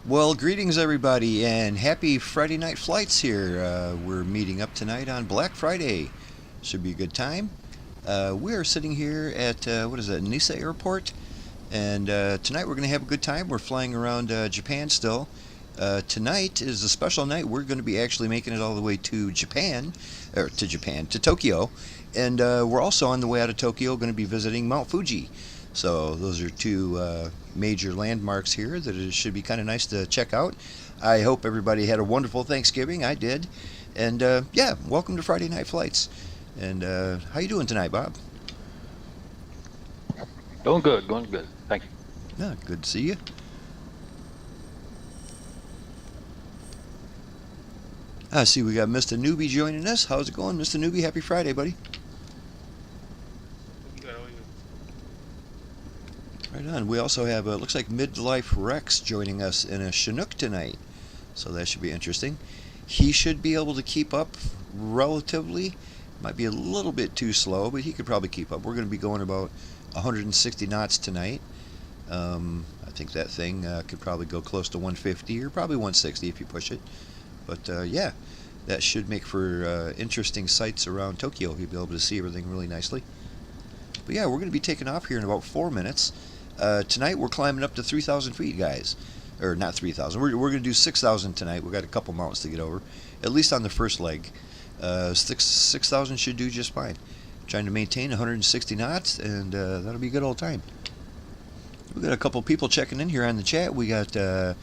Well, greetings everybody, and happy Friday night flights here. We're meeting up tonight on Black Friday. Should be a good time. We are sitting here at what is it, Nisa Airport, and tonight we're going to have a good time. We're flying around Japan still. Tonight is a special night. We're going to be actually making it all the way to Japan, to Tokyo, and we're also on the way out of Tokyo going to be visiting Mount Fuji. So those are two major landmarks here that it should be kind of nice to check out. I hope everybody had a wonderful Thanksgiving. I did. And yeah, welcome to Friday Night Flights. And how you doing tonight, Bob? Going good, going good. Thank you. Yeah, good to see you. I see we got Mr. Newbie joining us. How's it going, Mr. Newbie? Happy Friday, buddy. Right on. We also have, looks like Midlife Rex joining us in a Chinook tonight. So that should be interesting. He should be able to keep up relatively. Might be a little bit too slow, but he could probably keep up. We're going to be going about 160 knots tonight. I think that thing could probably go close to 150 or probably 160 if you push it. But yeah, that should make for interesting sights around Tokyo. You'll be able to see everything really nicely. But yeah, we're going to be taking off here in about 4 minutes. Tonight we're climbing up to 3,000 feet, guys. Or not 3,000. We're going to do 6,000 tonight. We've got a couple mountains to get over, at least on the first leg. 6,000 should do just fine. Trying to maintain 160 knots, and that'll be a good old time. We've got a couple people checking in here on the chat. We got Mr.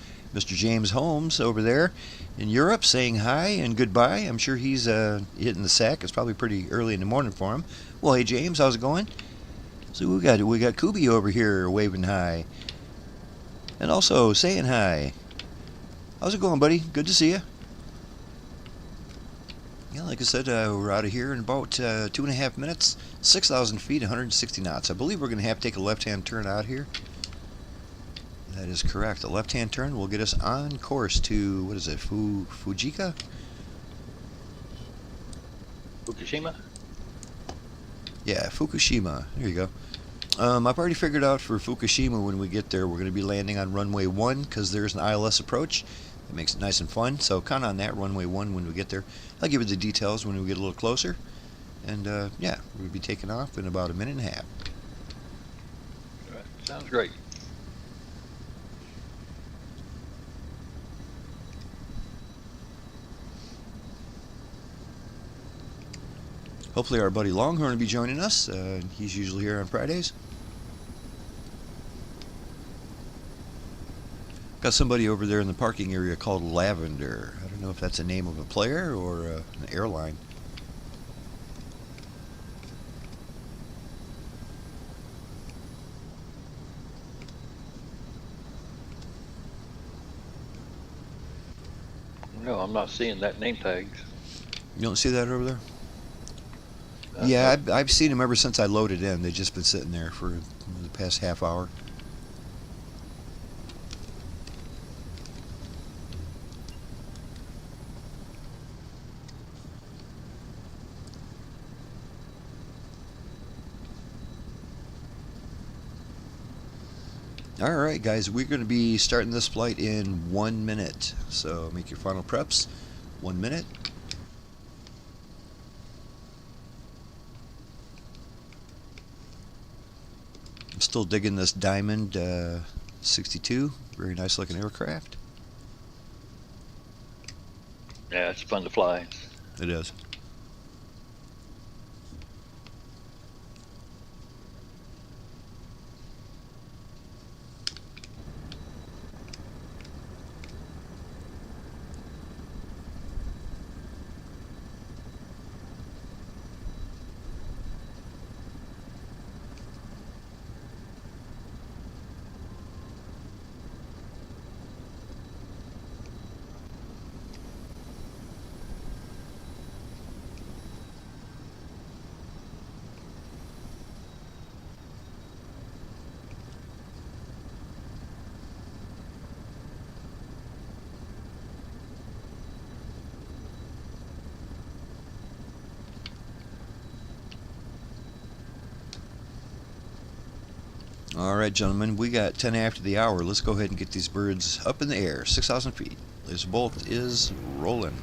James Holmes over there in Europe saying hi and goodbye. I'm sure he's hitting the sack. It's probably pretty early in the morning for him. Well, hey James, how's it going? So we got Kubi over here waving hi, and also saying hi. How's it going, buddy? Good to see you. Yeah, like I said, we're out of here in about 2.5 minutes, 6,000 feet, 160 knots. I believe we're going to have to take a left-hand turn out here. That is correct. A left-hand turn will get us on course to, what is it, Fukushima? Fukushima? Yeah, Fukushima. There you go. I've already figured out for Fukushima when we get there, we're going to be landing on runway 1 because there's an ILS approach. That makes it nice and fun. So count on that, runway 1 when we get there. I'll give you the details when we get a little closer. And yeah, we'll be taking off in about 1.5 minutes. All right. Sounds great. Hopefully our buddy Longhorn will be joining us. He's usually here on Fridays. Got somebody over there in the parking area called Lavender. I don't know if that's a name of a player or an airline. No, I'm not seeing that name tags. You don't see that over there? Yeah, I've seen them ever since I loaded in. They've just been sitting there for the past half hour. Alright guys, we're going to be starting this flight in 1 minute. So make your final preps. 1 minute. I'm still digging this Diamond DA62. Very nice looking aircraft. Yeah, it's fun to fly. It is. All right, gentlemen, we got 10 after the hour. Let's go ahead and get these birds up in the air, 6,000 feet. Lazerbolt is rolling.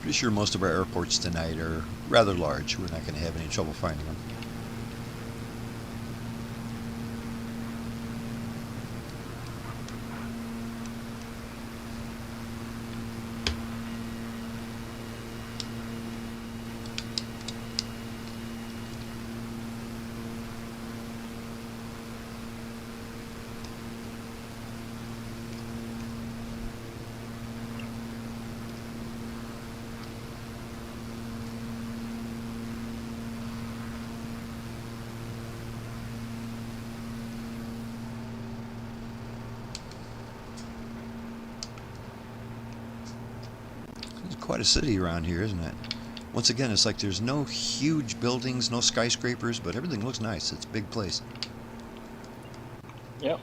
Pretty sure most of our airports tonight are rather large. We're not going to have any trouble finding them. Quite a city around here, isn't it? Once again, it's like there's no huge buildings, no skyscrapers, but everything looks nice. It's a big place. Yep.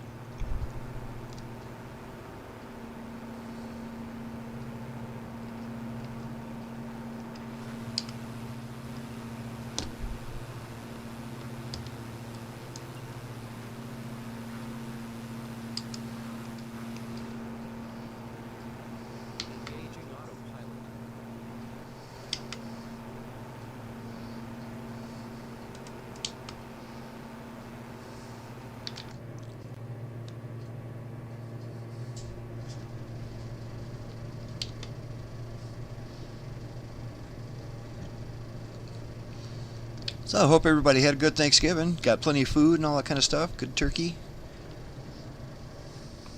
So I hope everybody had a good Thanksgiving. Got plenty of food and all that kind of stuff. Good turkey.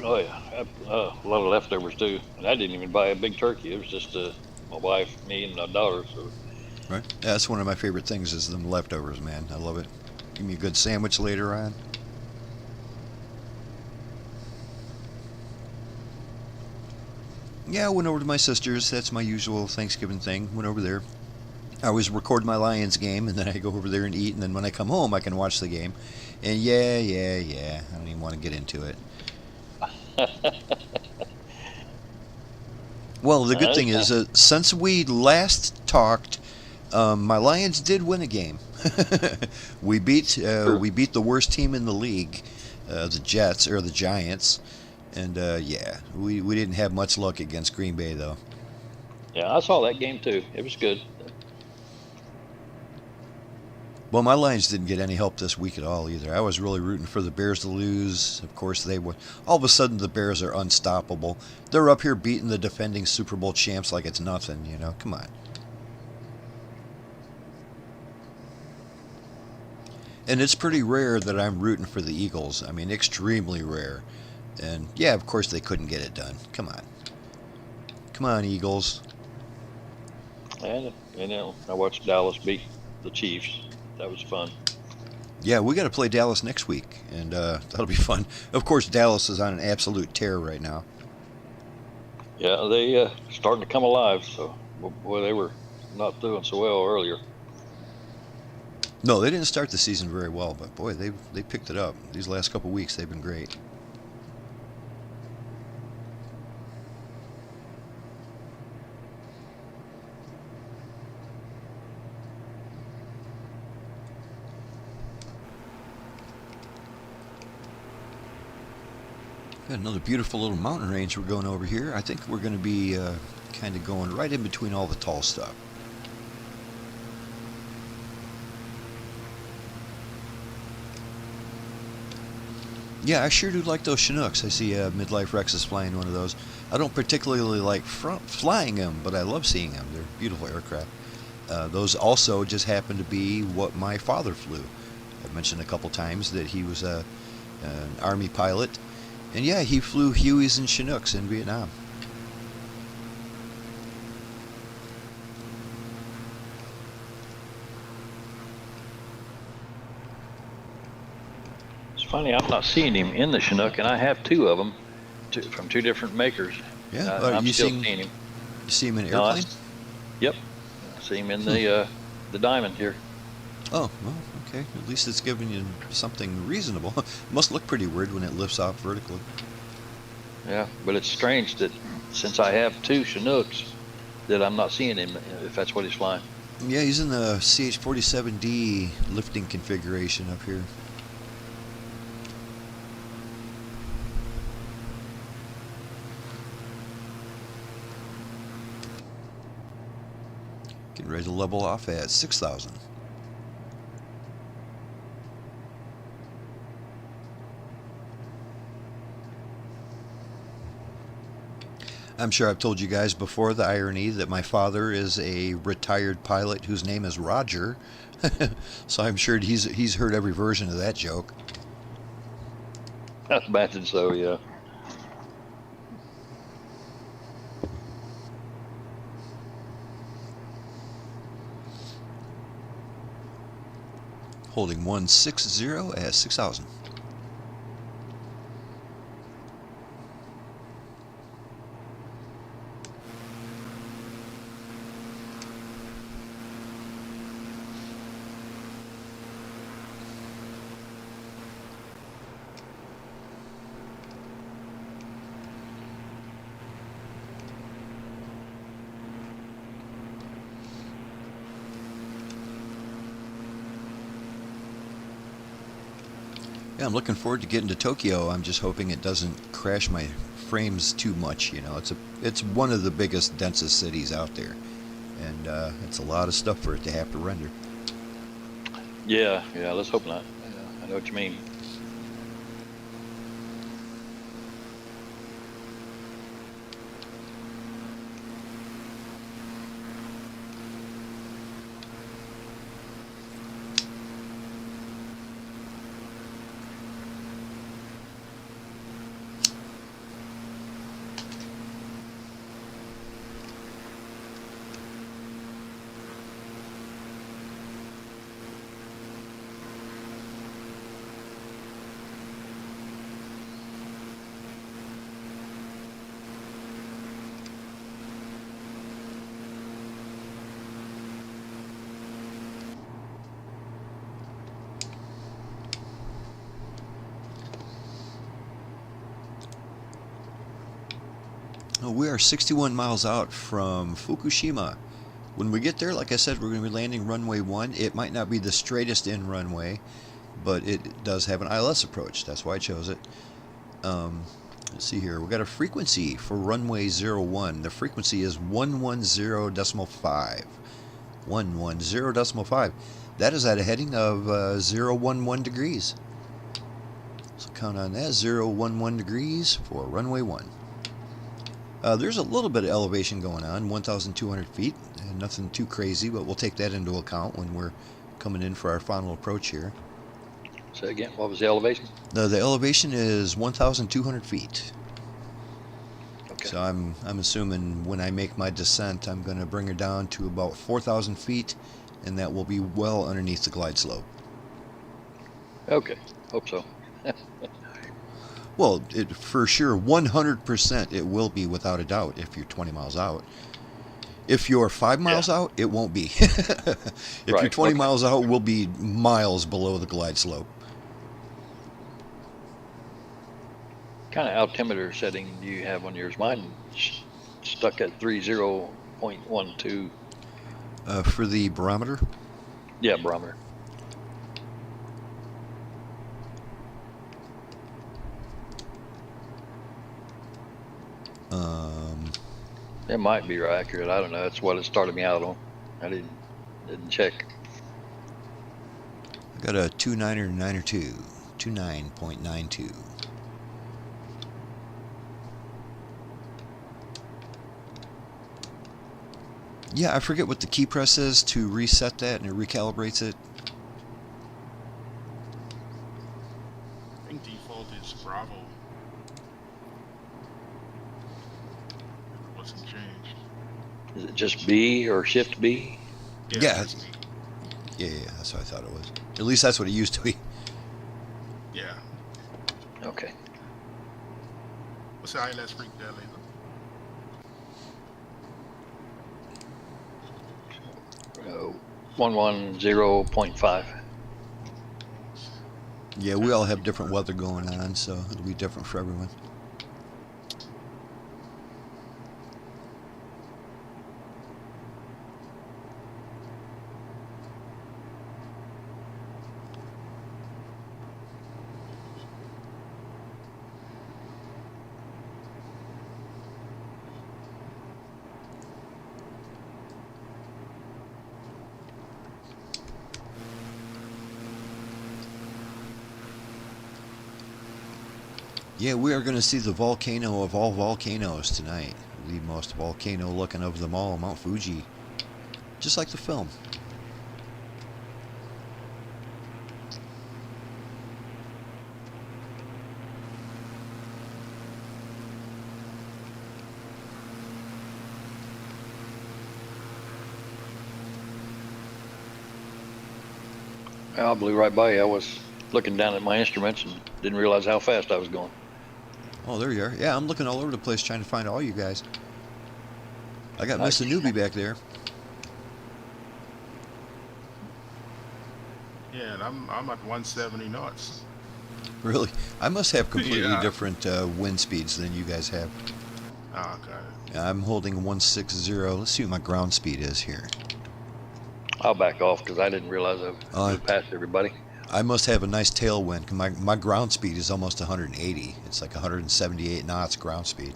Oh yeah, a lot of leftovers too. And I didn't even buy a big turkey. It was just my wife, me, and my daughter. So. Right. Yeah, that's one of my favorite things is them leftovers, man. I love it. Give me a good sandwich later on. Yeah, I went over to my sister's. That's my usual Thanksgiving thing. Went over there. I always record my Lions game, and then I go over there and eat, and then when I come home, I can watch the game. And yeah, I don't even want to get into it. Well, the good thing is, since we last talked, my Lions did win a game. we beat the worst team in the league, the Jets or the Giants, and yeah, we didn't have much luck against Green Bay though. Yeah, I saw that game too. It was good. Well, my Lions didn't get any help this week at all either. I was really rooting for the Bears to lose. Of course, they would. All of a sudden, the Bears are unstoppable. They're up here beating the defending Super Bowl champs like it's nothing, you know? Come on. And it's pretty rare that I'm rooting for the Eagles. I mean, extremely rare. And, yeah, of course, they couldn't get it done. Come on. Come on, Eagles. And you know, I watched Dallas beat the Chiefs. That was fun. Yeah, we got to play Dallas next week, and that'll be fun. Of course, Dallas is on an absolute tear right now. Yeah, they starting to come alive. So, boy, they were not doing so well earlier. No, they didn't start the season very well, but boy, they picked it up. These last couple weeks, they've been great. Got another beautiful little mountain range we're going over here. I think we're going to be kind of going right in between all the tall stuff. Yeah, I sure do like those Chinooks. I see Midlife Rex is flying one of those. I don't particularly like flying them, but I love seeing them. They're beautiful aircraft. Those also just happen to be what my father flew. I've mentioned a couple times that he was an Army pilot. And yeah, he flew Hueys and Chinooks in Vietnam. It's funny, I'm not seeing him in the Chinook, and I have two of them from two different makers. Yeah, I'm still seeing him. You see him in an airplane? Yep, I see him in the Diamond here. Oh, well, Okay, at least it's giving you something reasonable. Must look pretty weird when it lifts off vertically. Yeah, but it's strange that since I have two Chinooks, that I'm not seeing him if that's what he's flying. Yeah, he's in the CH-47D lifting configuration up here. Getting ready to level off at 6,000. I'm sure I've told you guys before the irony that my father is a retired pilot whose name is Roger. So I'm sure he's heard every version of that joke. I imagine so, yeah. Holding 160 at 6,000. Yeah, I'm looking forward to getting to Tokyo. I'm just hoping it doesn't crash my frames too much. You know, it's one of the biggest, densest cities out there, and it's a lot of stuff for it to have to render. Yeah, let's hope not. Yeah, I know what you mean. We are 61 miles out from Fukushima. When we get there, like I said, we're going to be landing runway 1. It might not be the straightest in runway, but it does have an ILS approach. That's why I chose it. Let's see here. We got a frequency for runway 01. The frequency is 110.5. 110.5. That is at a heading of 011 degrees. So count on that. 011 degrees for runway 1. There's a little bit of elevation going on, 1,200 feet. Nothing too crazy, but we'll take that into account when we're coming in for our final approach here. Say again, what was the elevation? The elevation is 1,200 feet. Okay. So I'm assuming when I make my descent, I'm going to bring her down to about 4,000 feet, and that will be well underneath the glide slope. Okay, hope so. Well, for sure, 100% it will be without a doubt if you're 20 miles out. If you're 5 miles out, it won't be. If you're 20 miles out, we'll be miles below the glide slope. What kind of altimeter setting do you have on yours? Mine stuck at 30.12. For the barometer? Yeah, barometer. It might be accurate. I don't know. That's what it started me out on. I didn't check. I got a 29.92. 29.92. Yeah, I forget what the key press is to reset that, and it recalibrates it. I think default is Bravo. It wasn't changed. Is it just B or Shift B? Yeah, that's what I thought it was. At least that's what it used to be. Yeah. Okay. What's the ILS freak there, laser? Uh, 110.5. Yeah, we all have different weather going on, so it'll be different for everyone. Yeah, we are going to see the volcano of all volcanoes tonight. The most volcano looking of them all, Mount Fuji. Just like the film. I blew right by you. I was looking down at my instruments and didn't realize how fast I was going. Oh, there you are. Yeah, I'm looking all over the place trying to find all you guys. I got Nice. Mr. Newbie back there. Yeah, and I'm at 170 knots. Really? I must have completely Yeah. different wind speeds than you guys have. Oh, okay. I'm holding 160. Let's see what my ground speed is here. I'll back off because I didn't realize I flew past everybody. I must have a nice tailwind. My ground speed is almost 180. It's like 178 knots ground speed.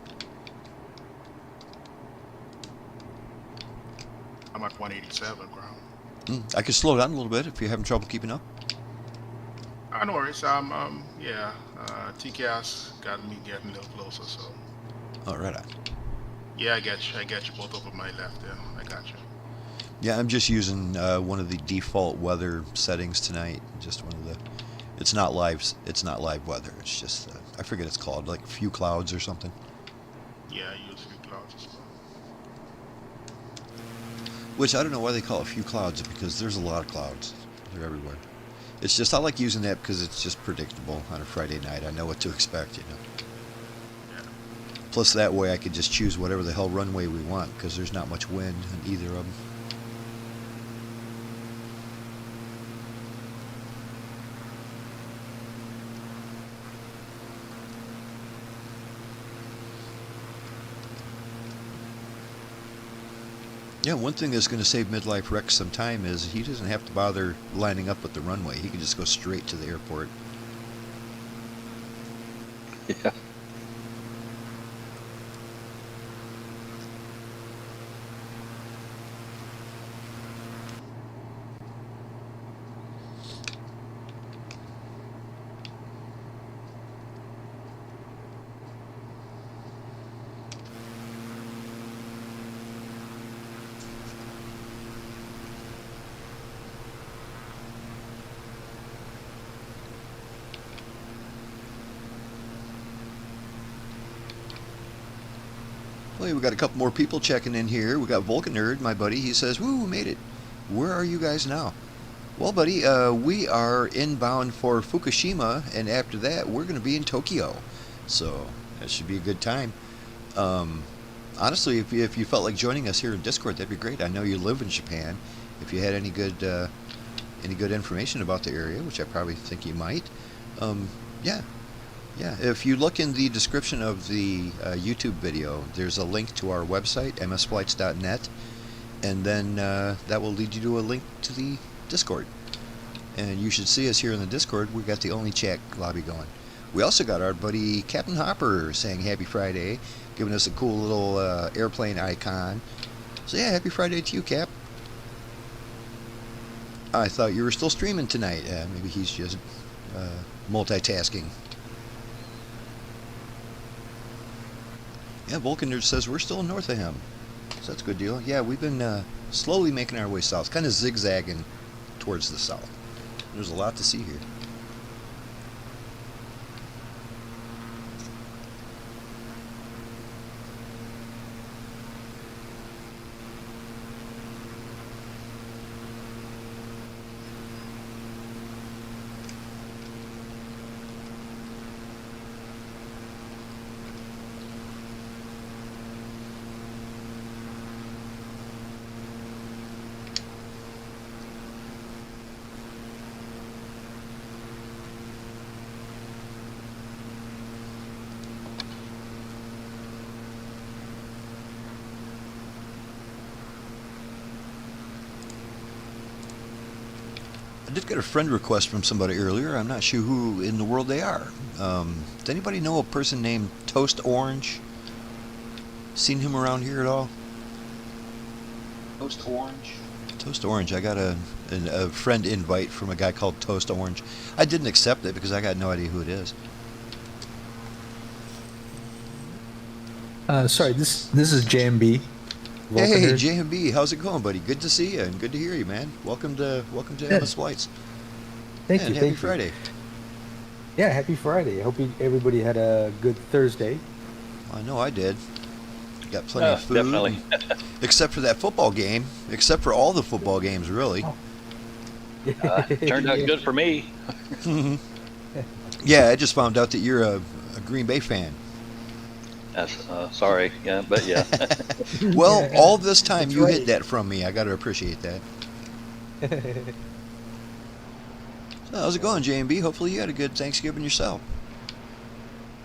I'm at 187 ground. I could slow down a little bit if you're having trouble keeping up. No worries. Yeah. TCAS got me getting a little closer, so. Oh, right on. Yeah, I get you both over my left there. I got you. Yeah, I'm just using one of the default weather settings tonight. Just one of the. It's not live. It's not live weather. It's just I forget it's called, like few clouds or something. Yeah, I use few clouds as well. Which I don't know why they call it few clouds, because there's a lot of clouds. They're everywhere. It's just I like using that because it's just predictable on a Friday night. I know what to expect, you know. Yeah. Plus that way I could just choose whatever the hell runway we want because there's not much wind in either of them. Yeah, one thing that's going to save Midlife Rex some time is he doesn't have to bother lining up with the runway. He can just go straight to the airport. Yeah. Well, we got a couple more people checking in here. We got Vulcan Nerd, my buddy. He says, "Woo, we made it. Where are you guys now?" Well, buddy, we are inbound for Fukushima, and after that, we're going to be in Tokyo. So that should be a good time. Honestly, if you felt like joining us here in Discord, that'd be great. I know you live in Japan. If you had any good information about the area, which I probably think you might, yeah. If you look in the description of the YouTube video, there's a link to our website, msflights.net, and then that will lead you to a link to the Discord. And you should see us here in the Discord. We got the only chat lobby going. We also got our buddy Captain Hopper saying Happy Friday, giving us a cool little airplane icon. So yeah, Happy Friday to you, Cap. I thought you were still streaming tonight. Maybe he's just multitasking. Yeah, Vulcan Nerd says we're still north of him. So that's a good deal. Yeah, we've been slowly making our way south, kind of zigzagging towards the south. There's a lot to see here. did get a friend request from somebody earlier. I'm not sure who in the world they are. Does anybody know a person named Toast Orange? Seen him around here at all? Toast Orange. Toast Orange. I got a friend invite from a guy called Toast Orange. I didn't accept it because I got no idea who it is. Sorry, this is JMB. Hey, JMB, how's it going, buddy? Good to see you and good to hear you, man. Welcome to MS Flights. Thank and you. Happy Thank Friday. You. Yeah, happy Friday. I hope everybody had a good Thursday. I know I did. Got plenty of food. Definitely. Except for that football game. Except for all the football games, really. Turned out good for me. Yeah, I just found out that you're a Green Bay fan. Sorry, yeah, but yeah. Well, all this time That's you right. hid that from me. I got to appreciate that. So how's it going, JMB? Hopefully you had a good Thanksgiving yourself.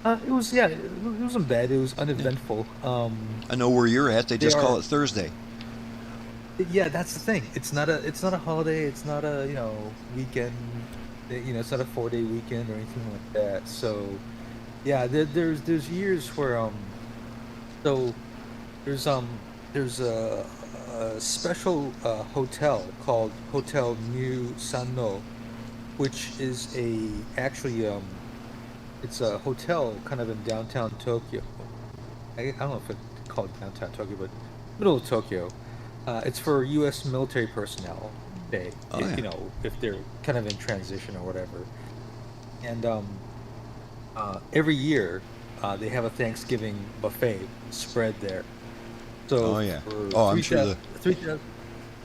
It wasn't bad. It was uneventful. I know where you're at. They just call it Thursday. Yeah, that's the thing. It's not a holiday. It's not a weekend. It's not a 4-day weekend or anything like that. So, yeah, there's years where there's a special hotel called Hotel New Sanno, which is it's a hotel kind of in downtown Tokyo. I don't know if it's called downtown Tokyo, but middle of Tokyo. It's for U.S. military personnel. If they're kind of in transition or whatever. And every year they have a Thanksgiving buffet spread there. So I'm sure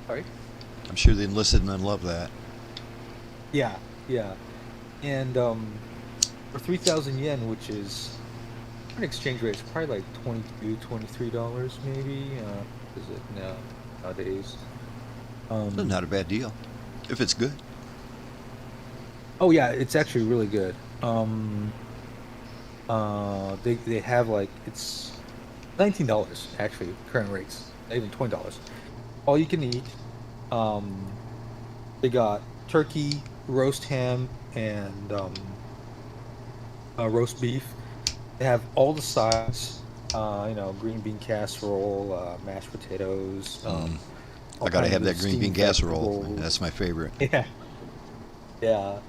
Sorry. I'm sure the enlisted men love that. Yeah. And for 3,000 yen, which is an exchange rate, it's probably like $22-23 maybe. Is it nowadays? Not a bad deal, if it's good. Oh yeah, it's actually really good. They have like it's $19 actually current rates, not even $20. All you can eat. They got turkey, roast ham, and roast beef. They have all the sides. Green bean casserole, mashed potatoes. I gotta have that green bean casserole. That's my favorite. Yeah,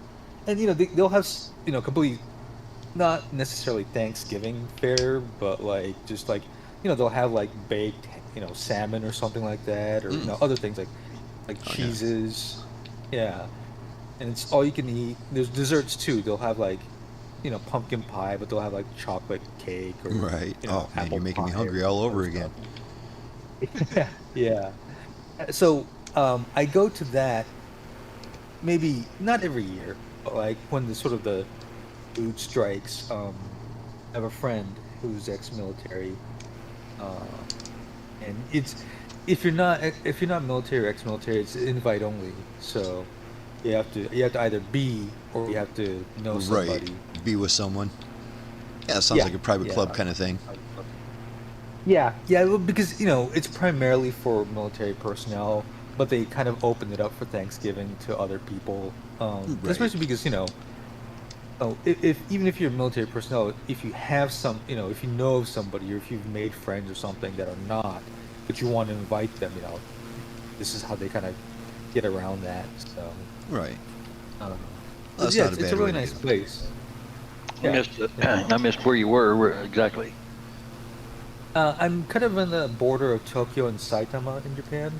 and they'll have completely not necessarily Thanksgiving fare, but they'll have like baked salmon or something like that, or other things like cheeses. Yeah, and it's all you can eat. There's desserts too. They'll have like pumpkin pie, but they'll have like chocolate cake or right. Oh man, you're making me hungry or all over again. Yeah. So I go to that maybe not every year, but like when the food strikes. I have a friend who's ex-military, and it's if you're not military or ex-military, it's invite only. So you have to either be or you have to know somebody. Right. Be with someone. Yeah, it sounds like a private club kind of thing. Yeah, well, because it's primarily for military personnel, but they kind of open it up for Thanksgiving to other people, especially because if even if you're military personnel, if you have if you know of somebody or if you've made friends or something that are not, but you want to invite them, this is how they kind of get around that. So right. It's a really nice place. I missed where you were exactly. I'm kind of on the border of Tokyo and Saitama in Japan.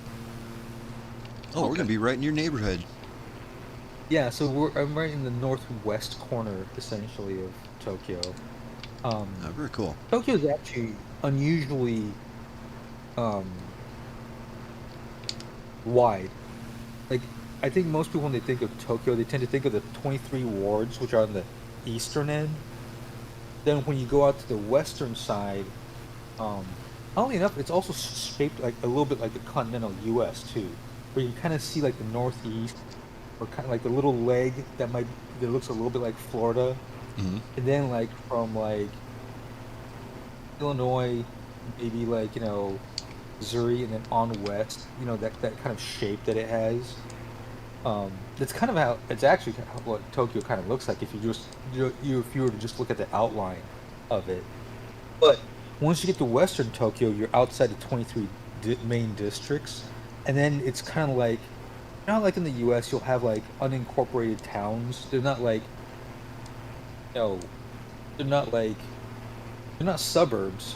Oh, we're gonna be right in your neighborhood. Yeah, so I'm right in the northwest corner, essentially, of Tokyo. Very cool. Tokyo is actually unusually wide. Like, I think most people, when they think of Tokyo, they tend to think of the 23 wards, which are on the eastern end. Then when you go out to the western side, oddly enough, it's also shaped like a little bit like the continental U.S. too, where you kind of see like the northeast, or kind of like the little leg that looks a little bit like Florida, and then like from like Illinois, maybe like Missouri, and then on west, that kind of shape that it has. That's kind of how it's actually what Tokyo kind of looks like if if you were to just look at the outline of it. But once you get to Western Tokyo, you're outside the 23 main districts, and then it's kind of like, like in the U.S., you'll have like unincorporated towns. They're not like, no, they're not like, they're not suburbs.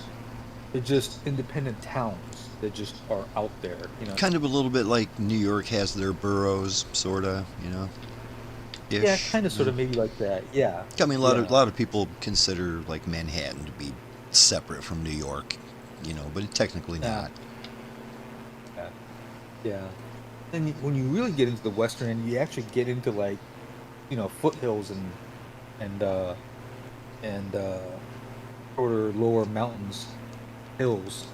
They're just independent towns that just are out there. Kind of a little bit like New York has their boroughs, sorta, ish. Yeah, kind of, sort of, maybe like that. Yeah. I mean, a Yeah. lot of people consider like Manhattan to be separate from New York, but technically Yeah. not. Yeah. Yeah. And when you really get into the western end, you actually get into like, foothills and sort of lower mountains, hills.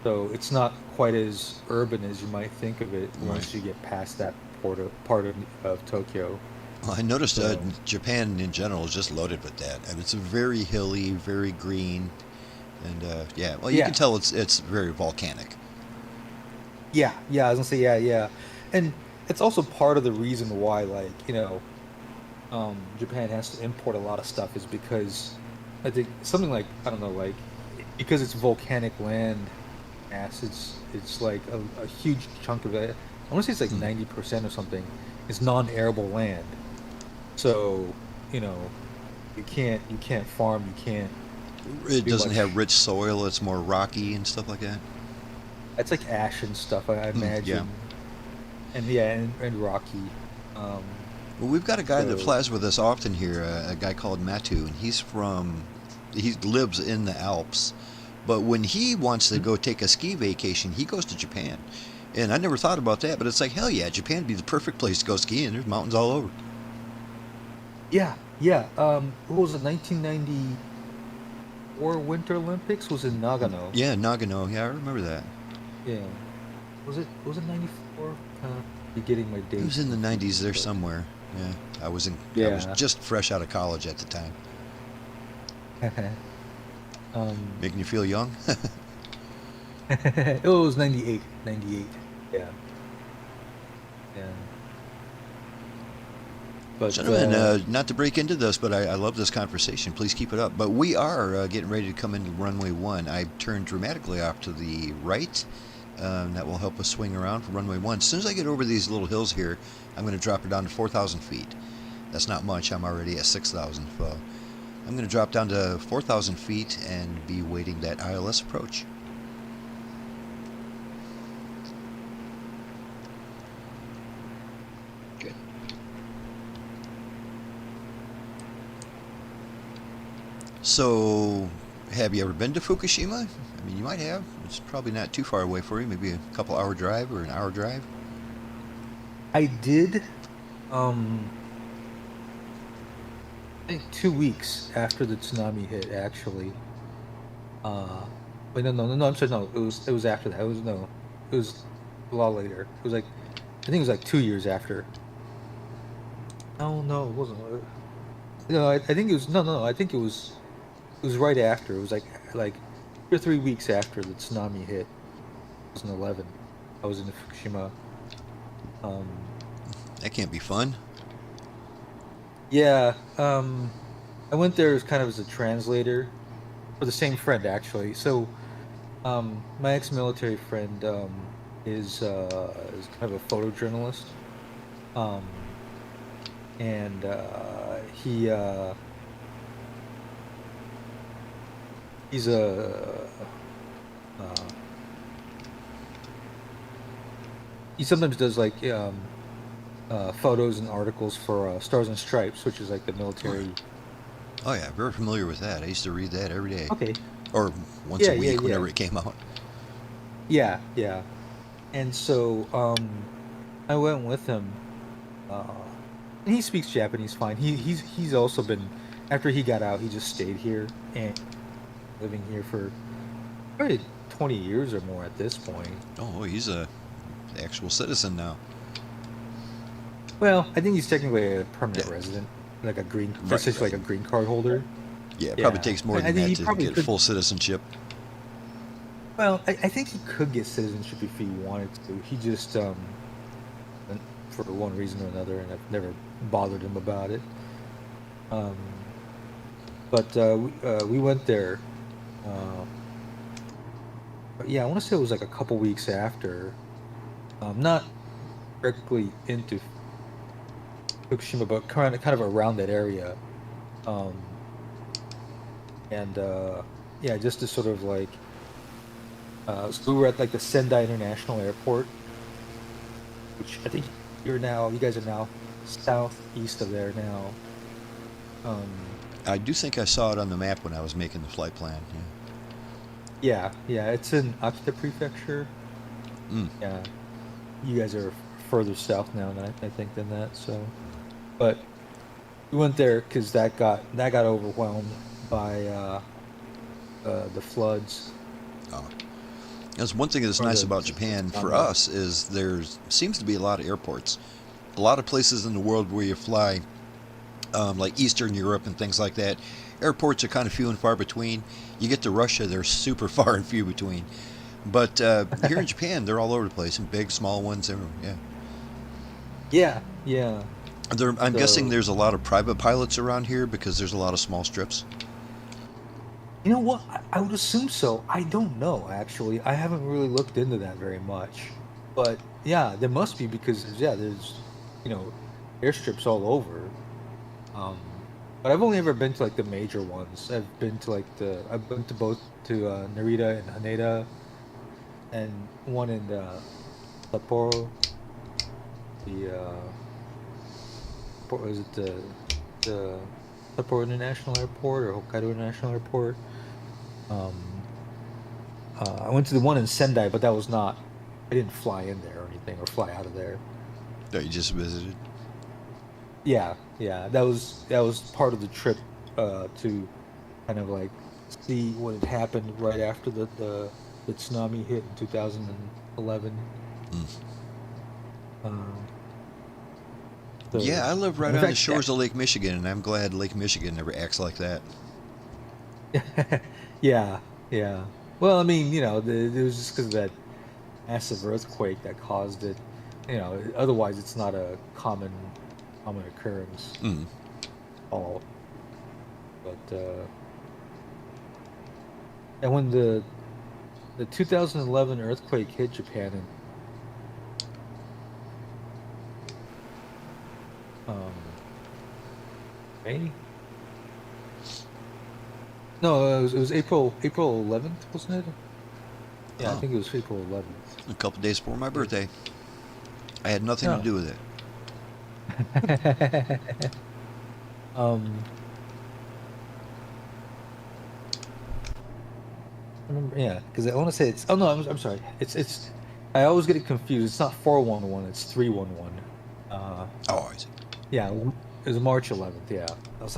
So it's not quite as urban as you might think of it once Right. you get past that part of Tokyo. Well, I noticed So Japan in general is just loaded with that. And it's very hilly, very green, and yeah. Well, you yeah, can tell it's very volcanic. yeah. I was gonna say yeah, and it's also part of the reason why, like, Japan has to import a lot of stuff is because I think something like, I don't know, like, because it's volcanic land mass, it's like a huge chunk of it. I want to say it's like 90% or something is non-arable land. So, you can't farm, you can't It do doesn't much. have rich soil. It's more rocky and stuff like that. It's like ash and stuff, I Yeah. imagine, and yeah, and rocky. Um, Well, we've got a guy that so flies with us often here, a guy called Matu, and he lives in the Alps. But when he wants to go take a ski vacation, he goes to Japan. And I never thought about that, but it's like, hell yeah, Japan would be the perfect place to go skiing. There's mountains all over. yeah. What was it? 1994 Winter Olympics was in Nagano. Yeah, Nagano. Yeah, I remember that. Yeah. Was it 94? Be getting my It was dates in the 90s confused, there but somewhere. Yeah, I was yeah. just fresh out of college at the time. um, Making you feel young? it was 98. 98. Yeah. Yeah. But Gentlemen, not to break into this, but I love this conversation. Please keep it up. But we are getting ready to come into runway 1. I turned dramatically off to the right. That will help us swing around for runway 1. As soon as I get over these little hills here, I'm going to drop it down to 4,000 feet. That's not much. I'm already at 6,000. So I'm going to drop down to 4,000 feet and be waiting that ILS approach. Okay. So, have you ever been to Fukushima? I mean, you might have. It's probably not too far away for you. Maybe a couple hour drive or an hour drive. I did, um, I think 2 weeks after the tsunami hit, actually. Uh, wait, no, I'm sorry, no, it was after that. It was a lot later. It was like, I think it was like 2 years after. No, it wasn't. No, I think it was, no, I think it was right after. It was like 2 or 3 weeks after the tsunami hit, 2011. I was in Fukushima. Um, That can't be fun. yeah, I went there as kind of as a translator for the same friend, actually. So, my ex-military friend is kind of a photojournalist, um, and he's uh, he sometimes does like photos and articles for Stars and Stripes, which is like the military. Oh yeah, very familiar with that. I used to read that every day, Okay. or once Yeah, a yeah, week yeah. whenever it came out. Yeah. And so I went with him. Uh, and he speaks Japanese fine. He's also been, after he got out, he just stayed here and living here for probably 20 years or more at this point. Oh, he's a actual citizen now. Well, I think he's technically a permanent Yeah. resident, like a green, Right, essentially right. like a green card holder. Yeah, it probably Yeah. takes more I than think that he to probably get could. full citizenship. Well, I think he could get citizenship if he wanted to. He just for one reason or another, and I've never bothered him about it. We went there. But yeah, I want to say it was like a couple weeks after. Not directly into Fukushima, but kind of around that area. Yeah, just to sort of like, so we were at like the Sendai International Airport, which I think you guys are now southeast of there now. I do think I saw it on the map when I was making the flight plan. Yeah, it's in Akita Prefecture. Yeah, you guys are further south now, I think, than that. So, but we went there because that got overwhelmed by the floods. Oh. That's one thing that's nice about Japan for us is there seems to be a lot of airports. A lot of places in the world where you fly, like Eastern Europe and things like that, airports are kind of few and far between. You get to Russia, they're super far and few between. But here in Japan, they're all over the place, and big, small ones, everywhere. Yeah. Yeah. I'm guessing there's a lot of private pilots around here because there's a lot of small strips. You know what? I would assume so. I don't know, actually. I haven't really looked into that very much. But yeah, there must be because, yeah, there's, airstrips all over. But I've only ever been to like the major ones. I've been to both Narita and Haneda, and one in Sapporo. Was it the Sapporo International Airport or Hokkaido International Airport? I went to the one in Sendai, but that was not. I didn't fly in there or anything, or fly out of there. No, you just visited. Yeah, that was part of the trip to kind of like see what had happened right after the tsunami hit in 2011. Yeah, I live right on the shores of Lake Michigan, and I'm glad Lake Michigan never acts like that. Yeah. Well, I mean, it was just because of that massive earthquake that caused it. Otherwise it's not a common occurrence. All. But and when the 2011 earthquake hit Japan and May? No, it was April 11th, wasn't it? Yeah, I think it was April 11th. A couple days before my birthday. I had nothing to do with it. I remember, yeah, because I want to say it's. Oh no, I'm sorry. It's. I always get it confused. It's not 411. It's 311. I see. Yeah, it was March 11th. Yeah, I was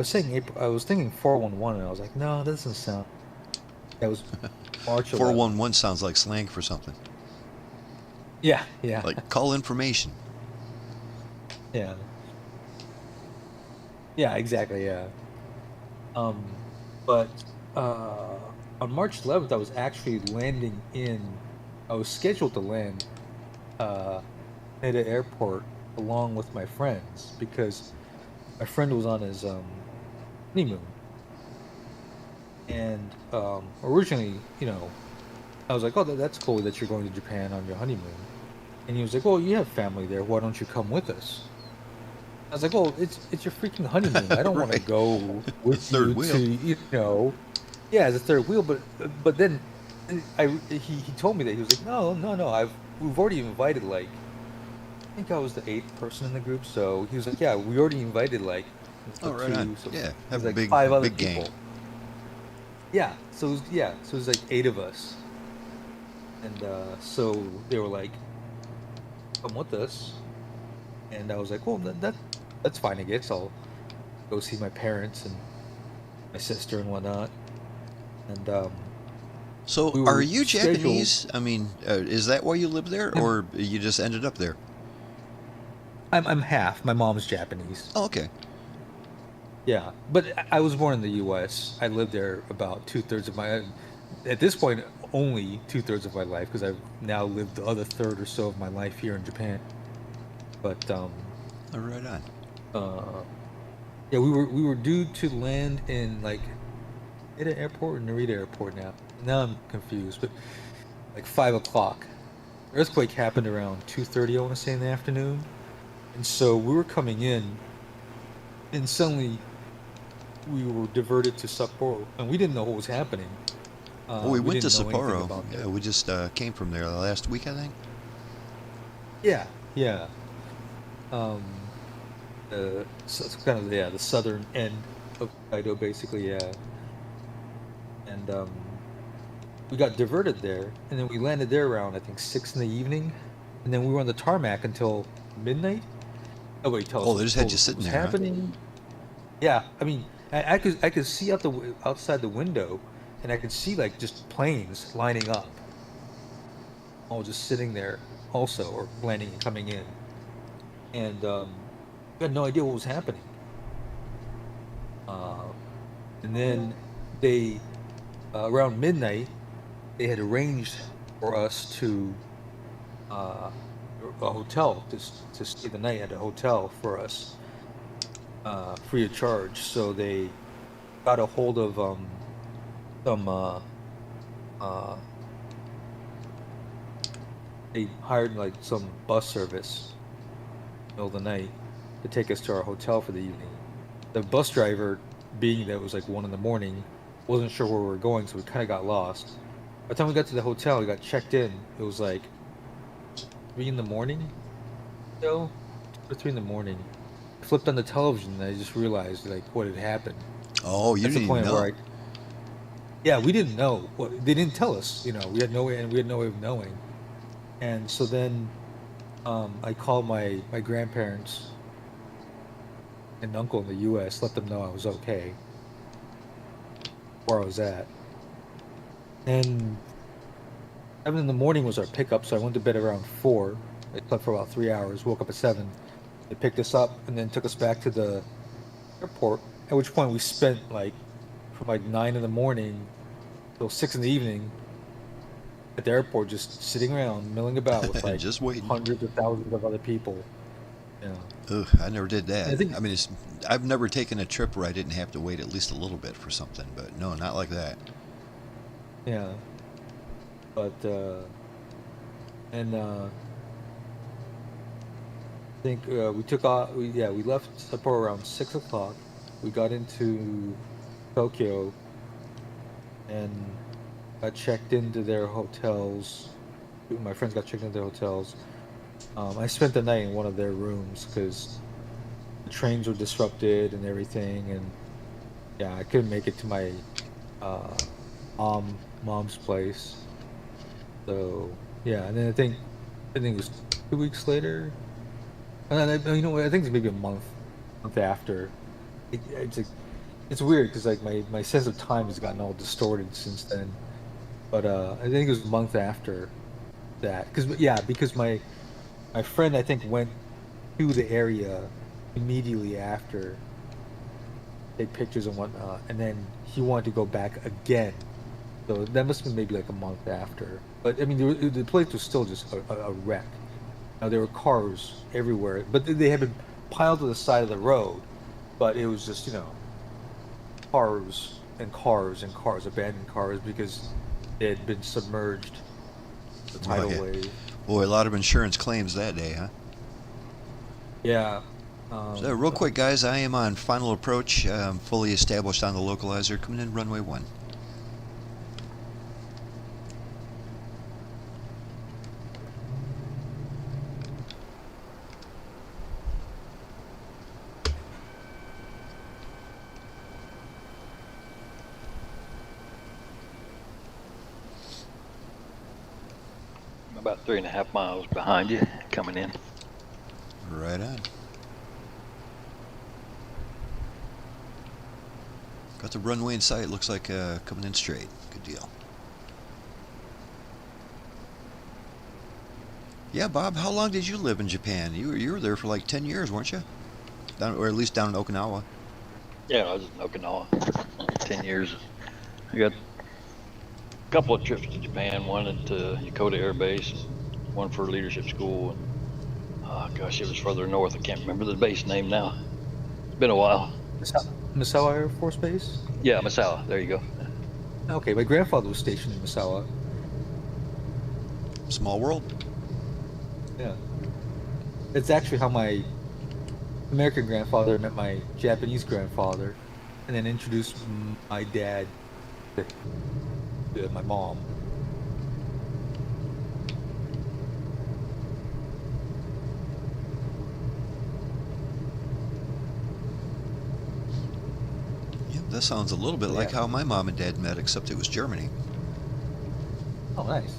saying April. I was thinking 411, and I was like, no, that doesn't sound. That was March 11th. 411 sounds like slang for something. Yeah. Like call information. Yeah. Yeah, exactly. Yeah. But on March 11th, I was actually landing in. I was scheduled to land at an airport along with my friends because my friend was on his honeymoon, and originally, I was like, "Oh, that's cool that you're going to Japan on your honeymoon," and he was like, "Well, you have family there. Why don't you come with us?" I was like, "Well, it's your freaking honeymoon. I don't want to go with you to, yeah, as a third wheel." But then, he told me that he was like, "No, we've already invited like, I think I was the 8th person in the group." So he was like, "Yeah, we already invited like, right on. So yeah, have like like 5 other big people." gang. Yeah, so it was like 8 of us, and so they were like, "Come with us," and I was like, "Well, that's fine, I guess. I'll go see my parents and my sister and whatnot." And So, we are were you scheduled- Japanese? I mean, is that why you live there, or you just ended up there? I'm half. My mom's Japanese. Oh, okay. Yeah, but I was born in the U.S. I lived there about 2/3 of my. At this point, only 2/3 of my life because I've now lived the other third or so of my life here in Japan. But Oh, right on. yeah, we were due to land in like Haneda Airport or Narita Airport now. Now I'm confused, but like 5 o'clock. Earthquake happened around 2:30, I want to say, in the afternoon, and so we were coming in, and suddenly we were diverted to Sapporo, and we didn't know what was happening. Oh, we went to didn't know anything Sapporo. about Yeah, it. we just came from there last week, I think. Yeah, yeah. So it's kind of the southern end of Kaido, basically, yeah. And we got diverted there, and then we landed there around I think 6 in the evening, and then we were on the tarmac until midnight. Nobody Oh, they just had told you us what sitting was there, huh? happening. Yeah, I mean, I could see outside the window, and I could see like just planes lining up, all just sitting there, also, or landing and coming in, and we had no idea what was happening. And then they around midnight they had arranged for us to a hotel to stay the night at a hotel for us, free of charge. So they got a hold of some they hired like some bus service in the middle of the night to take us to our hotel for the evening. The bus driver, being that it was like 1 in the morning, wasn't sure where we were going, so we kind of got lost. By the time we got to the hotel, we got checked in. It was like 3 in the morning, so 2 or 3 in the morning. I flipped on the television and I just realized like what had happened. Oh, you That's the didn't even point where know. yeah, we didn't know. They didn't tell us. We had no way, and we had no way of knowing. And so then, I called my grandparents and uncle in the U.S. Let them know I was okay, where I was at. And 7 in the morning was our pickup, so I went to bed around 4. I slept for about 3 hours. Woke up at 7. They picked us up and then took us back to the airport. At which point we spent like from like 9 in the morning till 6 in the evening at the airport, just sitting around, milling about with like Just waiting. hundreds of thousands of other people. Yeah. Ugh, I never did that. I think I mean, I've never taken a trip where I didn't have to wait at least a little bit for something, but no, not like that. yeah. But and I think we took off. We left Sapporo around 6 o'clock. We got into Tokyo and got checked into their hotels. My friends got checked into their hotels. I spent the night in one of their rooms because the trains were disrupted and everything, and yeah, I couldn't make it to my mom's place. So yeah, and then I think it was 2 weeks later, and then I think it's maybe a month after. It's weird because like my sense of time has gotten all distorted since then. But I think it was a month after that, because my friend I think went to the area immediately after, take pictures and whatnot, and then he wanted to go back again. So that must have been maybe like a month after. But I mean, the place was still just a wreck. Now there were cars everywhere, but they had been piled to the side of the road. But it was just cars and cars and cars, abandoned cars, because they had been submerged. The tidal wave. Boy, a lot of insurance claims that day, huh? Yeah. So real quick, guys, I am on final approach, fully established on the localizer, coming in runway 1. About 3.5 miles behind you, coming in. Right on. Got the runway in sight. Looks like coming in straight. Good deal. Yeah, Bob, how long did you live in Japan? You were there for like 10 years, weren't you? Or at least down in Okinawa. Yeah, I was in Okinawa 10 years. I got couple of trips to Japan, one at Yokota Air Base, and one for leadership school, and oh gosh, it was further north. I can't remember the base name now. It's been a while. Misawa Air Force Base? Yeah, Misawa. There you go. Okay, my grandfather was stationed in Misawa. Small world. Yeah. It's actually how my American grandfather met my Japanese grandfather, and then introduced my dad to my mom. Yeah, that sounds a little bit like Yeah. how my mom and dad met, except it was Germany. Oh, nice.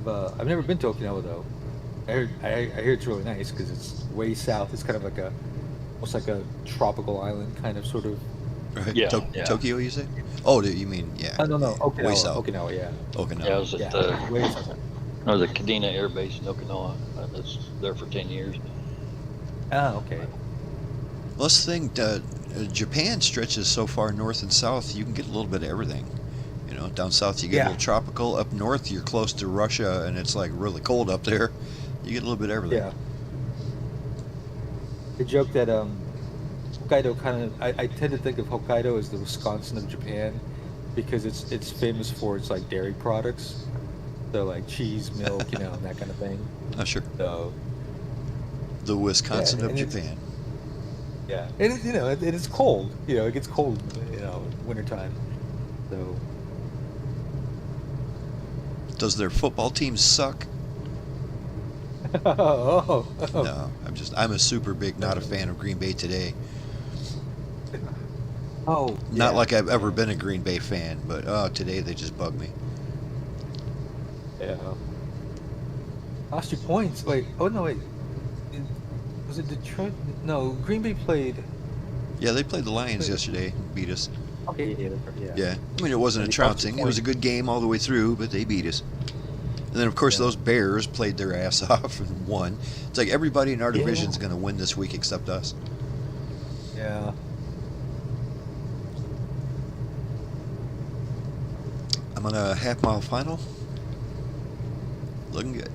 I've never been to Okinawa though. I hear it's really nice because it's way south. It's kind of like almost like a tropical island, kind of sort of. Right? Yeah, yeah. Tokyo, you say? Oh, you mean, yeah. I don't know. Okinawa. Way south. Okinawa, yeah. Okinawa. Yeah, I was at Yeah, way south. I was at Kadena Air Base in Okinawa. I was there for 10 years. Ah, okay. Well, this thing, Japan stretches so far north and south, you can get a little bit of everything. You know, down south you get a Yeah. little tropical. Up north you're close to Russia, and it's like really cold up there. You get a little bit of everything. Yeah. The joke that Hokkaido kind of I tend to think of Hokkaido as the Wisconsin of Japan because it's famous for its like dairy products, so like cheese, milk, you know, and that kind of thing. Oh, sure. So The Wisconsin Yeah, of and it's- Japan. yeah, and you know, it is cold. You know, it gets cold, you know, wintertime. So Does their football team suck? oh, No, I'm a super big not a fan of Green Bay today. oh, Not yeah. like I've ever been a Green Bay fan, but today they just bug me. Yeah. Lost your points. Wait. Oh no, wait. Was it Detroit? No, Green Bay played. Yeah, they played the Lions Wait. yesterday and beat us. Okay, yeah. Yeah, I mean it wasn't a And they lost trouncing. the It was a point. good game all the way through, but they beat us. And then of course Yeah. those Bears played their ass off and won. It's like everybody in our Yeah. division's going to win this week except us. Yeah. I'm on a half-mile final. Looking good.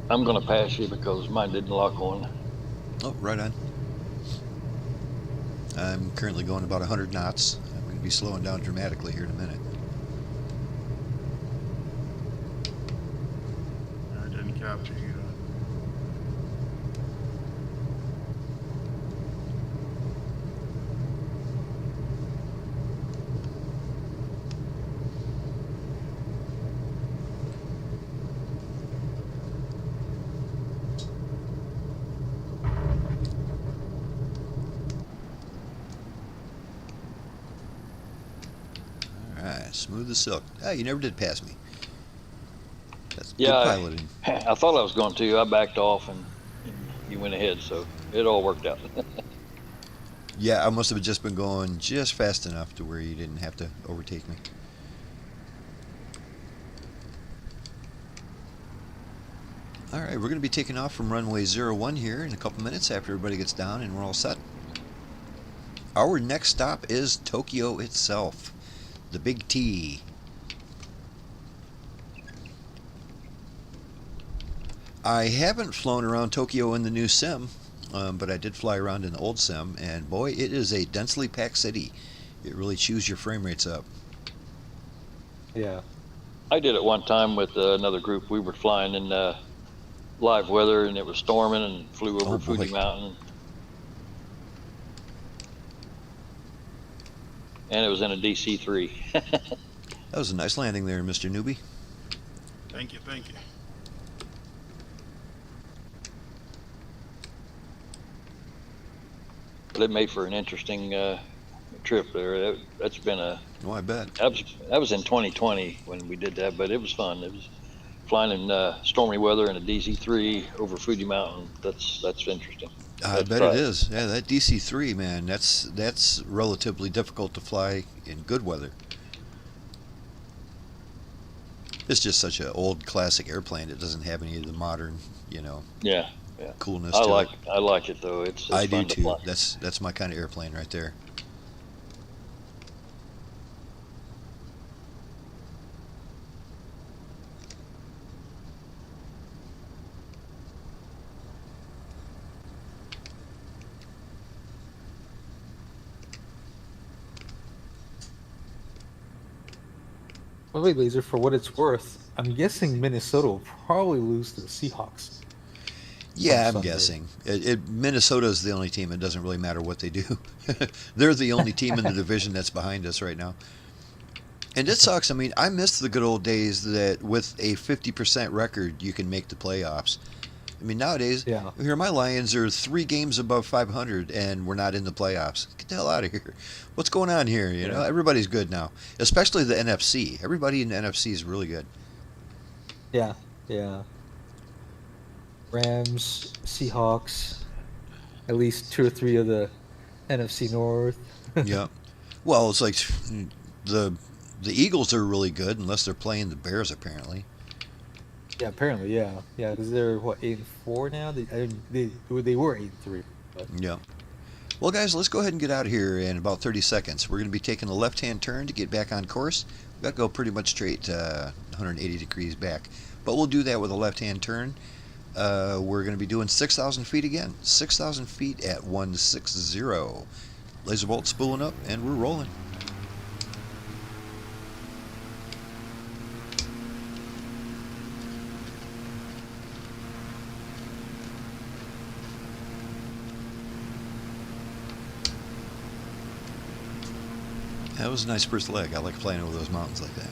I'm going to pass you because mine didn't lock on. Oh, right on. I'm currently going about 100 knots. I'm going to be slowing down dramatically here in a minute. I didn't capture you. Alright, smooth as silk. Ah, you never did pass me. That's Yeah, good piloting. I thought I was going to. I backed off and you went ahead, so it all worked out. Yeah, I must have just been going just fast enough to where you didn't have to overtake me. Alright, we're going to be taking off from runway 01 here in a couple minutes after everybody gets down and we're all set. Our next stop is Tokyo itself, the Big T. I haven't flown around Tokyo in the new sim, but I did fly around in the old sim, and boy, it is a densely packed city. It really chews your frame rates up. Yeah. I did it one time with another group. We were flying in live weather and it was storming and flew over Oh, boy. Fuji Mountain. And it was in a DC-3. That was a nice landing there, Mr. Newbie. Thank you, thank you. But it made for an interesting trip there. That's been a Oh, I bet. that was in 2020 when we did that, but it was fun. It was flying in stormy weather in a DC-3 over Fuji Mountain. That's interesting. I Let's bet try it is. Yeah, that DC-3, man, that's relatively difficult to fly in good weather. It's just such an old classic airplane. It doesn't have any of the modern, Yeah, coolness I to like it. I like it though. It's I do fun to too. fly. That's my kind of airplane right there. By the way, Laser, for what it's worth, I'm guessing Minnesota will probably lose to the Seahawks. Yeah, I'm Sunday. guessing. Minnesota's the only team. It doesn't really matter what they do. They're the only team in the division that's behind us right now. And it sucks. I mean, I miss the good old days that with a 50% record, you can make the playoffs. I mean, nowadays, Yeah. here my Lions are 3 games above 500, and we're not in the playoffs. Get the hell out of here. What's going on here? You know, everybody's good now, especially the NFC. Everybody in the NFC is really good. Yeah, yeah. Rams, Seahawks, at least 2 or 3 of the NFC North. Yeah. Well, it's like the Eagles are really good unless they're playing the Bears, apparently. Yeah, apparently, yeah, because they're what 8-4 now. They were 8-3. But... Yeah. Well, guys, let's go ahead and get out of here in about 30 seconds. We're going to be taking a left-hand turn to get back on course. We've got to go pretty much straight 180 degrees back, but we'll do that with a left-hand turn. We're going to be doing 6,000 feet again. 6,000 feet at 160. Lazerbolt spooling up, and we're rolling. That was a nice first leg. I like playing over those mountains like that.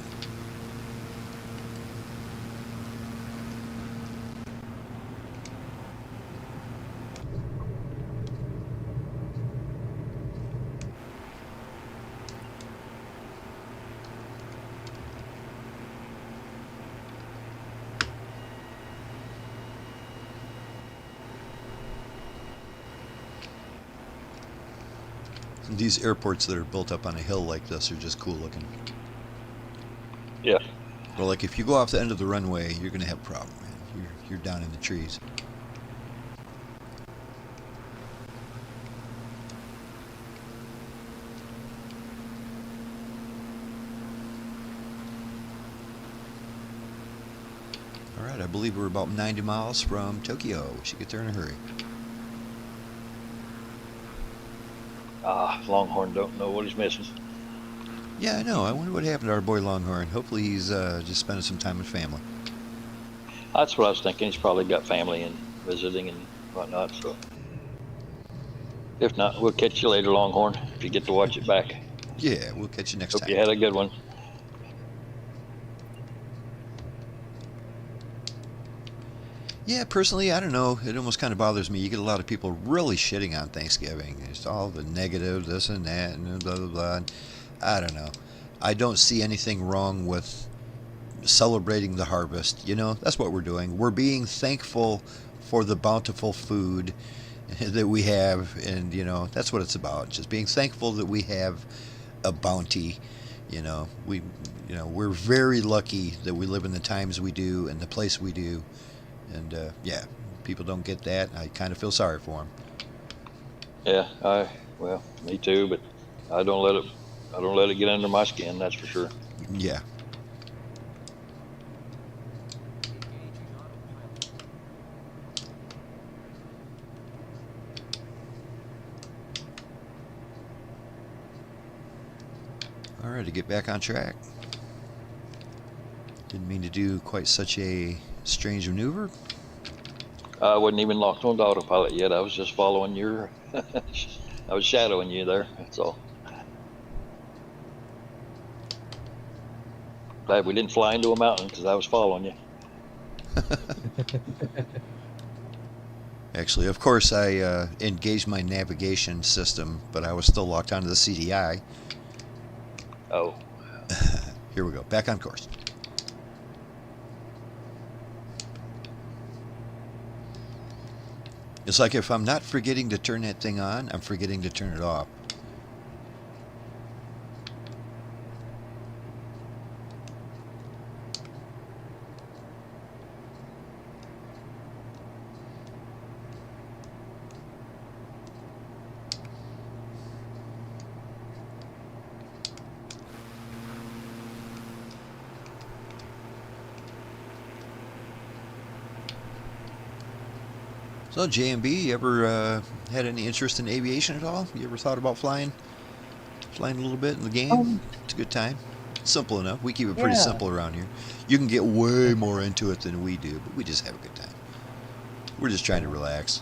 These airports that are built up on a hill like this are just cool looking. Yeah. But like if you go off the end of the runway, you're going to have a problem, man. You're down in the trees. All right, I believe we're about 90 miles from Tokyo. We should get there in a hurry. Longhorn don't know what he's missing. Yeah, I know. I wonder what happened to our boy Longhorn. Hopefully he's just spending some time with family. That's what I was thinking. He's probably got family and visiting and whatnot. So, if not, we'll catch you later, Longhorn. If you get to watch it back. Yeah, we'll catch you next Hope time. you had a good one. Yeah, personally, I don't know. It almost kind of bothers me. You get a lot of people really shitting on Thanksgiving. It's all the negative, this and that, and blah, blah, blah. I don't know. I don't see anything wrong with celebrating the harvest. You know, that's what we're doing. We're being thankful for the bountiful food that we have, and, you know, that's what it's about. Just being thankful that we have a bounty. You know, we're very lucky that we live in the times we do and the place we do. And yeah, people don't get that. I kind of feel sorry for them. Yeah, well, me too, but I don't let it get under my skin. That's for sure. Yeah. All right, to get back on track. Didn't mean to do quite such a strange maneuver. I wasn't even locked on the autopilot yet. I was just following your. I was shadowing you there. That's all. Glad we didn't fly into a mountain because I was following you. Actually, of course, I engaged my navigation system, but I was still locked onto the CDI. Oh. Here we go. Back on course. It's like if I'm not forgetting to turn that thing on, I'm forgetting to turn it off. So, JMB, you ever had any interest in aviation at all? You ever thought about flying a little bit in the game? It's a good time. Simple enough. We keep it pretty Yeah. simple around here. You can get way more into it than we do, but we just have a good time. We're just trying to relax.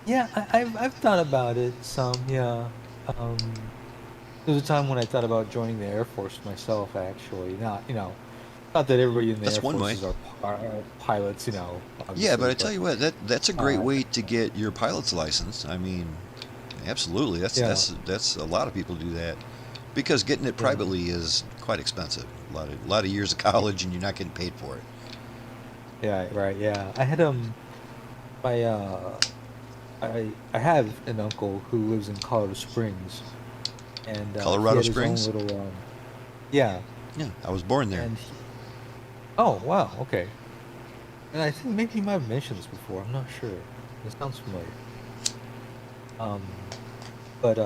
Yeah, I've thought about it some. Yeah. Um, there was a time when I thought about joining the Air Force myself. Actually, not that everybody in the That's Air one way. Forces are pilots. Yeah, Obviously, but I tell you what, that's a great uh, way to get your pilot's license. I mean, absolutely. yeah, That's a lot of people do that because getting it yeah, privately is quite expensive. A lot of years of college, and you're not getting paid for it. yeah, right, yeah. I had my I have an uncle who lives in Colorado Springs, and he Colorado had his own Springs? little yeah, Yeah, I was born there. and oh wow, okay. And I think maybe you might have mentioned this before. I'm not sure. It sounds familiar. Um, but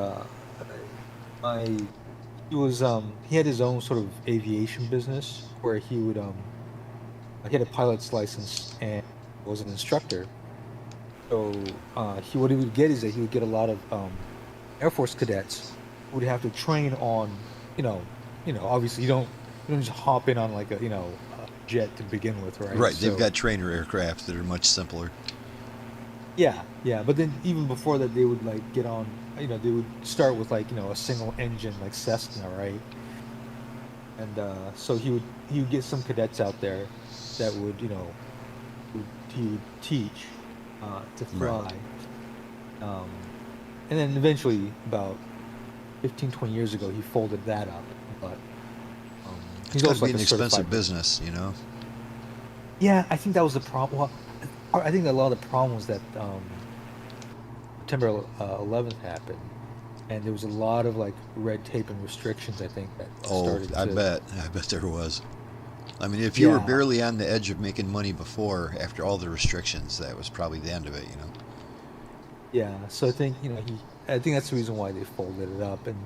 my he had his own sort of aviation business where he had a pilot's license and was an instructor. So what he would get is that he would get a lot of Air Force cadets who would have to train on, you know, obviously you don't just hop in on like a jet to begin with, right? Right, they've So got trainer aircraft that are much simpler. yeah, yeah. But then even before that, they would like get on, they would start with like a single engine like Cessna, right? And so he would get some cadets out there that would he would teach to Right. fly. And then eventually, about 15, 20 years ago, he folded that up. But It's he's got to also be like an a expensive certified. business, you know? Yeah, I think that was the problem. Well, I think that a lot of the problem was that September 11th happened, and there was a lot of like red tape and restrictions. I think that Oh, started I to. bet. I bet there was. I mean, if you were Yeah, barely on the edge of making money before, after all the restrictions, that was probably the end of it, you know? yeah. So I think I think that's the reason why they folded it up, and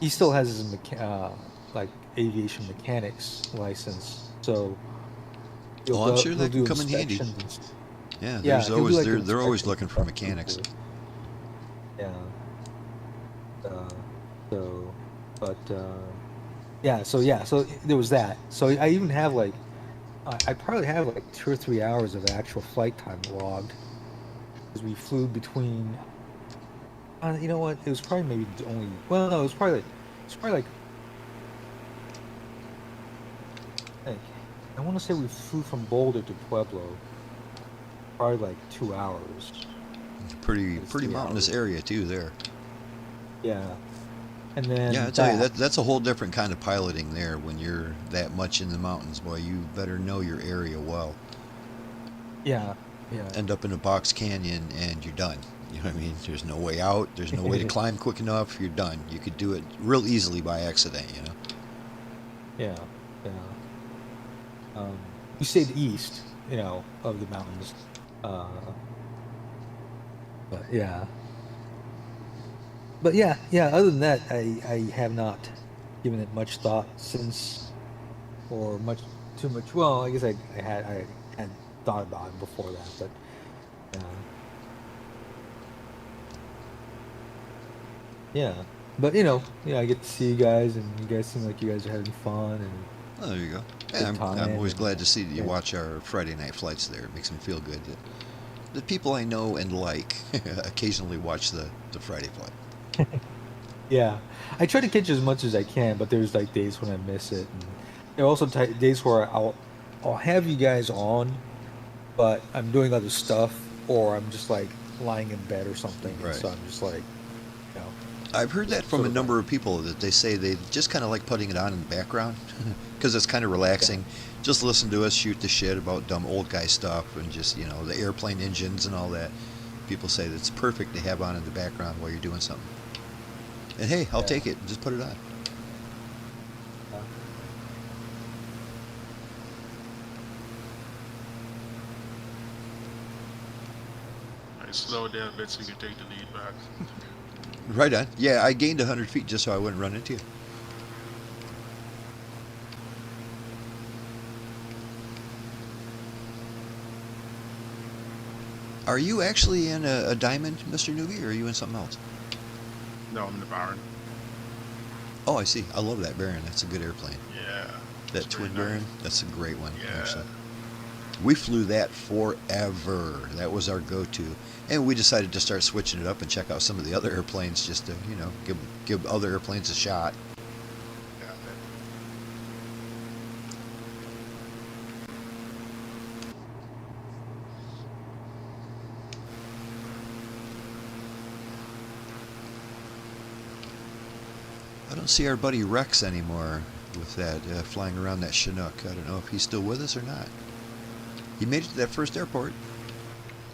he still has his like aviation mechanics license, so Oh, I'm sure he'll that can do come in handy. inspections. Yeah, Yeah, there's he'll do always like they're always inspections looking and for stuff mechanics. too. Yeah. Uh, so, but so there was that. So I even have like I probably have like 2 or 3 hours of actual flight time logged because we flew between. You know what? It was probably maybe only. Well, no, it's probably like I want to say we flew from Boulder to Pueblo, probably like 2 hours. It's Pretty 3 hours. mountainous area too there. Yeah, and Yeah, I then tell you back. that's a whole different kind of piloting there when you're that much in the mountains, boy. You better know your area well. Yeah, yeah. End up in a box canyon and you're done. You know what I mean? There's no way out. There's no way to climb quick enough. You're done. You could do it real easily by accident, you know? Yeah, yeah. We stayed east, of the mountains. Uh, but yeah, yeah. Other than that, I have not given it much thought since, or much too much. Well, I guess I had thought about it before that, but yeah, yeah. But I get to see you guys, and you guys seem like you guys are having fun and Oh, there you go. Yeah, good time. I'm always And glad to see that you yeah, watch our Friday night flights there. It makes me feel good that the people I know and like occasionally watch the Friday flight. yeah. I try to catch as much as I can, but there's like days when I miss it, and there are also days where I'll have you guys on, but I'm doing other stuff, or I'm just like lying in bed or something, and Right. so I'm just like, you know, I've heard that just from sort a of like, number of people that they say they just kind of like putting it on in the background because it's kind of yeah, relaxing. Just listen to us shoot the shit about dumb old guy stuff and just, the airplane engines and all that. People say that's perfect to have on in the background while you're doing something. And hey, I'll yeah, take it. Just put it on. yeah. I slow it down a bit so you can take the lead back. Right on. Yeah, I gained 100 feet just so I wouldn't run into you. Are you actually in a diamond, Mr. Newbie, or are you in something else? No, I'm in the Byron. Oh, I see. I love that Baron. That's a good airplane. Yeah. That it's twin very Baron, nice. that's a great one, Yeah. actually. We flew that forever. That was our go-to. And we decided to start switching it up and check out some of the other airplanes just to, you know, give other airplanes a shot. Yeah. I don't see our buddy Rex anymore with that flying around that Chinook. I don't know if he's still with us or not. He made it to that first airport.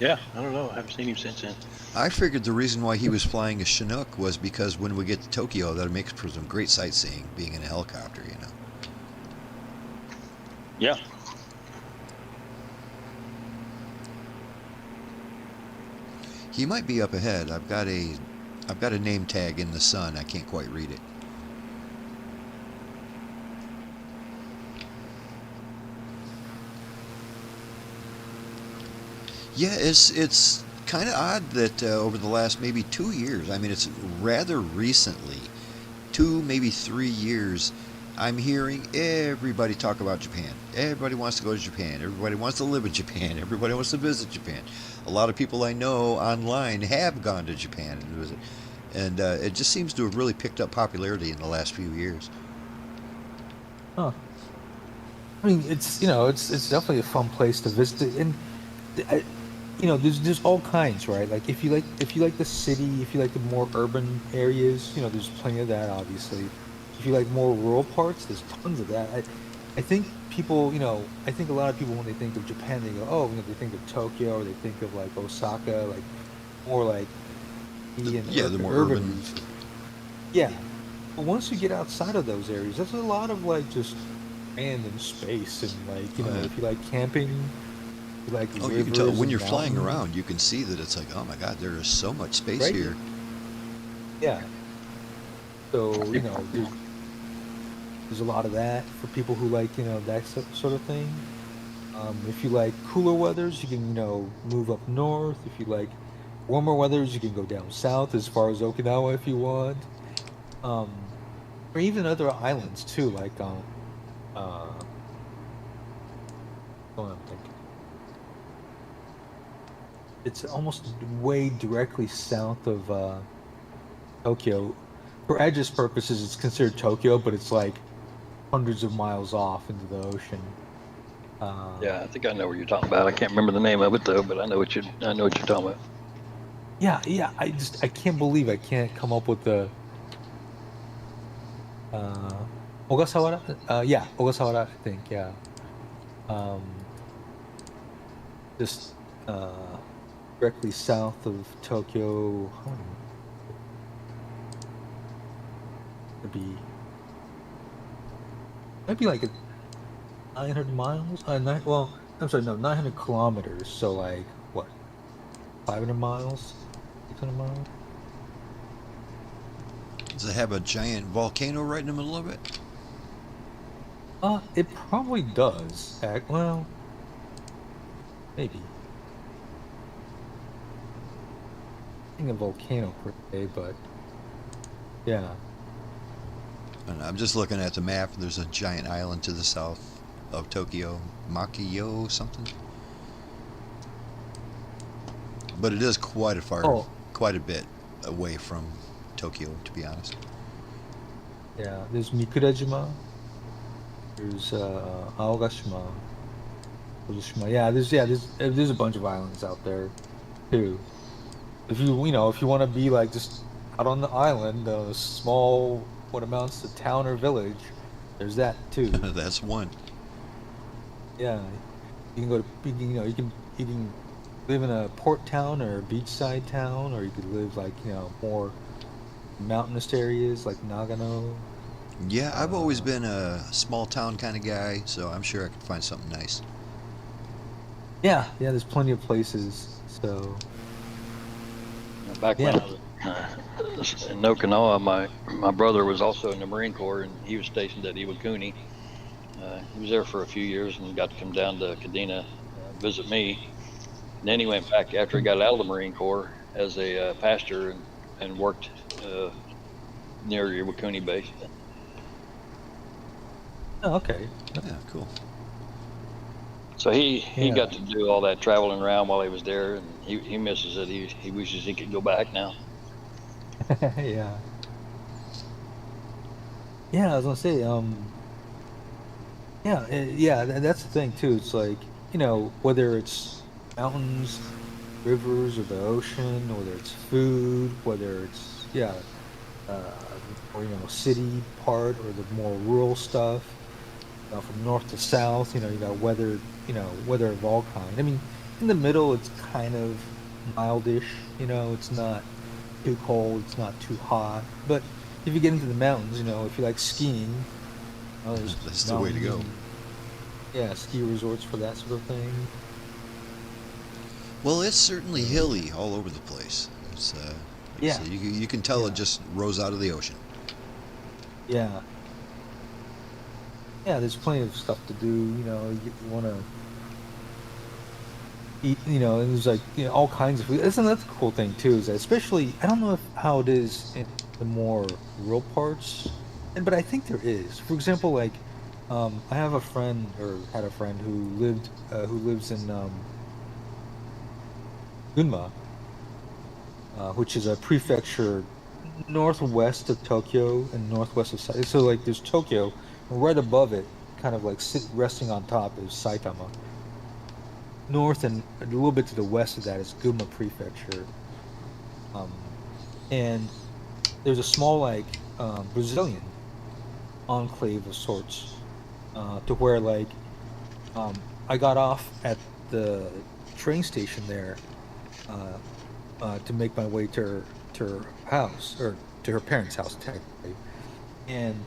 Yeah, I don't know. I haven't seen him since then. I figured the reason why he was flying a Chinook was because when we get to Tokyo, that'll make for some great sightseeing, being in a helicopter, you know. Yeah. He might be up ahead. I've got a name tag in the sun. I can't quite read it. Yeah, it's kind of odd that over the last maybe 2 years, I mean, it's rather recently, 2, maybe 3 years, I'm hearing everybody talk about Japan. Everybody wants to go to Japan. Everybody wants to live in Japan. Everybody wants to visit Japan. A lot of people I know online have gone to Japan and visit. And it just seems to have really picked up popularity in the last few years. Huh. I mean, it's it's definitely a fun place to visit, and there's all kinds, right? Like if you like the city, if you like the more urban areas, there's plenty of that, obviously. If you like more rural parts, there's tons of that. I think people, I think a lot of people when they think of Japan, they go, oh, they think of Tokyo, or they think of like Osaka, like more like The more urban urban. region. Yeah, but once you get outside of those areas, there's a lot of like just random space, and like Oh, yeah. if you like camping, you like Oh, you can tell rivers when and you're flying mountains, around, you can see that it's like, oh my God, there is so much space right? here. Yeah. So there's a lot of that for people who like that sort of thing. If you like cooler weathers, you can move up north. If you like warmer weathers, you can go down south as far as Okinawa if you want. Um, or even other islands too, like uh, what I'm thinking. It's almost way directly south of Tokyo. For address purposes, it's considered Tokyo, but it's like hundreds of miles off into the ocean. Yeah, I think I know what you're talking about. I can't remember the name of it though, but I know what you're talking about. Yeah. I can't believe I can't come up with the Ogasawara. Yeah, Ogasawara. I think. Yeah. Um, just directly south of Tokyo. Might be like 900 miles. Well, I'm sorry, no, 900 kilometers. So like what? 500 miles? 600 miles? Does it have a giant volcano right in the middle of it? It probably does. Well, maybe. I think a volcano per se, but yeah. And I'm just looking at the map. There's a giant island to the south of Tokyo, Makiyo something. But it is quite a bit away from Tokyo, to be honest. Yeah, there's Mikurajima. There's Aogashima. Fukushima. Yeah, there's a bunch of islands out there too. If you want to be like just out on the island, a small what amounts to town or village, there's that too. That's one. Yeah, you can go to you can live in a port town or a beachside town, or you could live like more mountainous areas like Nagano. Yeah, I've always been a small town kind of guy, so I'm sure I could find something nice. Yeah, there's plenty of places. So Back when I was in Okinawa, my brother was also in the Marine Corps, and he was stationed at Iwakuni. He was there for a few years and got to come down to Kadena, visit me. And then he went back after he got out of the Marine Corps as a pastor and worked near Iwakuni base. Oh, okay. Yeah, cool. So he Yeah. got to do all that traveling around while he was there, and he misses it. He wishes he could go back now. Yeah. Yeah, I was gonna say, yeah, yeah, that's the thing too. It's like, whether it's mountains, rivers, or the ocean, whether it's food, whether it's, uh, or city part or the more rural stuff, from north to south. You got weather, weather of all kind. I mean, in the middle, it's kind of mildish. It's not too cold, it's not too hot. But if you get into the mountains, if you like skiing, there's That's the way to go. yeah, ski resorts for that sort of thing. Well, it's certainly hilly all over the place. It's like Yeah. I say, you can tell Yeah. it just rose out of the ocean. Yeah. Yeah, there's plenty of stuff to do. You want to eat. And there's like all kinds of food. Isn't that the cool thing too? Is that especially I don't know how it is in the more rural parts, but I think there is. For example, like I have a friend or had a friend who lives in Gunma, which is a prefecture northwest of Tokyo and northwest of so like there's Tokyo, and right above it, kind of like resting on top, is Saitama. North and a little bit to the west of that is Gunma Prefecture, and there's a small like Brazilian enclave of sorts, to where like I got off at the train station there to make my way to her house, or to her parents' house technically, and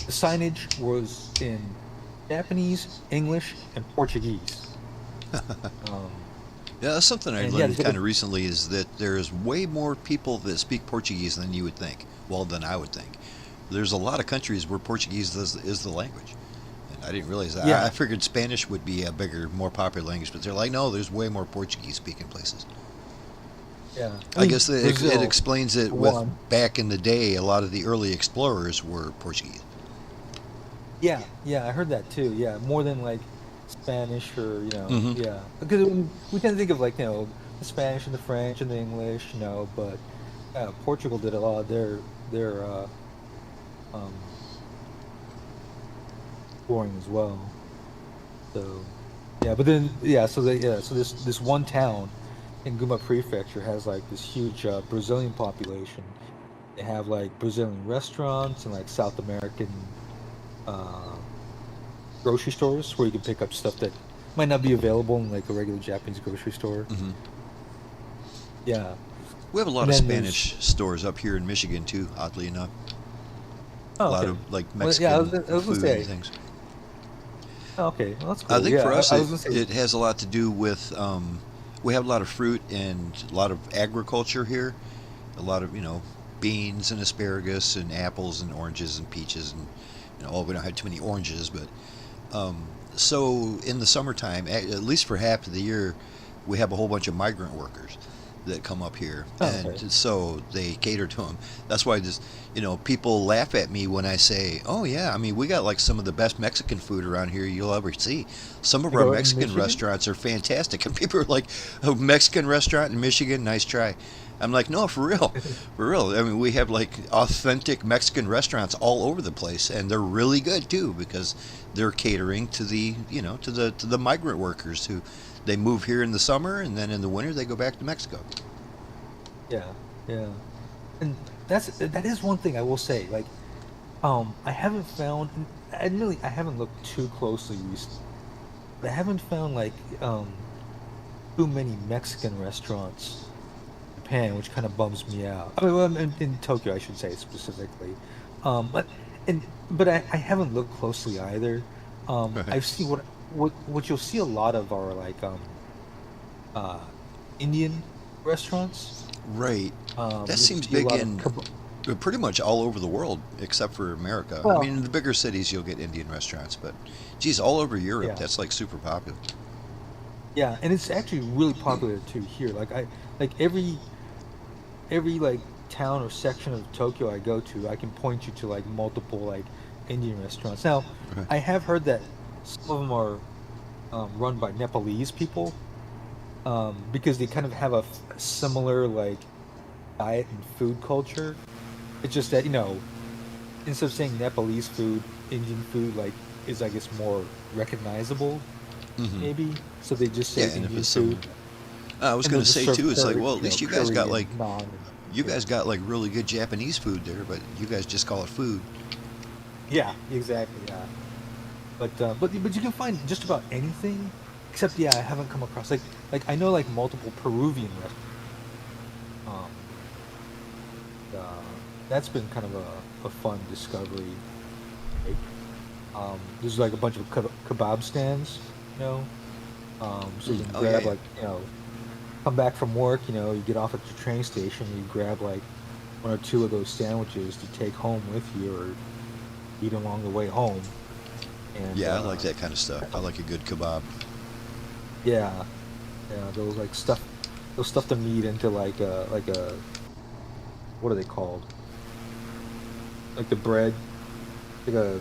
the signage was in Japanese, English, and Portuguese. Yeah, that's something I And learned yeah, kind of recently is that there's way more people that speak Portuguese than you would think. Well, than I would think. There's a lot of countries where Portuguese is the language. And I didn't realize that. Yeah. I figured Spanish would be a bigger, more popular language, but they're like, no, there's way more Portuguese speaking places. yeah. I guess it Brazil, explains it for with one. back in the day, a lot of the early explorers were Portuguese. Yeah, yeah, I heard that too. Yeah, more than like Spanish or Mhm. yeah, because we tend to think of like the Spanish and the French and the English, but Portugal did a lot of their um, exploring as well. So yeah, but then so this one town in Guma Prefecture has like this huge Brazilian population. They have like Brazilian restaurants and like South American uh, grocery stores where you can pick up stuff that might not be available in like a regular Japanese grocery store. Hmm. Yeah, We have a lot and of then Spanish stores up here in Michigan too, oddly enough. A lot okay. of like Well, yeah, Mexican I was gonna food say. and things. Okay, well, that's I cool. think Yeah, for us I was gonna say. it has a lot to do with we have a lot of fruit and a lot of agriculture here. A lot of beans and asparagus and apples and oranges and peaches and well, we don't have too many oranges, but so in the summertime, at least for half of the year, we have a whole bunch of migrant workers that come up here, Oh, and okay. so they cater to them. That's why just people laugh at me when I say, "Oh yeah, I mean we got like some of the best Mexican food around here you'll ever see. Some of Like our in Mexican Michigan? restaurants are fantastic," and people are like, "A Mexican restaurant in Michigan, nice try." I'm like, no, for real, for real. I mean, we have like authentic Mexican restaurants all over the place, and they're really good too because they're catering to the to the migrant workers who they move here in the summer and then in the winter they go back to Mexico. Yeah, yeah, and that is one thing I will say. Like, I haven't found. Admittedly, I haven't looked too closely recently, but I haven't found like too many Mexican restaurants in Japan, which kind of bums me out. I mean, well, in Tokyo, I should say specifically. But I haven't looked closely either. Right. I've seen what you'll see a lot of are like uh, Indian restaurants. Right. That You'll seems see a big lot of in pretty much all over the world except for America. I well, mean, in the bigger cities you'll get Indian restaurants, but geez, all over Europe yeah, that's like super popular. yeah, and it's actually really popular too here. Like like every like town or section of Tokyo I go to, I can point you to like multiple like Indian restaurants. Now, Okay. I have heard that some of them are run by Nepalese people because they kind of have a similar like diet and food culture. It's just that instead of saying Nepalese food, Indian food like is I guess more recognizable Hmm. maybe. So they just Yeah, say and if Indian it's food, some, I was and they'll gonna just say serve too. It's like, curry, well, at least you guys curry got and like naan. you Yeah. guys got like really good Japanese food there, but you guys just call it food. Yeah, exactly. Yeah, but you can find just about anything, except yeah, I haven't come across like I know like multiple Peruvian restaurants. Uh, that's been kind of a fun discovery. Like, there's like a bunch of kebab stands, you know. So you can Oh yeah, grab yeah. like come back from work, you get off at the train station, you grab like one or two of those sandwiches to take home with you or eat along the way home. And Yeah, I like that kind of stuff. I like a good kebab. yeah, yeah, those stuff the meat into like a what are they called? Like the bread, like a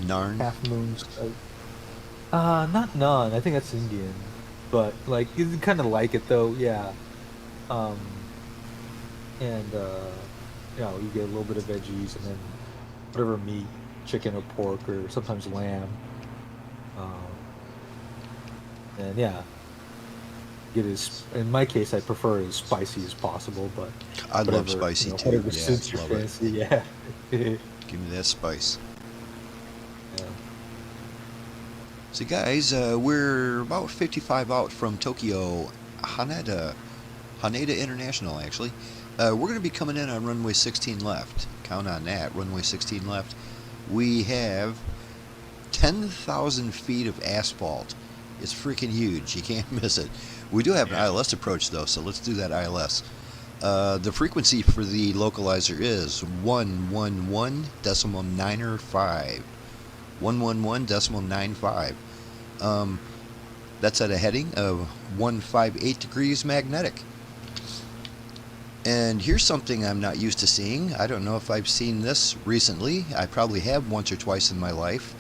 Narn. half moon. Not naan. I think that's Indian, but like you kind of like it though. Yeah. Um, and you get a little bit of veggies and then whatever meat, chicken or pork or sometimes lamb. Um, and yeah, get as in my case, I prefer as spicy as possible, but I love whatever spicy too. whatever Yeah, suits your love it. fancy. Yeah. Yeah. Give me that spice. So guys, we're about 55 out from Tokyo, Haneda International actually. We're going to be coming in on runway 16 left. Count on that, runway 16 left. We have 10,000 feet of asphalt. It's freaking huge. You can't miss it. We do have an ILS approach though, so let's do that ILS. The frequency for the localizer is 111.905. 111.95. That's at a heading of 158 degrees magnetic. And here's something I'm not used to seeing. I don't know if I've seen this recently. I probably have once or twice in my life.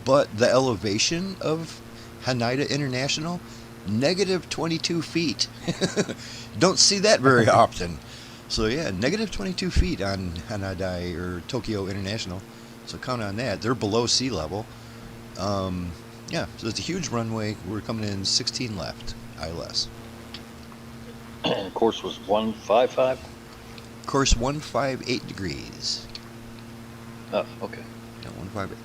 But the elevation of Haneda International, negative 22 feet. Don't see that very often. So yeah, negative 22 feet on Haneda or Tokyo International. So count on that. They're below sea level. Yeah, so it's a huge runway. We're coming in 16 left, ILS. And course was 155. Course 158 degrees. Oh, okay. Yeah, 158.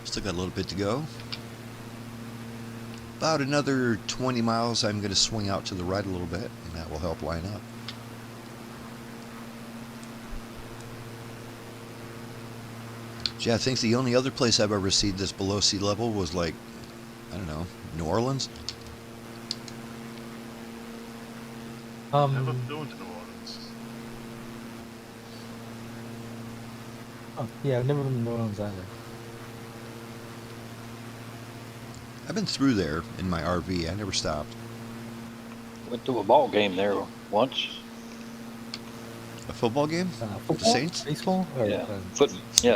Still got a little bit to go. About another 20 miles, I'm going to swing out to the right a little bit, and that will help line up. Yeah, I think the only other place I've ever seen this below sea level was like, I don't know, New Orleans? Never flew into New Orleans. Oh, yeah, I've never been to New Orleans either. I've been through there in my RV. I never stopped. Went to a ball game there once. A football game? Football, The Saints? baseball, or, Yeah,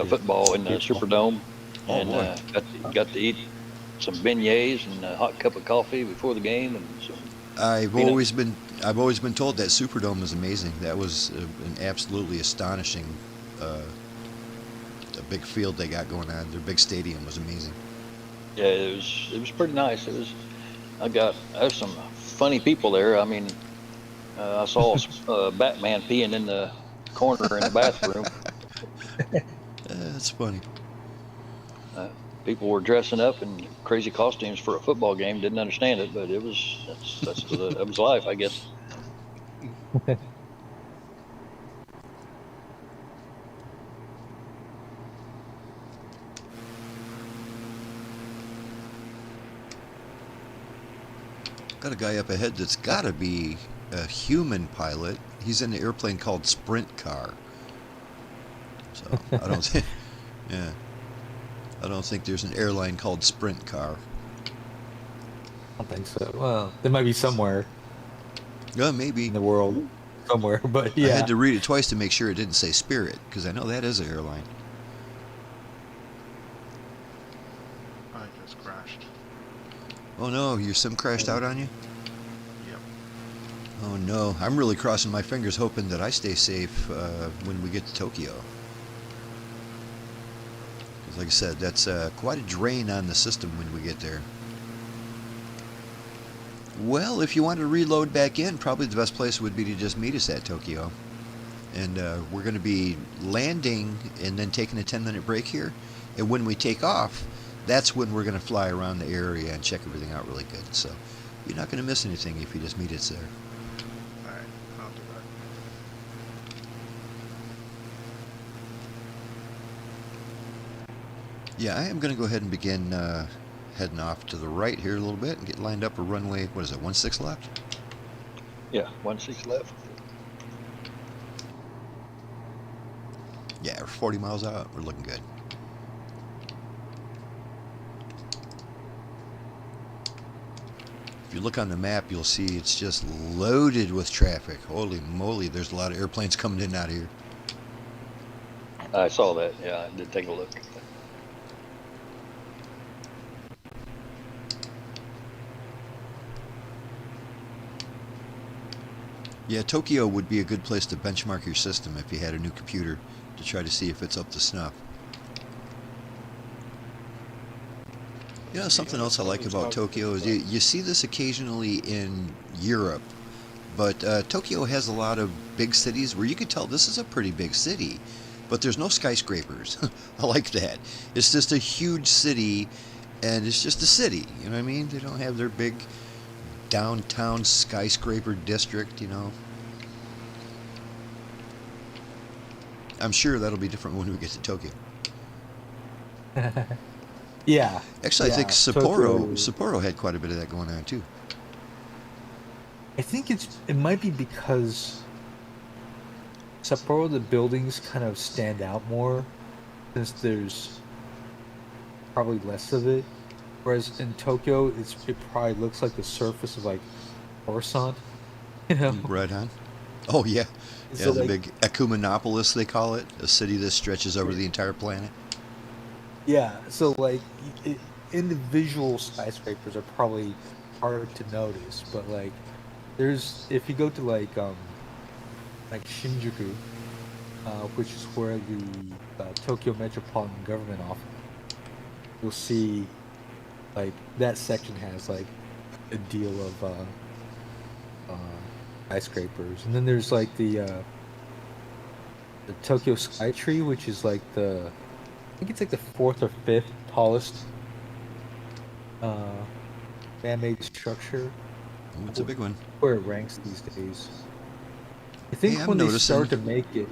football in the baseball. Superdome, Oh, and boy. got to eat some beignets and a hot cup of coffee before the game, and some I've peanut- always been told that Superdome is amazing. That was an absolutely astonishing, a big field they got going on. Their big stadium was amazing. Yeah, it was pretty nice. There's some funny people there. I mean, I saw Batman peeing in the corner in the bathroom. That's funny. People were dressing up in crazy costumes for a football game. Didn't understand it, but that was life, I guess. Got a guy up ahead that's got to be a human pilot. He's in an airplane called Sprint Car. So I don't think, yeah, I don't think there's an airline called Sprint Car. I don't think so. Well, there might be somewhere Yeah, maybe. in the world. somewhere, but I yeah. had to read it twice to make sure it didn't say Spirit, because I know that is an airline. I just crashed. Oh no, your sim crashed out on you? Yep. Oh no, I'm really crossing my fingers hoping that I stay safe when we get to Tokyo. 'Cause like I said, that's quite a drain on the system when we get there. Well, if you want to reload back in, probably the best place would be to just meet us at Tokyo. And we're going to be landing and then taking a 10-minute break here. And when we take off, that's when we're going to fly around the area and check everything out really good. So you're not going to miss anything if you just meet us there. Alright, I'll do that. Yeah, I am going to go ahead and begin heading off to the right here a little bit and get lined up a runway, what is it, 16 left? Yeah, 16 left. Yeah, we're 40 miles out. We're looking good. If you look on the map, you'll see it's just loaded with traffic. Holy moly, there's a lot of airplanes coming in and out of here. I saw that. Yeah, I did take a look. Yeah, Tokyo would be a good place to benchmark your system if you had a new computer to try to see if it's up to snuff. You know, something else I like about Tokyo is you see this occasionally in Europe, but Tokyo has a lot of big cities where you could tell this is a pretty big city, but there's no skyscrapers. I like that. It's just a huge city, and it's just a city, you know what I mean? They don't have their big downtown skyscraper district, you know. I'm sure that'll be different when we get to Tokyo. Yeah. Actually, yeah, I think Sapporo had quite a bit of that going on too. I think it might be because Sapporo, the buildings kind of stand out more since there's probably less of it. Whereas in Tokyo, it probably looks like the surface of like Coruscant, you know? Right on. Oh yeah, So, yeah, the like, big Ecumenopolis they call it, a city that stretches over the entire planet. yeah. So like, individual skyscrapers are probably harder to notice, but like, if you go to like Shinjuku, which is where the Tokyo Metropolitan Government office, you'll see like that section has like a deal of skyscrapers, and then there's like the Tokyo Skytree, which is like I think it's like the 4th or 5th tallest man-made structure. Ooh, it's a big one. Where it ranks these days. I think Hey, I'm when they noticing- start to make it.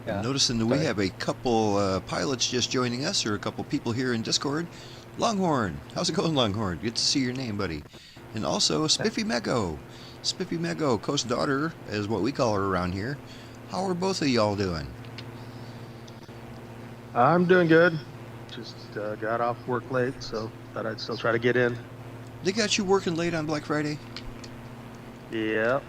I'm noticing that we have a couple pilots just joining us, or a couple people here in Discord. Longhorn, how's it going, Longhorn? Good to see your name, buddy. And also Spiffy Mego. Spiffy Mego, Coast Daughter, is what we call her around here. How are both of y'all doing? I'm doing good. Just got off work late, so thought I'd still try to get in. They got you working late on Black Friday? Yeah.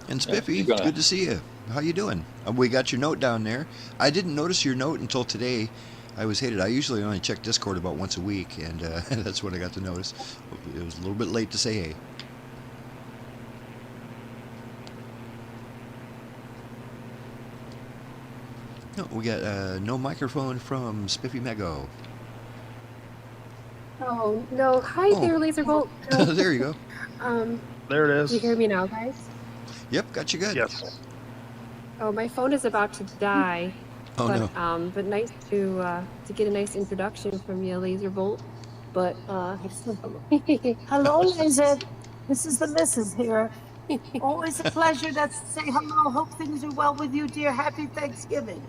And Spiffy, you're gonna- good to see you. How you doing? We got your note down there. I didn't notice your note until today. I was hated. I usually only check Discord about once a week, and that's when I got to notice. It was a little bit late to say hey. No, we got no microphone from Spiffy Mego. Oh, no. Hi Oh. there, Lazerbolt. There you go. There it Do you is. hear me now, guys? Yep, got you good. Yes. Oh, my phone is about to die. Oh but, no. But nice to get a nice introduction from you, Lazerbolt. But, Hello, Laser. This is the missus here. Always a pleasure to say hello. Hope things are well with you, dear. Happy Thanksgiving.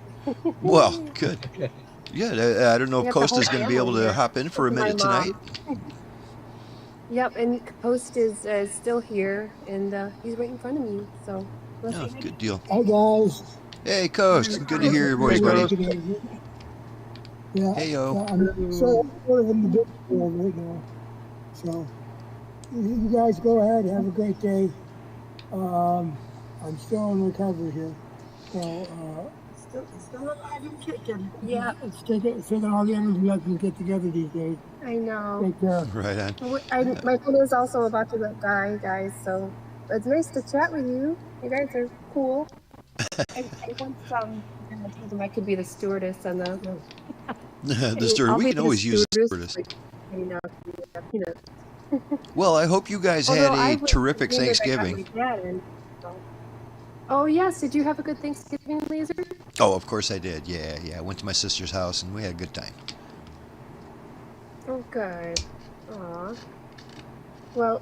Well, good. Yeah, I don't know if We got the Costa's whole going to be able family to here. hop in for a My minute mom. tonight. Yep, and Post is still here, and he's right in front of me, so let's Oh, see. good deal. Hey guys. Hey, Coast. Good to hear your voice, Hey, buddy. Coast. Yeah, Hey, yo. yeah, I'm sort of in the Discord right now. So, You guys go ahead. Have a great day. I'm still in recovery here. So, Still alive and kicking. Yeah, it's taking all the energy I can get together these days. I know. Take care. Right on. My phone is also about to die, guys. So it's nice to chat with you. You guys are cool. I once told them I could be the stewardess and the. The steward. I'll We be can the always use the stewardess, stewardess. like, you know. Well, I hope you guys had Although I a was terrific remembered I got Thanksgiving. my dad in, so. Oh yes, did you have a good Thanksgiving, Laser? Oh, of course I did. Yeah, yeah. I went to my sister's house and we had a good time. Oh, good. Aw. Well,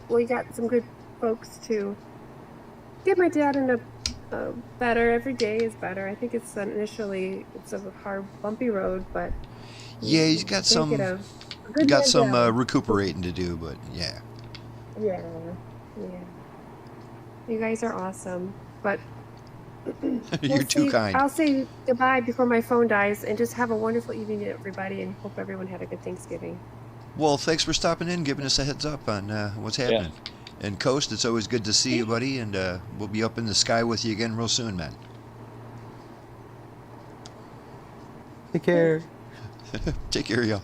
we got some good folks to get my dad in a better. Every day is better. I think it's initially it's a hard, bumpy road, but Yeah, he's got can't some get a good man down. recuperating to do, but yeah. Yeah, yeah. You guys are awesome, but You're too kind. I'll say goodbye before my phone dies, and just have a wonderful evening, everybody, and hope everyone had a good Thanksgiving. Well, thanks for stopping in, giving us a heads up on what's happening. And Coast, it's always good to see you, buddy, and we'll be up in the sky with you again real soon, man. Take care. Take care, y'all.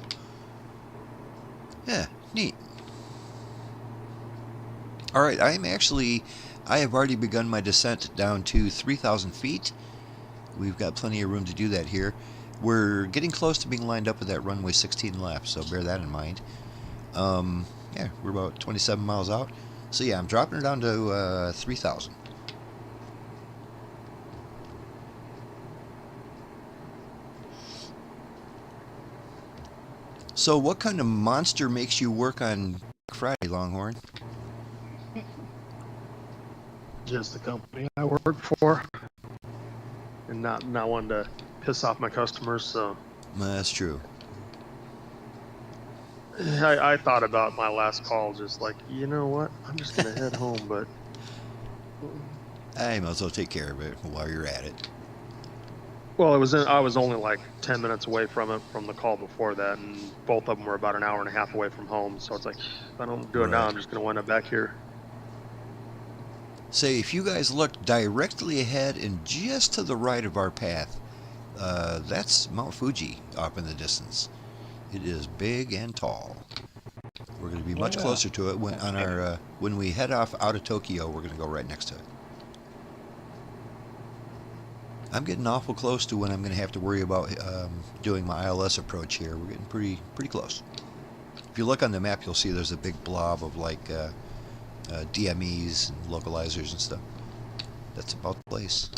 Yeah, neat. All right, I have already begun my descent down to 3,000 feet. We've got plenty of room to do that here. We're getting close to being lined up with that runway 16 left, so bear that in mind. Yeah, we're about 27 miles out. So yeah, I'm dropping it down to 3,000. So what kind of monster makes you work on Black Friday, Longhorn? Just the company I work for, and not wanting to piss off my customers. So That's true. I thought about my last call, just like, you know what, I'm just gonna head home, but I might as well take care of it while you're at it. well, I was only like 10 minutes away from it from the call before that, and both of them were about an hour and a half away from home. So it's like, if I don't do it now, Right. I'm just gonna wind up back here. Say, if you guys look directly ahead and just to the right of our path, that's Mount Fuji up in the distance. It is big and tall. We're going to be much closer to it when we head off out of Tokyo. We're going to go right next to it. I'm getting awful close to when I'm going to have to worry about doing my ILS approach here. We're getting pretty close. If you look on the map, you'll see there's a big blob of like DMEs and localizers and stuff. That's about the place.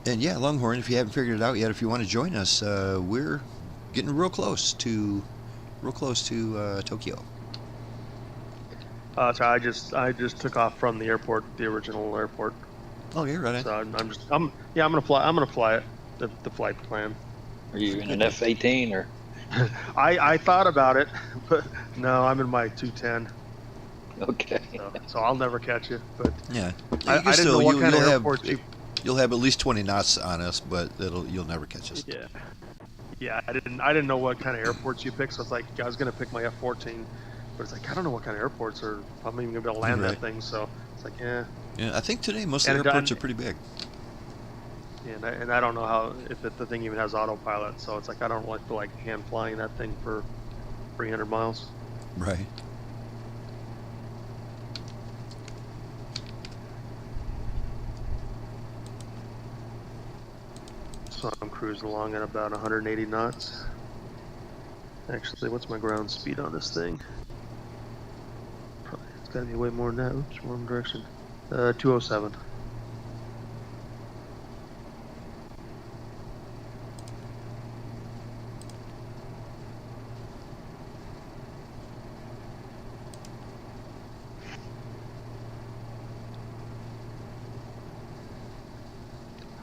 And yeah, Longhorn, if you haven't figured it out yet, if you want to join us, we're getting real close to Tokyo. So I just took off from the airport, the original airport. Oh, yeah, right. So I'm gonna fly it, the flight plan. Are you in an F-18 or? I thought about it, but no, I'm in my 210. Okay. So I'll never catch you. But Yeah, I didn't know what kind of airports you'll have at least 20 knots on us, but you'll never catch us. Yeah. I didn't know what kind of airports you picked, so it's like I was gonna pick my F-14, but it's like I don't know what kind of airports or if I'm even gonna be able to land that thing. So it's like Yeah, I think today most of the airports are pretty big. And I don't know if the thing even has autopilot, so it's like I don't like to hand flying that thing for 300 miles. Right. So I'm cruising along at about 180 knots. Actually, what's my ground speed on this thing? It's got to be way more than that. Oops, wrong direction. 207.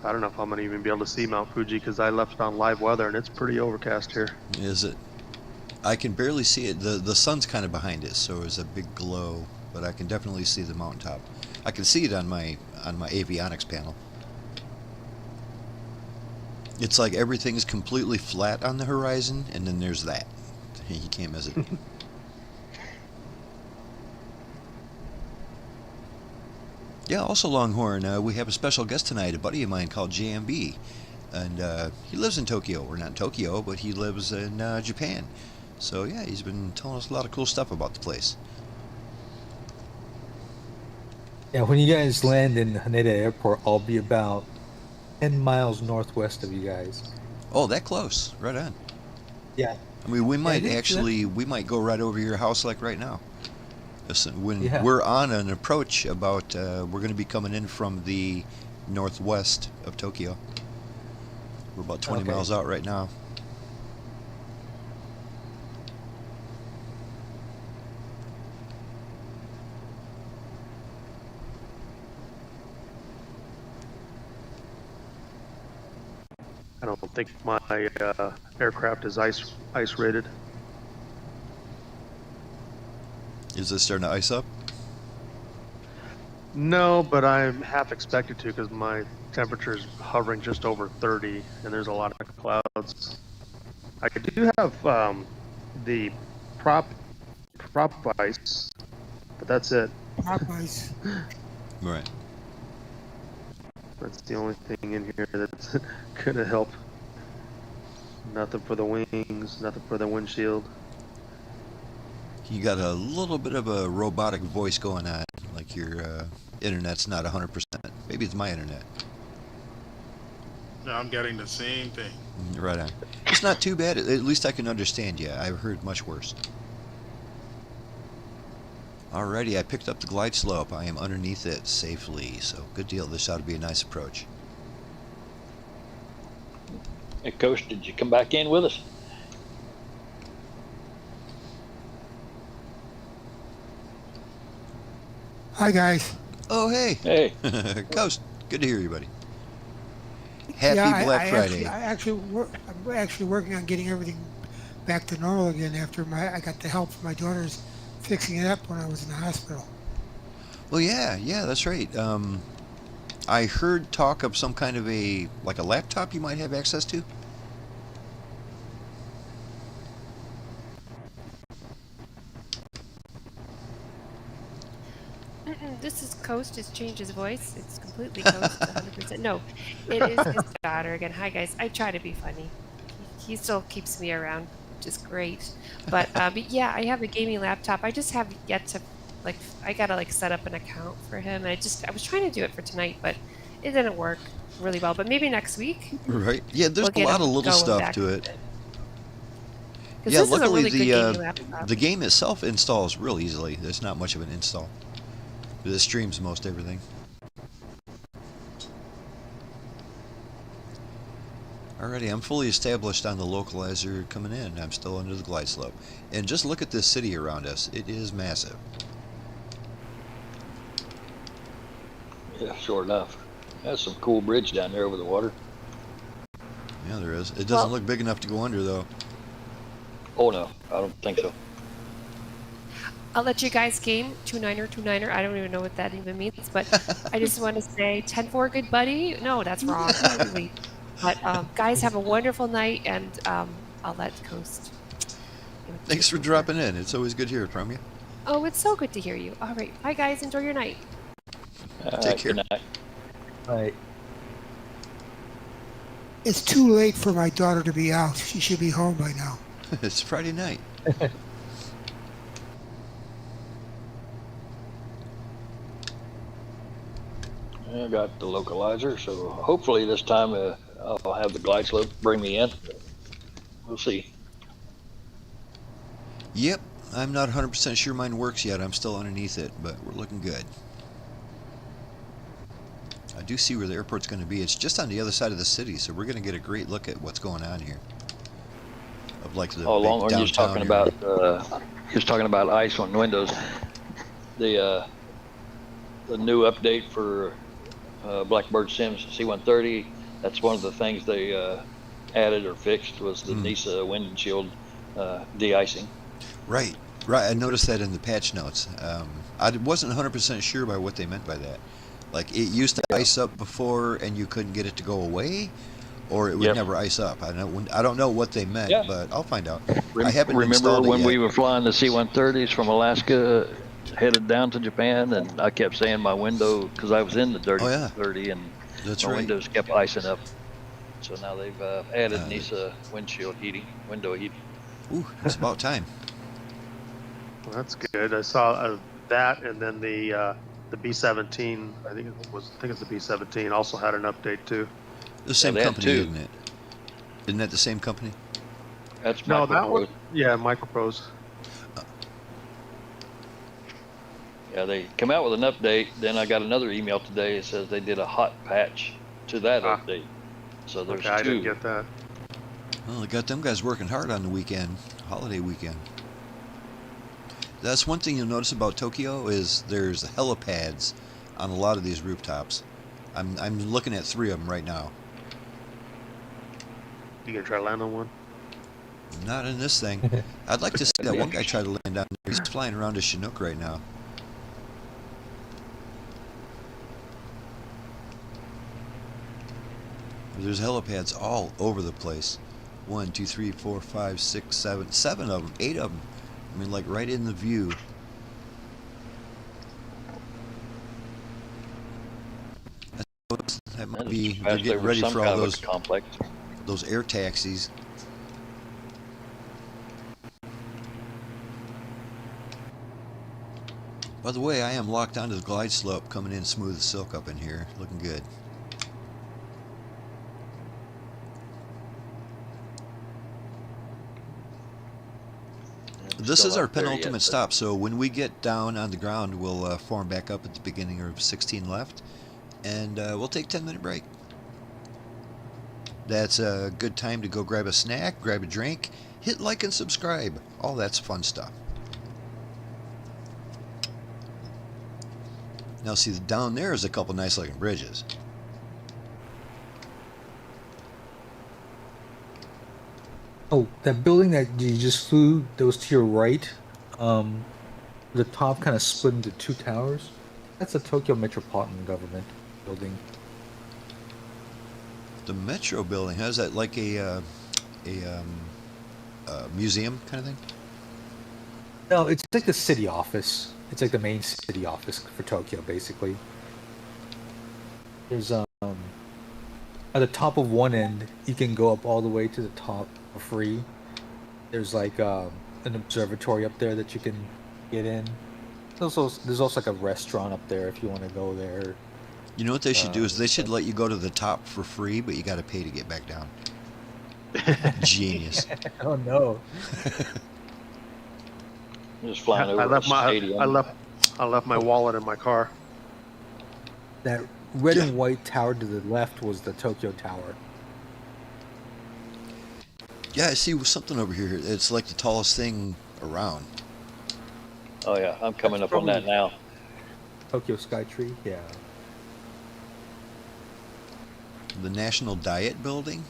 I don't know if I'm going to even be able to see Mount Fuji because I left on live weather and it's pretty overcast here. Is it? I can barely see it. The sun's kind of behind it, so there's a big glow, but I can definitely see the mountaintop. I can see it on my avionics panel. It's like everything's completely flat on the horizon, and then there's that. You can't miss it. Yeah, also Longhorn, we have a special guest tonight, a buddy of mine called JMB. And he lives in Tokyo. We're not in Tokyo, but he lives in Japan. So yeah, he's been telling us a lot of cool stuff about the place. Yeah, when you guys land in Haneda Airport, I'll be about 10 miles northwest of you guys. Oh, that close. Right on. Yeah. I mean, we might think we might go right over your house like right now. Listen, when Yeah. we're on an approach about, we're going to be coming in from the northwest of Tokyo. We're about 20 Okay. miles out right now. I don't think my aircraft is ice rated. Is this starting to ice up? No, but I'm half expected to because my temperature is hovering just over 30, and there's a lot of clouds. I do have the prop ice, but that's it. Popeyes. Right. That's the only thing in here that's gonna help. Nothing for the wings, nothing for the windshield. You got a little bit of a robotic voice going on, like your internet's not 100%. Maybe it's my internet. Yeah, I'm getting the same thing. Right on. It's not too bad. At least I can understand you. I've heard much worse. Alrighty, I picked up the glide slope. I am underneath it safely, so good deal. This ought to be a nice approach. Hey, Coach, did you come back in with us? Hi, guys. Oh, hey. Hey. Ghost. Good to hear you, buddy. Happy Yeah, Black Friday. I'm actually working on getting everything back to normal again after I got the help from my daughters fixing it up when I was in the hospital. Well, yeah, that's right. I heard talk of some kind of a laptop you might have access to. This is Coast. Just changed his voice. It's completely Coast. 100%. No, it is his daughter again. Hi guys. I try to be funny. He still keeps me around, which is great. But yeah, I have a gaming laptop. I just have yet to I gotta set up an account for him. And I was trying to do it for tonight, but it didn't work really well. But maybe next week. Right. Yeah, there's we'll a lot of little going stuff back to to it. Because Yeah, this is a luckily really good gaming laptop. the game itself installs real easily. There's not much of an install. It streams most everything. Alrighty, I'm fully established on the localizer coming in. I'm still under the glide slope. And just look at this city around us. It is massive. Yeah, sure enough. That's some cool bridge down there over the water. Yeah, there is. It doesn't look big enough to go under, though. Oh, no, I don't think so. I'll let you guys game 2-9er, 2-9er. I don't even know what that even means, but I just want to say 10-4, good buddy. No, that's wrong. But guys, have a wonderful night, and I'll let Coast. Thanks for dropping in. It's always good hearing from you. Oh, it's so good to hear you. All right, bye guys. Enjoy your night. Take care. Good night. Right. It's too late for my daughter to be out. She should be home by now. It's Friday night. I got the localizer, so hopefully this time I'll have the glide slope bring me in. We'll see. Yep, I'm not 100% sure mine works yet. I'm still underneath it, but we're looking good. I do see where the airport's going to be. It's just on the other side of the city, so we're going to get a great look at what's going on here. Of the big Longhorn, you was talking downtown about ice on windows. The new update for Blackbird Sims C130. That's one of the things they added or fixed was the NISA windshield de-icing. Right. I noticed that in the patch notes. I wasn't 100% sure by what they meant by that. Like, it used to ice up before and you couldn't get it to go away, or it would Yep. never ice up. I don't know what they meant, Yeah. but I'll find out. I haven't Remember installed it when yet. we were flying the C-130s from Alaska, headed down to Japan, and I kept saying my window, because I was in the dirty Oh, yeah. 30, and That's my right. windows kept icing up. So now they've added Uh, NISA windshield heating, window heating. Ooh, it's about time. Well, that's good. I saw that, and then the B-17. I think it's the B-17. Also had an update too. The same they had company, two. isn't it? Isn't that the same company? That's No, that Microprose. one. Yeah, Microprose. Yeah, they come out with an update. Then I got another email today. It says they did a hot patch to that update. So there's Okay, I two. didn't get that. Well, they got them guys working hard on the weekend, holiday weekend. That's one thing you'll notice about Tokyo is there's helipads on a lot of these rooftops. I'm looking at 3 of them right now. You gonna try to land on one? Not in this thing. I'd like to see that one guy try to land down there. He's flying around a Chinook right now. There's helipads all over the place. 1, 2, 3, 4, 5, 6, 7, 7 of them, 8 of them. I mean, like right in the view. That might be, they're getting ready for all those air taxis. By the way, I am locked onto the glide slope, coming in smooth as silk up in here. Looking good. This is our penultimate stop, so when we get down on the ground, we'll form back up at the beginning of 16 left, and we'll take a 10-minute break. That's a good time to go grab a snack, grab a drink, hit like and subscribe. All that's fun stuff. Now see, down there is a couple nice looking bridges. Oh, that building that you just flew, that was to your right, the top kind of split into 2 towers. That's the Tokyo Metropolitan Government building. The Metro building, has that like a museum kind of thing? No, it's like the city office. It's like the main city office for Tokyo, basically. There's at the top of one end, you can go up all the way to the top for free. There's like an observatory up there that you can get in. There's also like a restaurant up there if you want to go there. You know what they should do is they should let you go to the top for free, but you got to pay to get back down. Genius. Oh no. I'm just flying over the stadium. I left my wallet in my car. That red and white tower to the left was the Tokyo Tower. Yeah, I see something over here. It's like the tallest thing around. Oh yeah, I'm coming up on that now. Tokyo Skytree, yeah. The National Diet Building.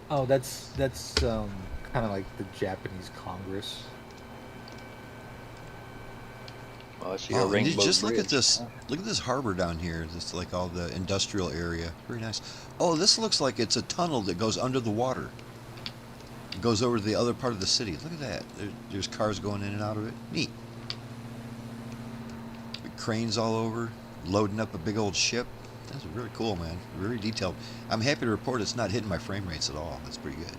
Oh, that's kind of like the Japanese Congress. Oh, I see a rainbow just look bridge. at this. Look at this harbor down here. This like all the industrial area. Very nice. Oh, this looks like it's a tunnel that goes under the water. It goes over to the other part of the city. Look at that. There's cars going in and out of it. Neat. Big cranes all over, loading up a big old ship. That's really cool, man. Very detailed. I'm happy to report it's not hitting my frame rates at all. That's pretty good.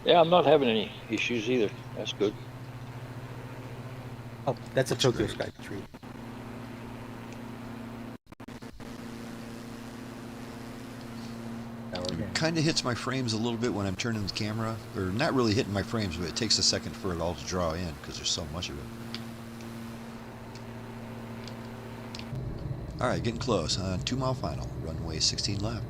Yeah, I'm not having any issues either. That's good. Oh, that's a Tokyo Skytree. Kind of hits my frames a little bit when I'm turning the camera, or not really hitting my frames, but it takes a second for it all to draw in because there's so much of it. All right, getting close. 2 mile final, runway 16 left.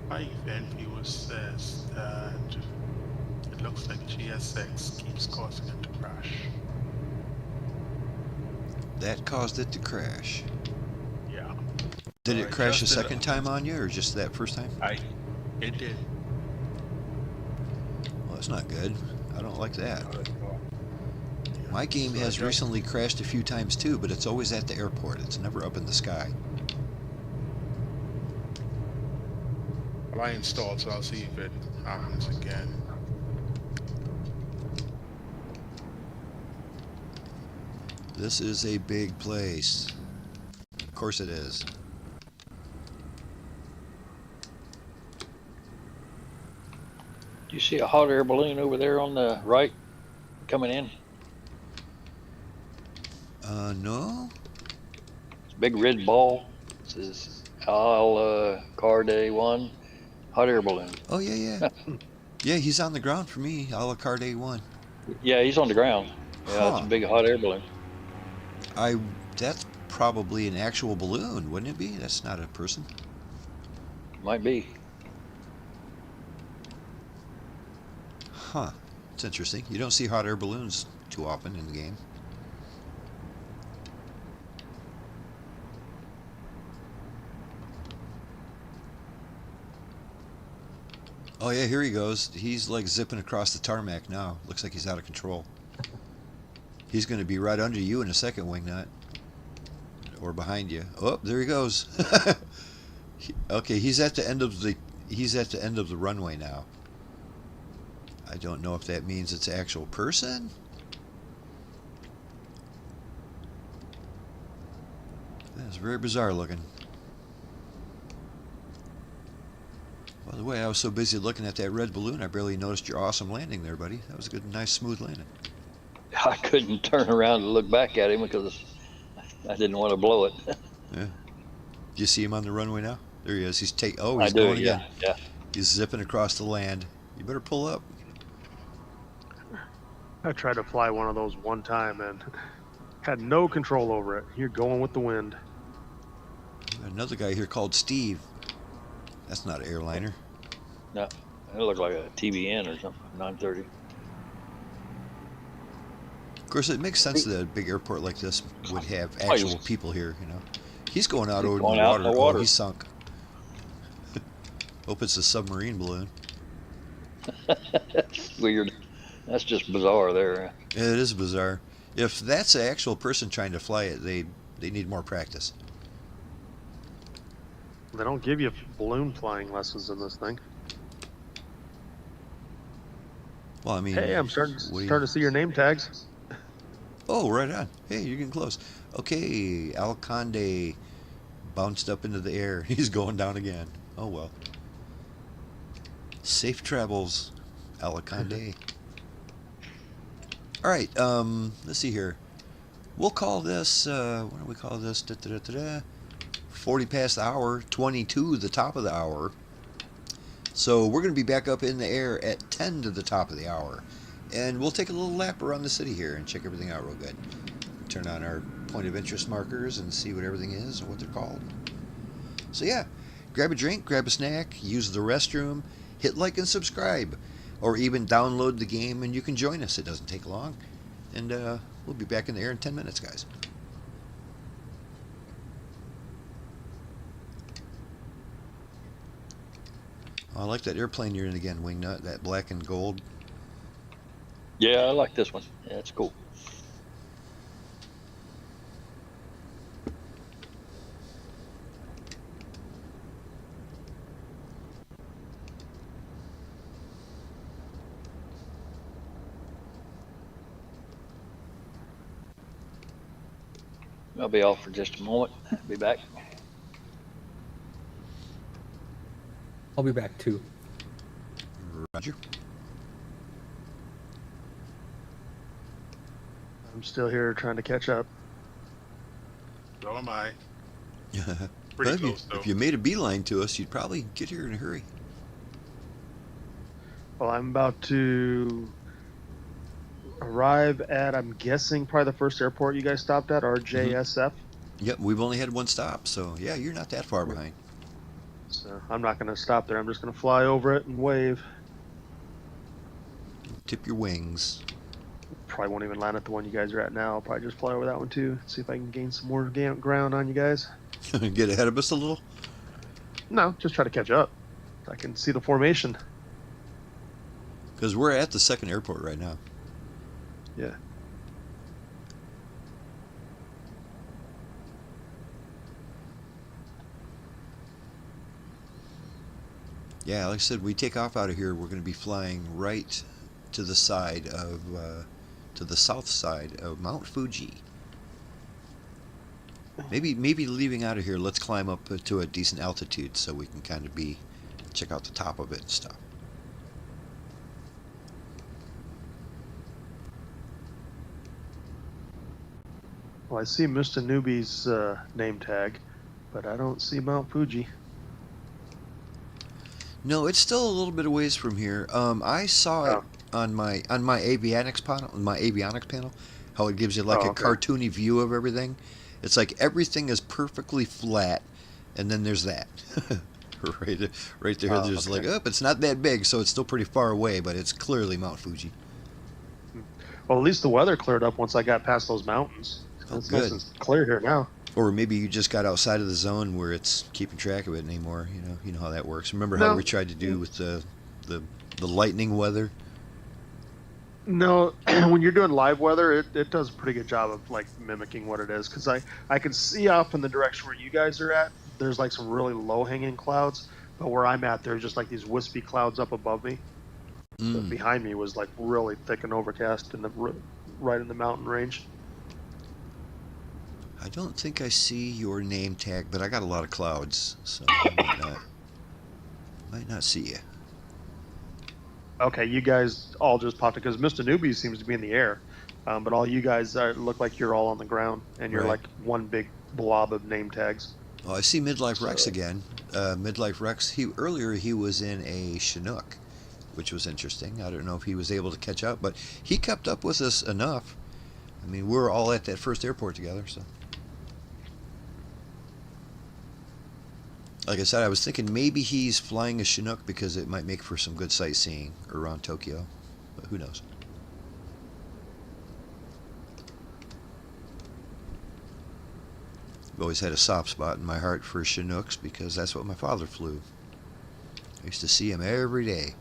My event viewer says that looks like GSX keeps causing it to crash. That caused it to crash. Yeah. Did it crash a Justin, second time on you, or just that first time? It did. Well, that's not good. I don't like that. Yeah. My game So has Justin- recently crashed a few times too, but it's always at the airport. It's never up in the sky. Well, I installed, so I'll see if it happens again. This is a big place. Of course it is. Do you see a hot air balloon over there on the right coming in? No? It's a big red ball. It says car day 1 hot air balloon. Oh, yeah, yeah. Yeah, he's on the ground for me, a la carte A1. Yeah, he's on the ground. Yeah, it's a Huh. big hot air balloon. That's probably an actual balloon, wouldn't it be? That's not a person. Might be. Huh. It's interesting. You don't see hot air balloons too often in the game. Oh yeah, here he goes. He's like zipping across the tarmac now. Looks like he's out of control. He's going to be right under you in a second, Wingnut. Or behind you. Oh, there he goes. Okay, he's at the end of the runway now. I don't know if that means it's an actual person. That's very bizarre looking. By the way, I was so busy looking at that red balloon, I barely noticed your awesome landing there, buddy. That was a good, nice, smooth landing. I couldn't turn around and look back at him because I didn't want to blow it. Yeah. Do you see him on the runway now? There he is. He's I going do, again. yeah. He's zipping across the land. You better pull up. I tried to fly one of those one time and had no control over it. You're going with the wind. Another guy here called Steve. That's not an airliner. No, it looked like a TBN or something, 930. Of course, it makes sense that a big airport like this would have Oh, actual people here, you know. He's going out over going the out water. in the water. Oh, he's sunk. Hope it's a submarine balloon. That's weird. That's just bizarre there. It is bizarre. If that's an actual person trying to fly it, they need more practice. They don't give you balloon flying lessons in this thing. Well, I mean, Hey, I'm starting what do to see your name tags. Oh, right on. Hey, you're getting close. Okay, Alconde bounced up into the air. He's going down again. Oh, well. Safe travels, Alconde. All right, let's see here. We'll call this, what do we call this? 40 past the hour, 22 the top of the hour. So we're going to be back up in the air at 10 to the top of the hour. And we'll take a little lap around the city here and check everything out real good. Turn on our point of interest markers and see what everything is and what they're called. So yeah, grab a drink, grab a snack, use the restroom, hit like and subscribe, or even download the game and you can join us. It doesn't take long. And we'll be back in the air in 10 minutes, guys. I like that airplane you're in again, Wingnut, that black and gold. Yeah, I like this one. Yeah, it's cool. I'll be off for just a moment. Be back. I'll be back too. Roger. I'm still here trying to catch up. So am I. Well, Pretty if, you, close, though. if you made a beeline to us, you'd probably get here in a hurry. Well, I'm about to arrive at, I'm guessing, probably the first airport you guys stopped at, RJSF. Yep, we've only had one stop, so yeah, you're not that far behind. So I'm not going to stop there. I'm just going to fly over it and wave. tip your wings. Probably won't even land at the one you guys are at now. I'll probably just fly over that one too. See if I can gain some more ground on you guys. Get ahead of us a little. No, just try to catch up. I can see the formation. Because we're at the second airport right now. Yeah. Yeah, like I said, we take off out of here. We're going to be flying right to the side of, to the south side of Mount Fuji. Maybe leaving out of here, let's climb up to a decent altitude so we can kind of check out the top of it and stuff. Well, I see Mr. Newbie's name tag, but I don't see Mount Fuji. No, it's still a little bit of ways from here. I saw it on my avionics panel, how it gives you like a cartoony view of everything. It's like everything is perfectly flat, and then there's that. right there. There's like, it's not that big, so it's still pretty far away, but it's clearly Mount Fuji. Well, at least the weather cleared up once I got past those mountains. Oh, it's good. nice and clear here now. Or maybe you just got outside of the zone where it's keeping track of it anymore. You know how that works. Remember how we tried to do with the lightning weather? No, when you're doing live weather, it does a pretty good job of like mimicking what it is. Because I can see off in the direction where you guys are at, there's like some really low hanging clouds. But where I'm at, there's just like these wispy clouds up above me. But behind me was like really thick and overcast right in the mountain range. I don't think I see your name tag, but I got a lot of clouds, so I might not see you. Okay, you guys all just popped it because Mr. Newbie seems to be in the air, but all you guys look like you're all on the ground, and you're like one big blob of name tags. Oh, I see Midlife Rex again. Midlife Rex. Earlier he was in a Chinook, which was interesting. I don't know if he was able to catch up, but he kept up with us enough. I mean, we were all at that first airport together, so. Like I said, I was thinking maybe he's flying a Chinook because it might make for some good sightseeing around Tokyo, but who knows? I've always had a soft spot in my heart for Chinooks because that's what my father flew. I used to see him every day.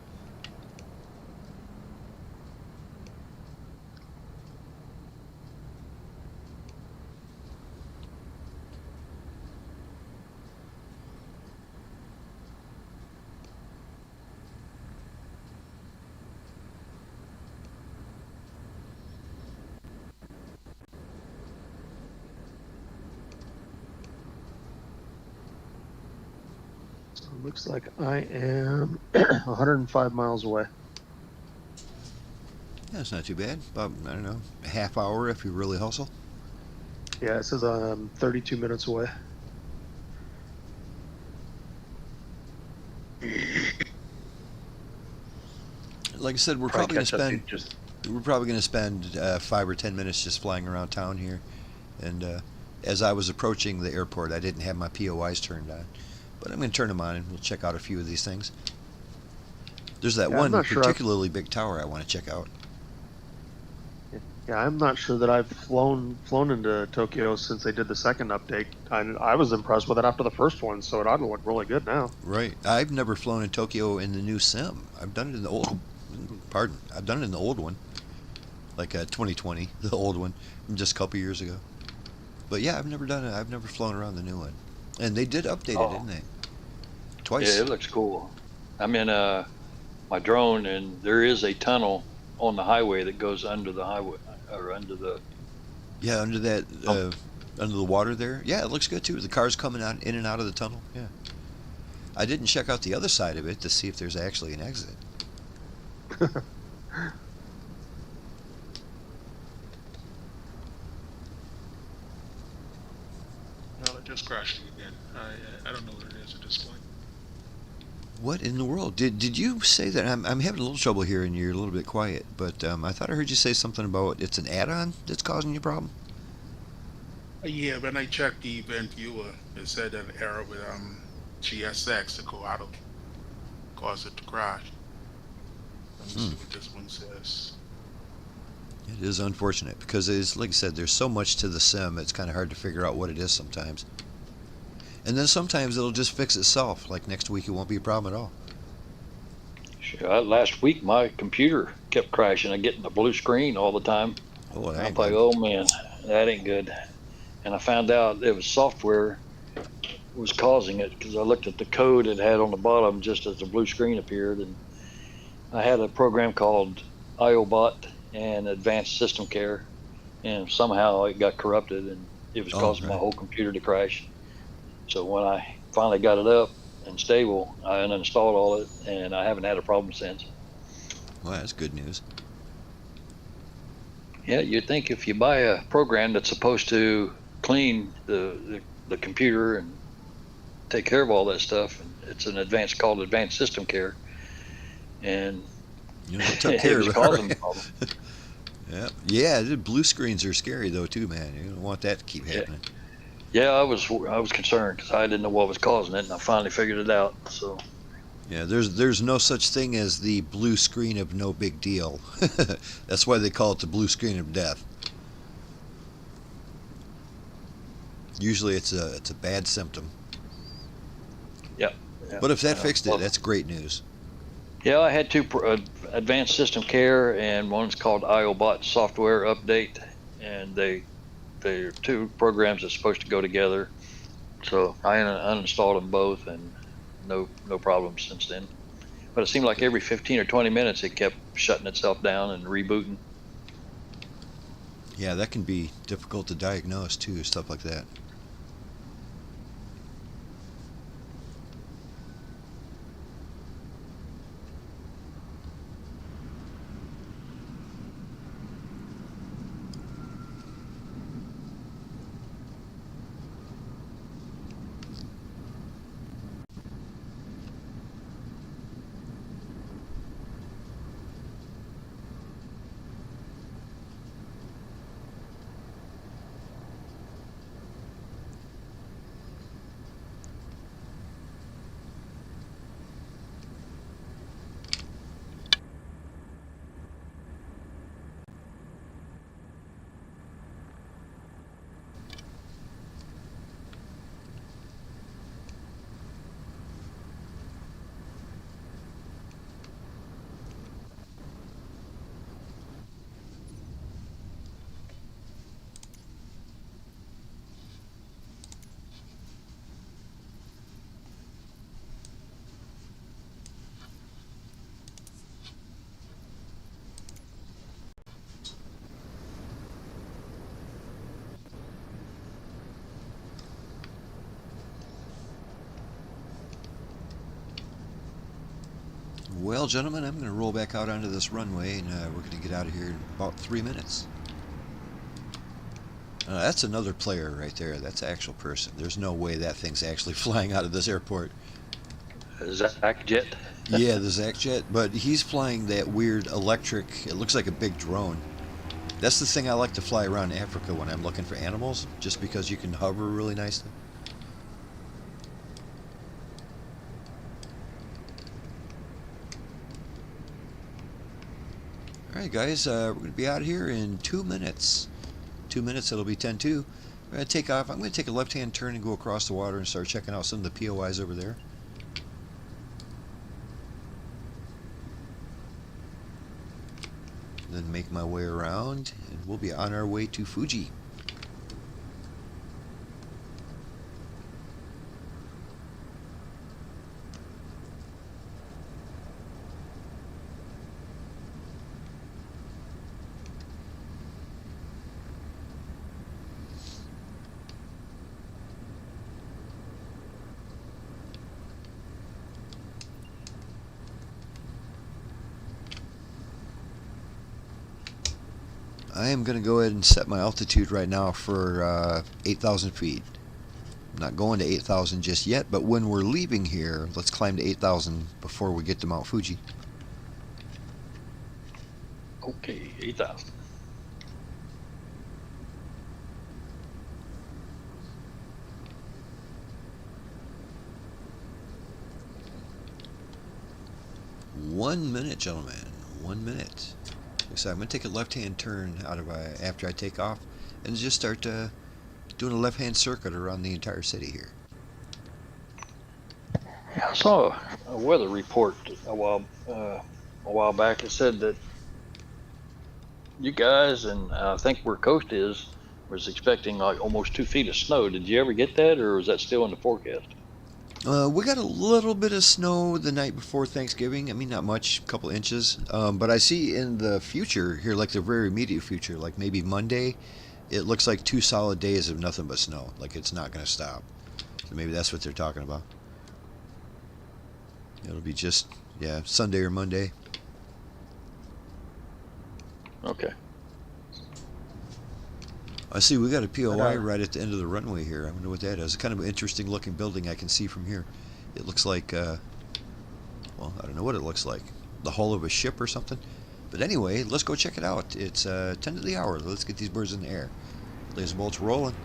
Looks like I am 105 miles away. Yeah, it's not too bad. About, I don't know, a half hour if you really hustle. Yeah, it says I'm 32 minutes away. Like I said, we're probably going to spend 5 or 10 minutes just flying around town here. And as I was approaching the airport, I didn't have my POIs turned on. But I'm going to turn them on and we'll check out a few of these things. There's that one particularly big tower I want to check out. Yeah, I'm not sure that I've flown into Tokyo since they did the second update. I was impressed with it after the first one, so it ought to look really good now. Right. I've never flown in Tokyo in the new sim. I've done it in the old... Pardon. I've done it in the old one. Like 2020, the old one, from just a couple years ago. But yeah, I've never done it. I've never flown around the new one. And they did update it, didn't they? Twice. Yeah, it looks cool. I'm in my drone, and there is a tunnel on the highway that goes under the highway, or under the... Yeah, under that, under the water there. Yeah, it looks good too. The cars coming out in and out of the tunnel. Yeah. I didn't check out the other side of it to see if there's actually an exit. Well, it just crashed again. I don't know what it is at this point. What in the world? Did you say that? I'm having a little trouble here and you're a little bit quiet, but I thought I heard you say something about it's an add-on that's causing you a problem? Yeah, when I checked the event viewer, it said an error with GSX to go out of, cause it to crash. Let me see what this one says. It is unfortunate because it's like I said, there's so much to the sim. It's kind of hard to figure out what it is sometimes. And then sometimes it'll just fix itself. Like next week, it won't be a problem at all. Sure, last week my computer kept crashing and getting the blue screen all the time. Oh, that I'm ain't like, good. oh man, that ain't good. And I found out it was software was causing it because I looked at the code it had on the bottom just as the blue screen appeared, and I had a program called IOBot and Advanced System Care, and somehow it got corrupted and it was Oh, causing my right. whole computer to crash. So when I finally got it up and stable, I uninstalled all it, and I haven't had a problem since. Well, that's good news. Yeah, you'd think if you buy a program that's supposed to clean the computer and take care of all that stuff, and it's an advanced called Advanced System Care, and You know, it took it care was of it. All causing the right. problem. Yeah. The blue screens are scary though too, man. You don't want that to keep Yeah, happening. yeah, I was concerned because I didn't know what was causing it, and I finally figured it out. So Yeah, there's no such thing as the blue screen of no big deal. That's why they call it the blue screen of death. Usually it's a bad symptom. yeah, yeah. But if that fixed it, Well, that's great news. yeah, I had two Advanced System Care, and one's called IOBot Software Update, and they're two programs that's supposed to go together. So I uninstalled them both, and no problems since then. But it seemed like every 15 or 20 minutes it kept shutting itself down and rebooting. Yeah, that can be difficult to diagnose too, stuff like that. Well, gentlemen, I'm going to roll back out onto this runway, and we're going to get out of here in about 3 minutes. That's another player right there. That's an actual person. There's no way that thing's actually flying out of this airport. Zach Jet. Yeah, the Zach Jet, but he's flying that weird electric, it looks like a big drone. That's the thing I like to fly around Africa when I'm looking for animals, just because you can hover really nicely. Alright guys, we're going to be out of here in 2 minutes. 2 minutes, it'll be 10-2. We're going to take off. I'm going to take a left-hand turn and go across the water and start checking out some of the POIs over there. Then make my way around, and we'll be on our way to Fuji. I am going to go ahead and set my altitude right now for 8,000 feet. I'm not going to 8,000 just yet, but when we're leaving here, let's climb to 8,000 before we get to Mount Fuji. Okay, 8,000. One minute, gentlemen. 1 minute. So I'm going to take a left-hand turn out of after I take off, and just start doing a left-hand circuit around the entire city here. I saw a weather report a while back. It said that you guys and I think where Coast is was expecting like almost 2 feet of snow. Did you ever get that, or is that still in the forecast? We got a little bit of snow the night before Thanksgiving. I mean, not much, a couple inches. But I see in the future here, like the very immediate future, like maybe Monday, it looks like 2 solid days of nothing but snow. Like it's not going to stop. So maybe that's what they're talking about. It'll be just, yeah, Sunday or Monday. Okay. I see we got a POI right at the end of the runway here. I wonder what that is. It's kind of an interesting looking building I can see from here. It looks like, well, I don't know what it looks like. The hull of a ship or something. But anyway, let's go check it out. It's 10 to the hour. Let's get these birds in the air. Lazerbolt's rolling.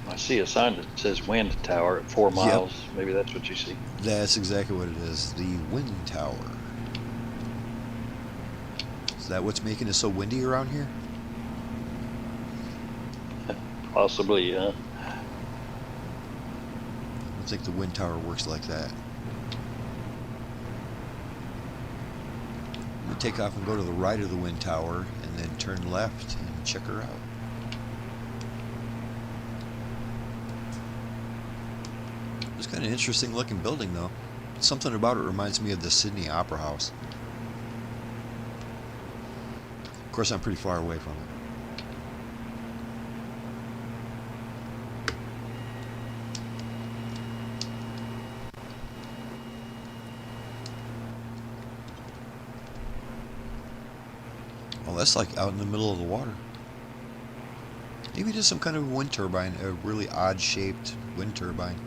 I see a sign that says wind tower at 4 miles. Yep. Maybe that's what you see. That's exactly what it is. The wind tower. Is that what's making it so windy around here? Possibly, yeah. I don't think the wind tower works like that. I'm going to take off and go to the right of the wind tower and then turn left and check her out. It's kind of interesting looking building though. Something about it reminds me of the Sydney Opera House. Of course, I'm pretty far away from it. Well, that's like out in the middle of the water. Maybe just some kind of wind turbine, a really odd shaped wind turbine.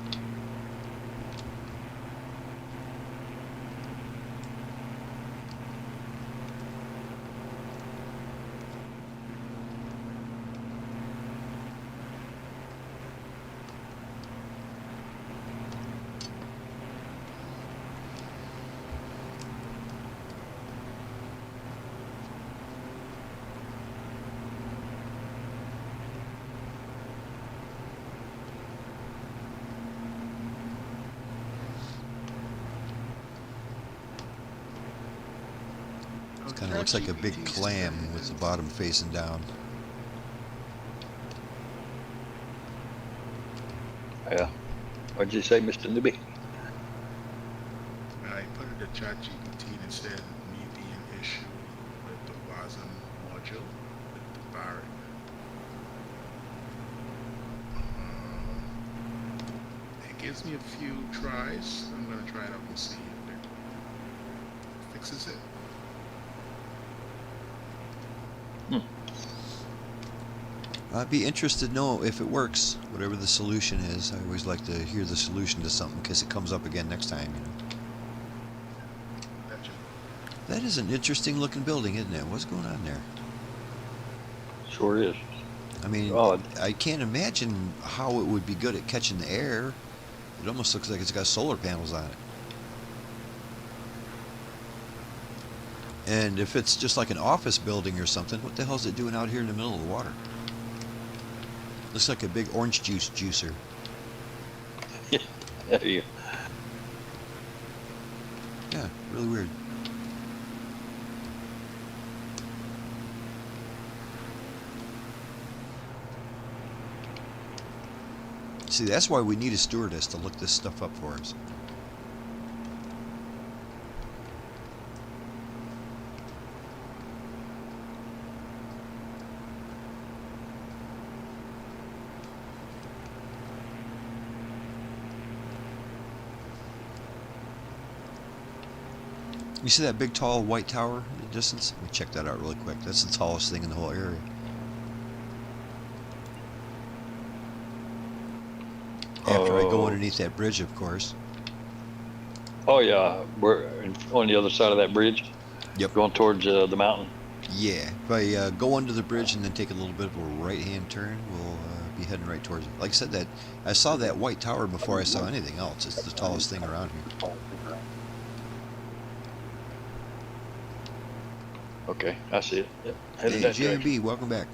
Kind of looks like a big clam with the bottom facing down. Yeah. What'd you say, Mr. Newbie? I put it to ChatGPT and it said maybe an issue with the WASM module with the Barrett. It gives me a few tries. I'm going to try it out and see if it fixes it. I'd be interested to know if it works, whatever the solution is. I always like to hear the solution to something in case it comes up again next time, you know. Gotcha. That is an interesting looking building, isn't it? What's going on there? Sure is. I mean, I can't imagine how it would be good at catching the air. It almost looks like it's got solar panels on it. And if it's just like an office building or something, what the hell is it doing out here in the middle of the water? Looks like a big orange juice juicer. Yeah, there you go. Yeah, really weird. See, that's why we need a stewardess to look this stuff up for us. You see that big tall white tower in the distance? Let me check that out really quick. That's the tallest thing in the whole area. After I go underneath that bridge, of course. Oh yeah, we're on the other side of that bridge. Yep. Going towards the mountain. Yeah. If I go under the bridge and then take a little bit of a right-hand turn, we'll be be heading right towards it. Like I said, that I saw that white tower before I saw anything else. It's the tallest thing around here. Okay, I see it. Yep. Headed Hey, that direction. JMB, welcome back.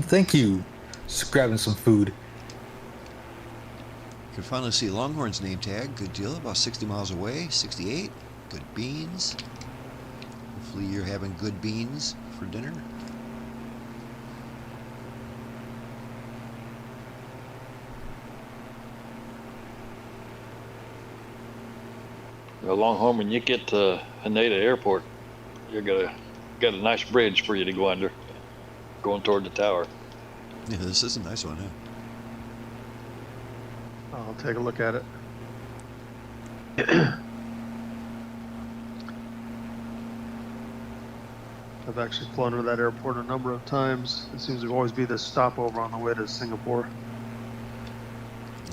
Thank you. Just grabbing some food. You can finally see Longhorn's name tag. Good deal. About 60 miles away. 68. Good beans. Hopefully you're having good beans for dinner. Well, Longhorn, when you get to Haneda Airport, you're got a nice bridge for you to go under, going toward the tower. Yeah, this is a nice one, huh? I'll take a look at it. I've actually flown to that airport a number of times. It seems to always be the stopover on the way to Singapore.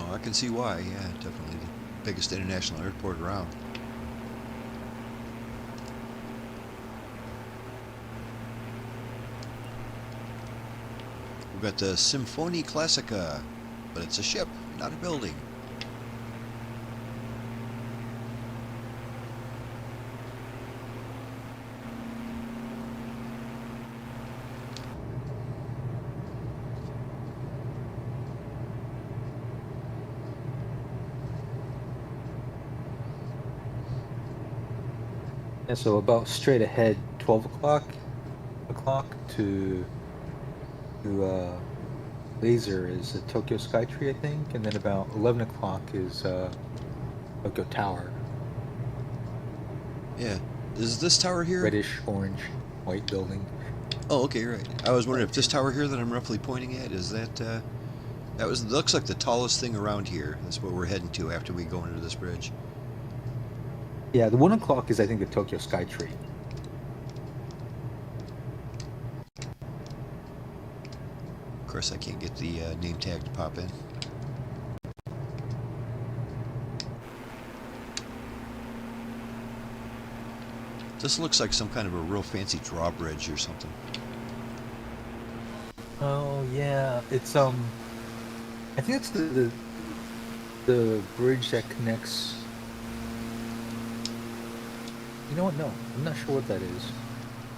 Oh, I can see why. Yeah, definitely the biggest international airport around. We've got the Symphony Classica, but it's a ship, not a building. And so about straight ahead, 12 o'clock to Laser is the Tokyo Skytree, I think, and then about 11 o'clock is Tokyo Tower. Yeah. Is this tower here? Reddish, orange, white building. Oh, okay, right. I was wondering if this tower here that I'm roughly pointing at, is that, looks like the tallest thing around here. That's what we're heading to after we go under this bridge. Yeah, the 1 o'clock is, I think, the Tokyo Skytree. Of course, I can't get the name tag to pop in. This looks like some kind of a real fancy drawbridge or something. Oh yeah, it's I think it's the bridge that connects. You know what? No, I'm not sure what that is.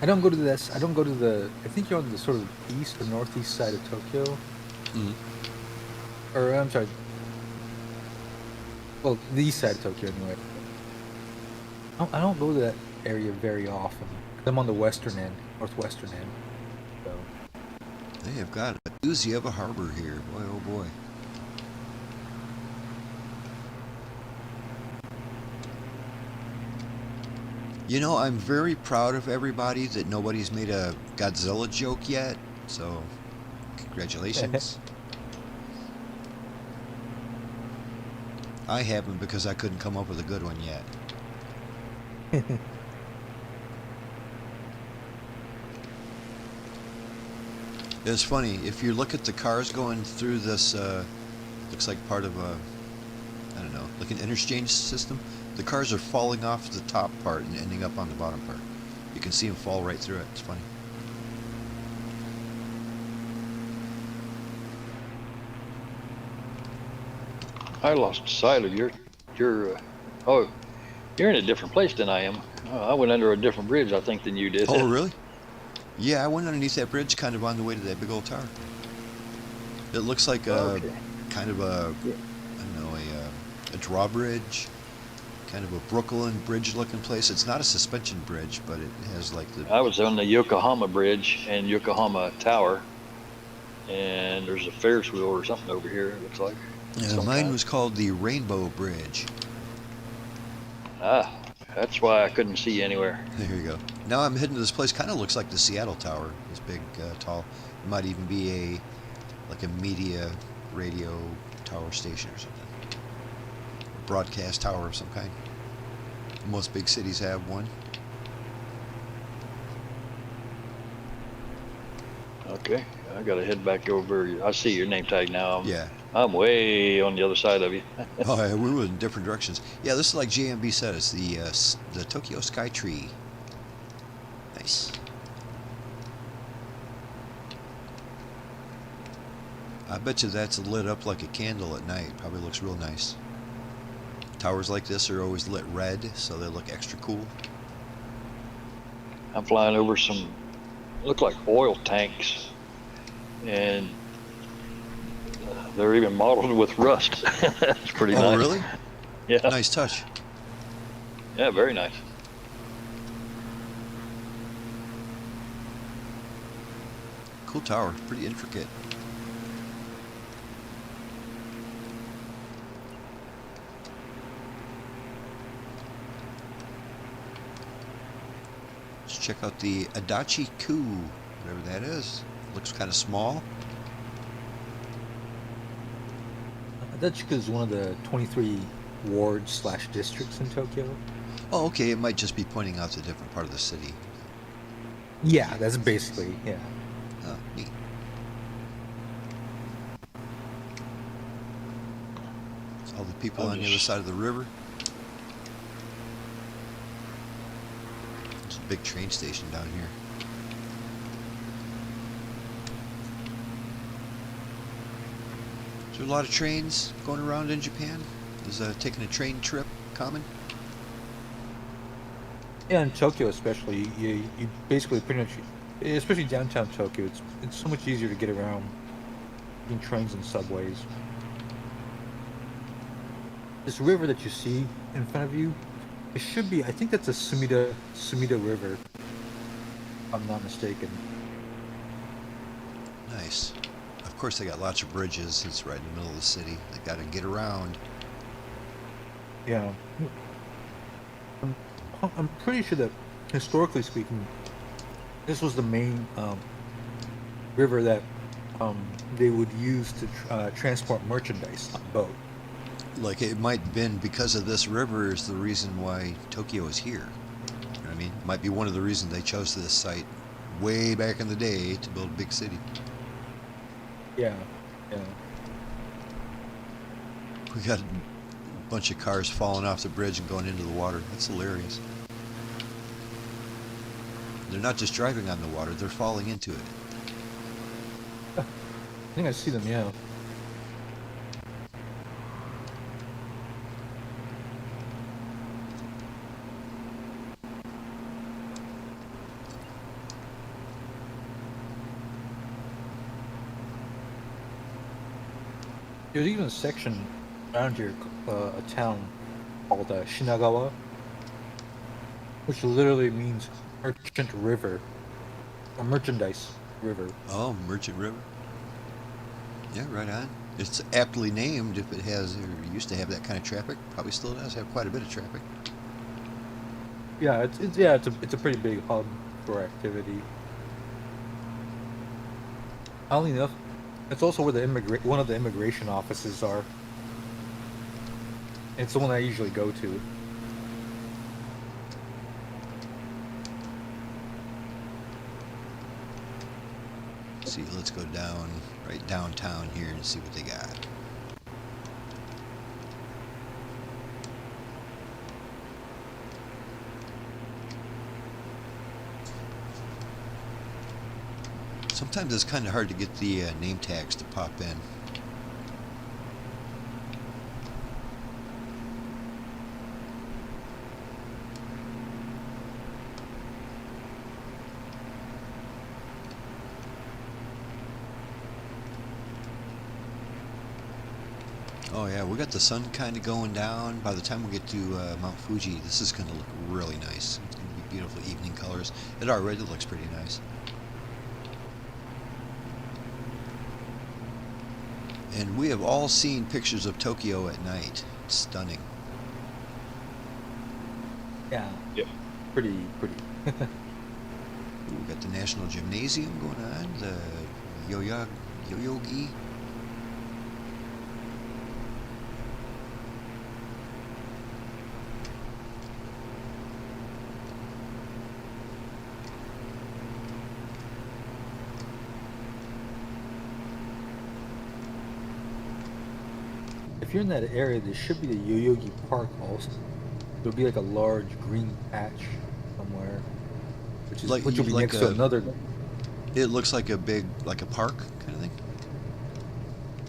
I don't go to this. I don't go to the. I think you're on the sort of east or northeast side of Tokyo. Mm-hmm. Or I'm sorry. Well, the east side of Tokyo anyway. I don't go to that area very often. I'm on the western end, northwestern end. So. They have got a doozy of a harbor here. Boy, oh boy. You know, I'm very proud of everybody that nobody's made a Godzilla joke yet. So, congratulations. I haven't because I couldn't come up with a good one yet. It's funny, if you look at the cars going through this, looks like part of a, I don't know, like an interchange system. The cars are falling off the top part and ending up on the bottom part. You can see them fall right through it. It's funny. I lost sight of your oh, you're in a different place than I am. I went under a different bridge, I think, than you did. Oh, really? Yeah, I went underneath that bridge kind of on the way to that big old tower. It looks like a kind of a, I don't know, a drawbridge, kind of a Brooklyn bridge looking place. It's not a suspension bridge, but it has like the... I was on the Yokohama Bridge and Yokohama Tower, and there's a Ferris wheel or something over here, it looks like. Yeah, mine was called the Rainbow Bridge. Ah, that's why I couldn't see you anywhere. There you go. Now I'm heading to this place. Kind of looks like the Seattle Tower. This big, tall. It might even be like a media radio tower station or something. A broadcast tower of some kind. Most big cities have one. Okay, I gotta head back over. I see your name tag now. Yeah. I'm way on the other side of you. Oh, yeah, we were in different directions. Yeah, this is like JMB said. It's the Tokyo Skytree. Nice. I bet you that's lit up like a candle at night. Probably looks real nice. Towers like this are always lit red, so they look extra cool. I'm flying over some, look like oil tanks, and they're even modeled with rust. That's pretty nice. Oh, really? Yeah. Nice touch. Yeah, very nice. Cool tower. Pretty intricate. Let's check out the Adachi Ku, whatever that is. Looks kind of small. Adachi is one of the 23 wards / districts in Tokyo. Oh, okay. It might just be pointing out a different part of the city. Yeah, that's basically, yeah. Oh, neat. All the people on the other side of the river. There's a big train station down here. Is there a lot of trains going around in Japan? Is taking a train trip common? Yeah, in Tokyo especially, you basically pretty much, especially downtown Tokyo, it's so much easier to get around in trains and subways. This river that you see in front of you, it should be, I think that's a Sumida River, if I'm not mistaken. Nice. Of course, they got lots of bridges. It's right in the middle of the city. They got to get around. Yeah. I'm pretty sure that, historically speaking, this was the main river that they would use to transport merchandise on boat. Like, it might have been because of this river is the reason why Tokyo is here. You know what I mean? Might be one of the reasons they chose this site way back in the day to build a big city. Yeah, yeah. We got a bunch of cars falling off the bridge and going into the water. That's hilarious. They're not just driving on the water, they're falling into it. I think I see them, yeah. There's even a section around here, a town called Shinagawa, which literally means merchant river, or merchandise river. Oh, Merchant River. Yeah, right on. It's aptly named if it has, or used to have that kind of traffic. Probably still does have quite a bit of traffic. Yeah, it's a pretty big hub for activity. Oddly enough, it's also where one of the immigration offices are. It's the one I usually go to. See, let's go down, right downtown here and see what they got. Sometimes it's kind of hard to get the name tags to pop in. Oh yeah, we got the sun kind of going down. By the time we get to Mount Fuji, this is going to look really nice. It's going to be beautiful evening colors. It already looks pretty nice. And we have all seen pictures of Tokyo at night. It's stunning. Yeah. Yep. Pretty. We got the National Gymnasium going on, the Yoyogi. If you're in that area, there should be the Yoyogi Park also. There'll be like a large green patch somewhere, which will be like next to another. It looks like a big, like a park kind of thing.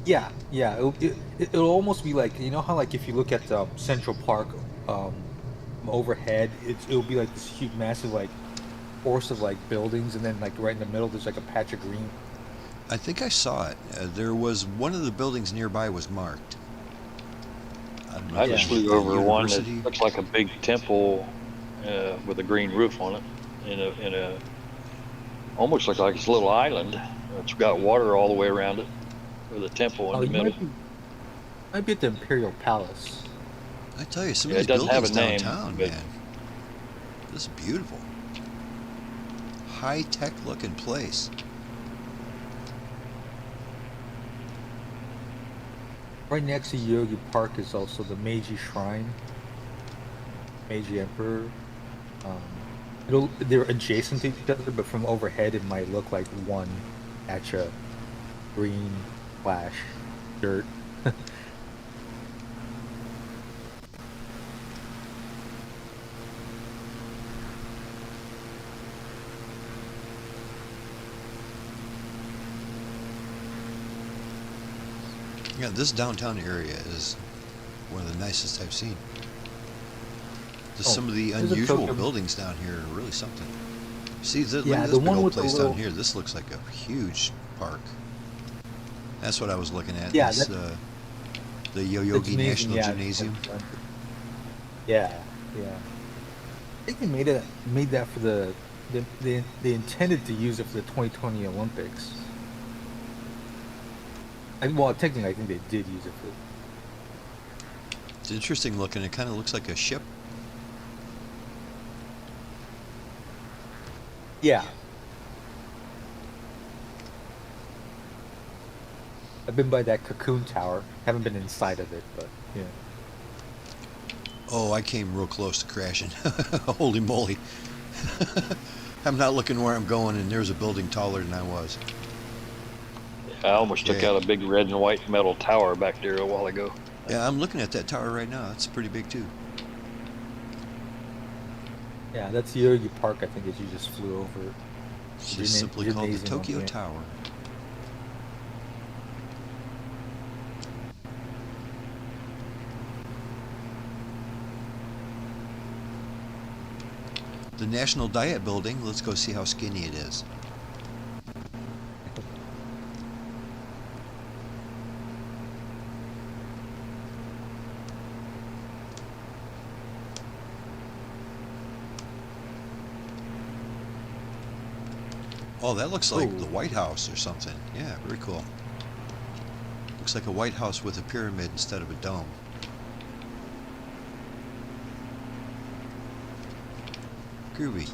Yeah. It'll almost be like, you know how like if you look at Central Park um, overhead, it'll be like this huge, massive like forest of like buildings, and then like right in the middle there's like a patch of green. I think I saw it. There was one of the buildings nearby was marked. I don't know I if it just was flew the over one that university. looks like a big temple with a green roof on it, in a almost looks like it's a little island. It's got water all the way around it, with a temple in Oh, the you middle. might be at the Imperial Palace. I tell you, some of Yeah, these it doesn't have a buildings name, downtown, but man. This is beautiful. High-tech looking place. Right next to Yogi Park is also the Meiji Shrine, Meiji Emperor. They're adjacent to each other, but from overhead it might look like one patch of green slash dirt. Yeah, this downtown area is one of the nicest I've seen. Just some of the there's a unusual Tokyo- buildings down here are really something. See, look Yeah, at the this big one old with the place little- down here. This looks like a huge park. That's what I was looking at. Yeah, This, that- the the Yoyogi gymnasium, National yeah, Gymnasium. Yeah. I think they made that for they intended to use it for the 2020 Olympics. Well, technically, I think they did use it for. It's interesting looking. It kind of looks like a ship. Yeah. I've been by that Cocoon Tower. Haven't been inside of it, but yeah. Oh, I came real close to crashing. Holy moly. I'm not looking where I'm going, and there's a building taller than I was. I almost took Yeah. out a big red and white metal tower back there a while ago. Yeah, I'm looking at that tower right now. It's pretty big, too. Yeah, that's Yogi Park, I think, as you just flew over. It's just simply called the Gymnasium, Tokyo yeah. Tower. The National Diet Building. Let's go see how skinny it is. Oh, that looks like the White House or something. Yeah, very cool. Looks like a White House with a pyramid instead of a dome. Groovy.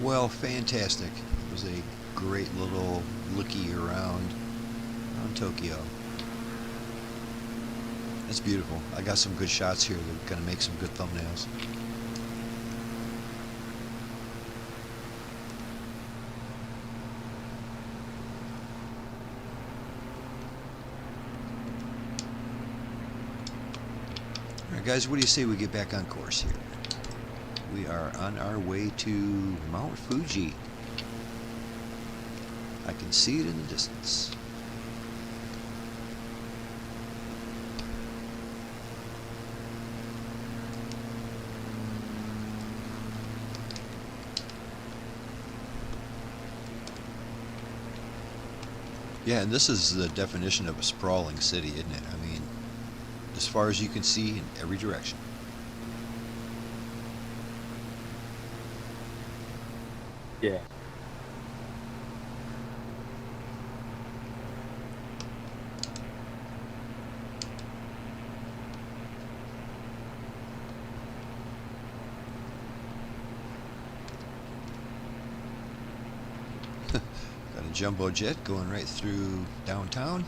Well, fantastic. It was a great little looky around Tokyo. That's beautiful. I got some good shots here that are going to make some good thumbnails. Alright guys, what do you say we get back on course here? We are on our way to Mount Fuji. I can see it in the distance. Yeah, and this is the definition of a sprawling city, isn't it? I mean, as far as you can see in every direction. Yeah. Got a jumbo jet going right through downtown.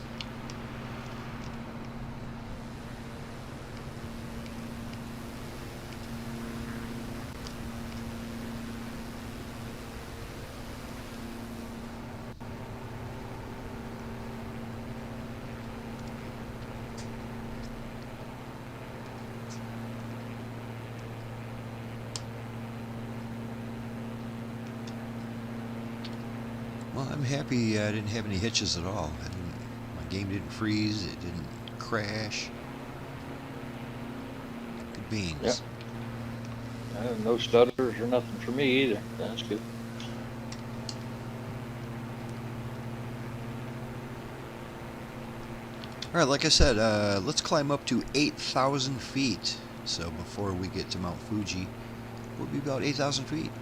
I'm happy I didn't have any hitches at all. My game didn't freeze. It didn't crash. Good beans. Yep. No stutters or nothing for me either. That's good. All right, like I said, let's climb up to 8,000 feet. So before we get to Mount Fuji, we'll be about 8,000 feet.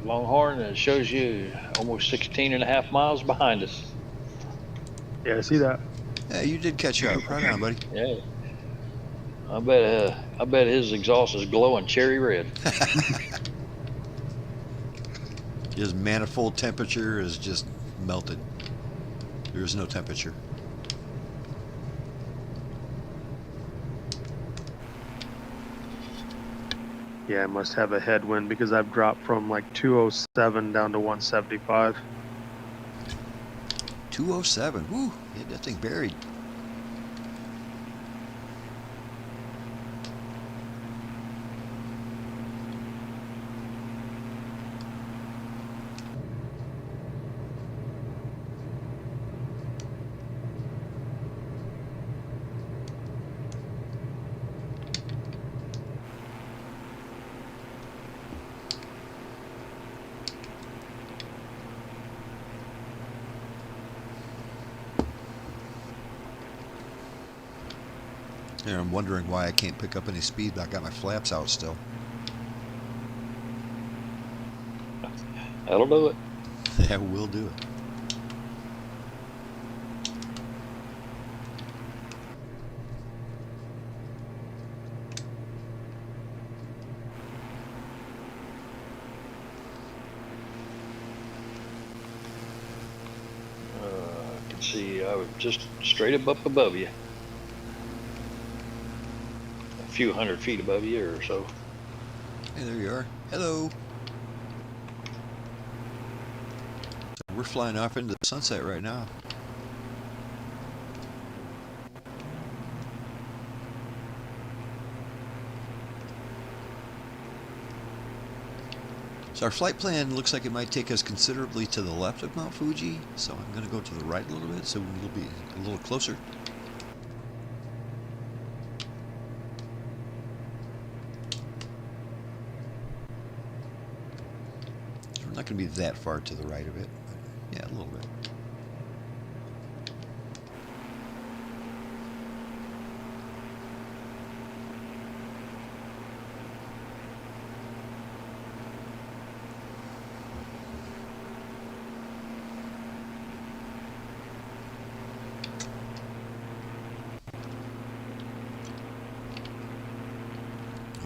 Longhorn, it shows you almost 16.5 miles behind us. Yeah, I see that. Yeah, you did catch up. Right on, buddy. Yeah. I bet his exhaust is glowing cherry red. His manifold temperature is just melted. There's no temperature. Yeah, I must have a headwind because I've dropped from like 207 down to 175. 207. Woo! Hit that thing buried. And I'm wondering why I can't pick up any speed, but I got my flaps out still. That'll do it. That will do it. I can see I was just straight up above you. A few hundred feet above you or so. Hey, there you are. Hello. We're flying off into the sunset right now. So our flight plan looks like it might take us considerably to the left of Mount Fuji, so I'm going to go to the right a little bit so we'll be a little closer. So we're not going to be that far to the right of it, but yeah, a little bit.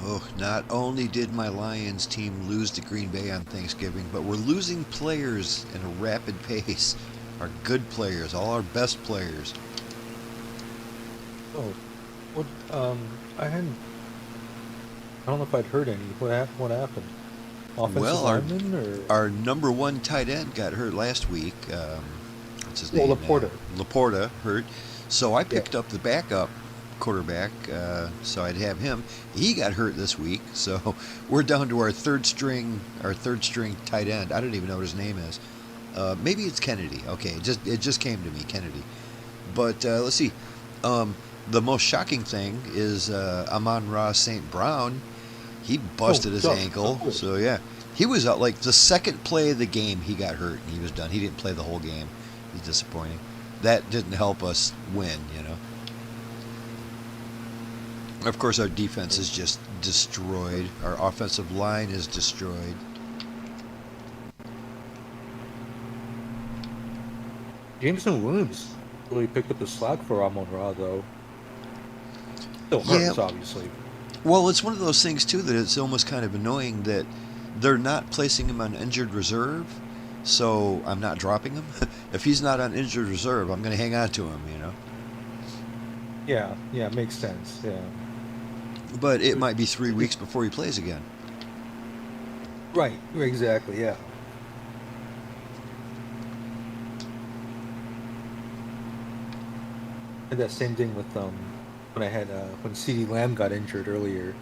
Oh, not only did my Lions team lose to Green Bay on Thanksgiving, but we're losing players at a rapid pace. Our good players, all our best players. Oh, what? I hadn't. I don't know if I'd heard any. What happened? Offensive lineman or our number one tight end got hurt last week. What's his name? Laporta. Laporta hurt. So I picked up the backup quarterback, so I'd have him. He got hurt this week, so we're down to our third string tight end. I don't even know what his name is. Maybe it's Kennedy. Okay, it just came to me, Kennedy. But let's see. The most shocking thing is Amon-Ra St. Brown. He busted his ankle. So yeah, he was out like the second play of the game. He got hurt and he was done. He didn't play the whole game. He's disappointing. That didn't help us win, you know. Of course, our defense is just destroyed. Our offensive line is destroyed. Jameson Williams really picked up the slack for Amon-Ra, though. Still hurts, obviously. Well, it's one of those things, too, that it's almost kind of annoying that they're not placing him on injured reserve. so I'm not dropping him. If he's not on injured reserve, I'm going to hang on to him, you know. Yeah, yeah, makes sense. Yeah. But it might be 3 weeks before he plays again. Right, exactly, yeah. And that same thing with when I had when CD Lamb got injured earlier,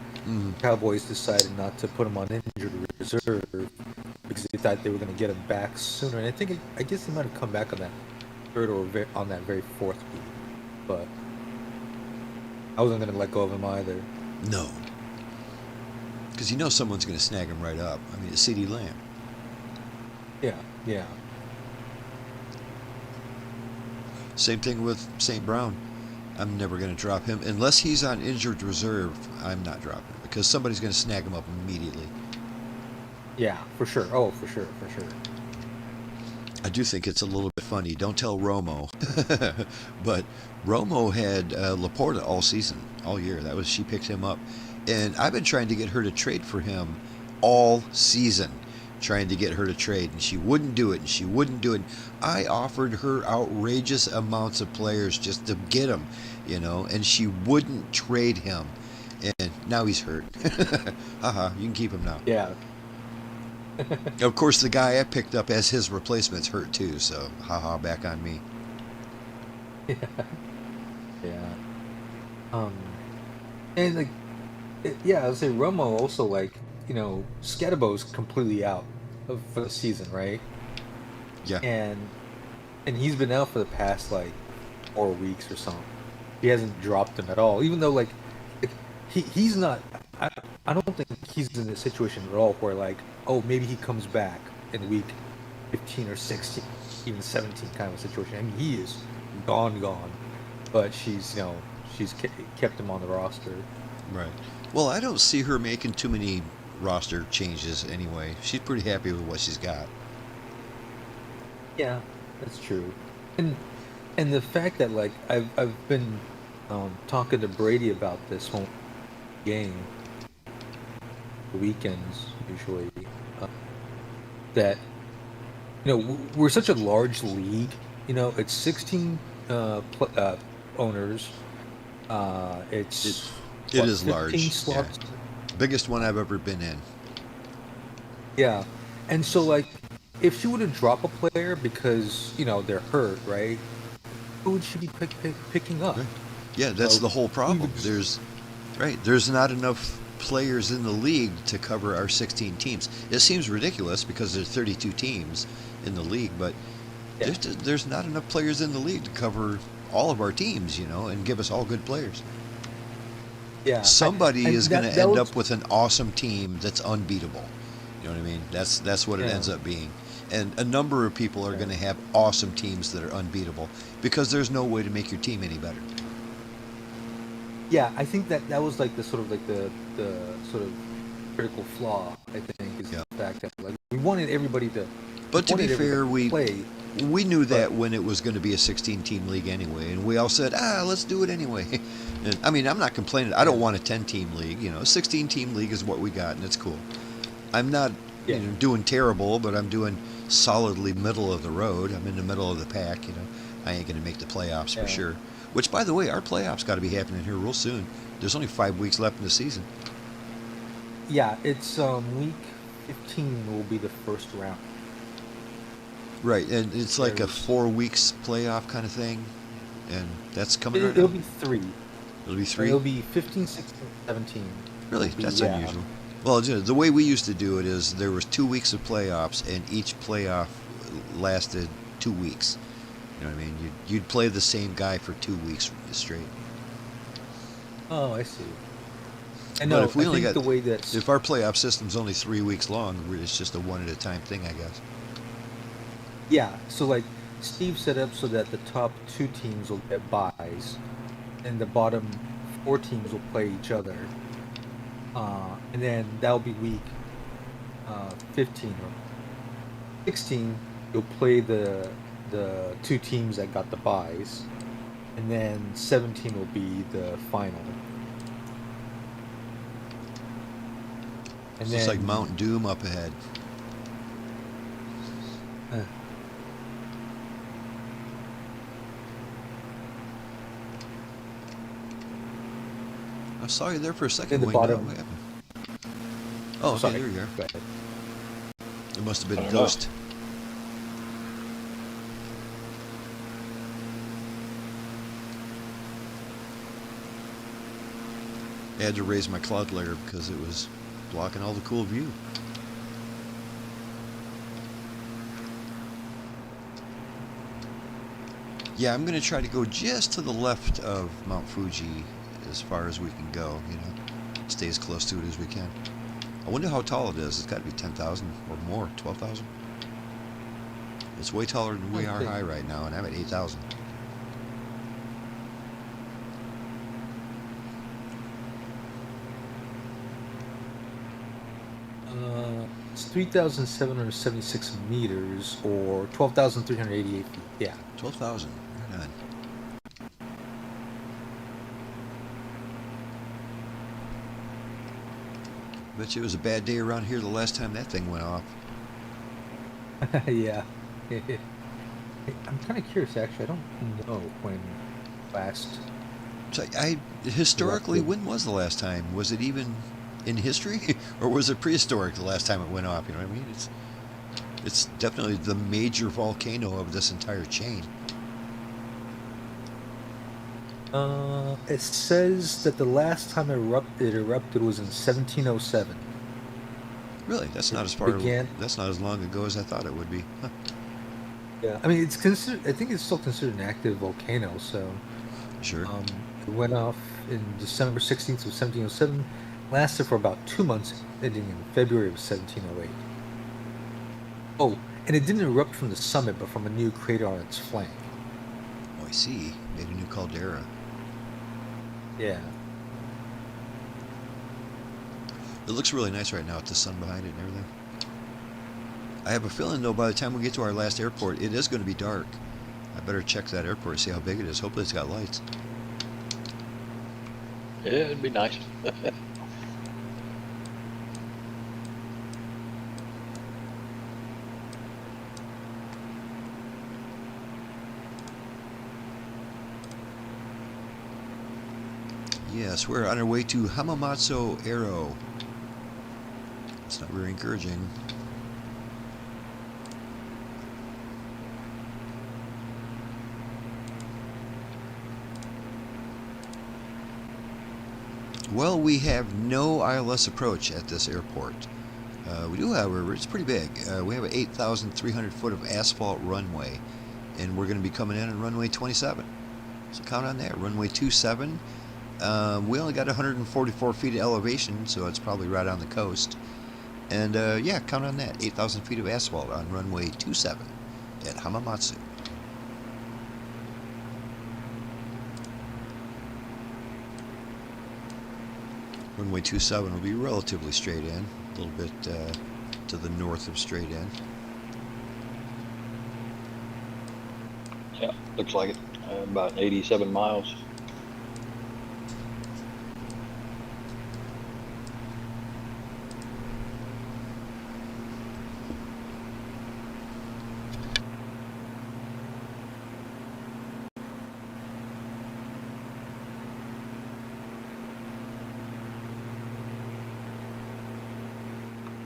Cowboys decided not to put him on injured reserve because they thought they were going to get him back sooner. And I guess he might have come back on that third or on that very fourth week, but I wasn't going to let go of him either. No. Because you know someone's going to snag him right up. I mean, it's CD Lamb. Yeah, yeah. Same thing with St. Brown. I'm never going to drop him. Unless he's on injured reserve, I'm not dropping him. Because somebody's going to snag him up immediately. Yeah, for sure. Oh, for sure, for sure. I do think it's a little bit funny. Don't tell Romo. But Romo had Laporta all season, all year. She picked him up. And I've been trying to get her to trade for him all season. Trying to get her to trade, and she wouldn't do it, and she wouldn't do it. I offered her outrageous amounts of players just to get him, you know, and she wouldn't trade him. And now he's hurt. Haha, you can keep him now. Yeah. Of course, the guy I picked up as his replacement's hurt too, so haha, back on me. Yeah. Yeah. And like, yeah, I would say Romo also, like, you know, Scadabo's completely out for the season, right? Yeah. And he's been out for the past like 4 weeks or something. He hasn't dropped him at all, even though like he's not. I don't think he's in a situation at all where like, oh, maybe he comes back in week 15 or 16, even 17 kind of a situation. I mean, he is gone, but she's kept him on the roster. Right. Well, I don't see her making too many roster changes anyway. She's pretty happy with what she's got. Yeah, that's true. And the fact that like I've been talking to Brady about this whole game, the weekends usually, that you know we're such a large league. You know, it's 16 owners. It is 15 large. slots. Yeah. Biggest one I've ever been in. Yeah, and so like, if she were to drop a player because you know they're hurt, right? Who would she be picking up? Right. Yeah, that's the whole problem. There's not enough players in the league to cover our 16 teams. It seems ridiculous because there's 32 teams in the league, but Yeah. there's not enough players in the league to cover all of our teams, you know, and give us all good players. Yeah, Somebody is going to that end was- up with an awesome team that's unbeatable. You know what I mean? That's what it Yeah. ends up being. And a number of people are going to have awesome teams that are unbeatable because there's no way to make your team any better. Yeah, I think that was like the sort of sort of critical flaw. I think is Yeah. the fact that like we wanted everybody to. But to be wanted everybody fair, to play. we knew that when it was going to be a 16-team league anyway, and we all said, let's do it anyway. And, I mean, I'm not complaining. I don't want a 10-team league. You know, a 16-team league is what we got, and it's cool. I'm not doing terrible, but I'm doing solidly middle of the road. I'm in the middle of the pack. You know, I ain't going to make the playoffs for sure. Which, by the way, our playoffs got to be happening here real soon. There's only 5 weeks left in the season. Yeah, it's week 15 will be the first round. Right, and it's like a 4 weeks playoff kind of thing, and that's coming right It'll now. be 3. It'll be 3? It'll be 15, 16, 17. Really? That's unusual. Well, the way we used to do it is there was 2 weeks of playoffs, and each playoff lasted 2 weeks. You know what I mean? You'd play the same guy for 2 weeks straight. Oh, I see. And But no, if we I only think got, the way that if our playoff system's only 3 weeks long, it's just a one-at-a-time thing, I guess. yeah, so like Steve set up so that the top 2 teams will get buys, and the bottom 4 teams will play each other. And then that'll be week 15 or 16. You'll play the 2 teams that got the buys, and then 17 will be the final. And So it's like Mount Doom up ahead. I saw you there for a second. In the Wayne. No, bottom. what happened? Oh, okay, Sorry. there you are. Go ahead. It must have been I a don't know. ghost. I had to raise my cloud layer because it was blocking all the cool view. Yeah, I'm going to try to go just to the left of Mount Fuji as far as we can go, you know. Stay as close to it as we can. I wonder how tall it is. It's got to be 10,000 or more, 12,000. It's way taller than we are Okay. high right now, and I'm at 8,000. It's 3,776 meters, or 12,388 feet. Yeah. 12,000. Right on. Bet you it was a bad day around here the last time that thing went off. Yeah. I'm kind of curious, actually. I don't know when last. So historically, Erupted. when was the last time? Was it even in history, or was it prehistoric the last time it went off? You know what I mean? It's definitely the major volcano of this entire chain. It says that the last time it erupted was in 1707. Really, that's not as far. Began. That's not as long ago as I thought it would be. Huh. Yeah, I mean it's considered. I think it's still considered an active volcano. So, Sure. it went off in December 16th of 1707. Lasted for about 2 months, ending in February of 1708. Oh, and it didn't erupt from the summit, but from a new crater on its flank. Oh, I see. Made a new caldera. Yeah. It looks really nice right now with the sun behind it and everything. I have a feeling, though, by the time we get to our last airport, it is going to be dark. I better check that airport and see how big it is. Hopefully it's got lights. Yeah, it'd be nice. Yes, we're on our way to Hamamatsu Aero. It's not very encouraging. Well, we have no ILS approach at this airport. We do, however, it's pretty big. We have an 8,300 foot of asphalt runway, and we're going to be coming in on runway 27. So count on that, runway 27. We only got 144 feet of elevation, so it's probably right on the coast. And yeah, count on that, 8,000 feet of asphalt on runway 27 at Hamamatsu. Runway 27 will be relatively straight in, a little bit to the north of straight in. Yeah, looks like it. About 87 miles.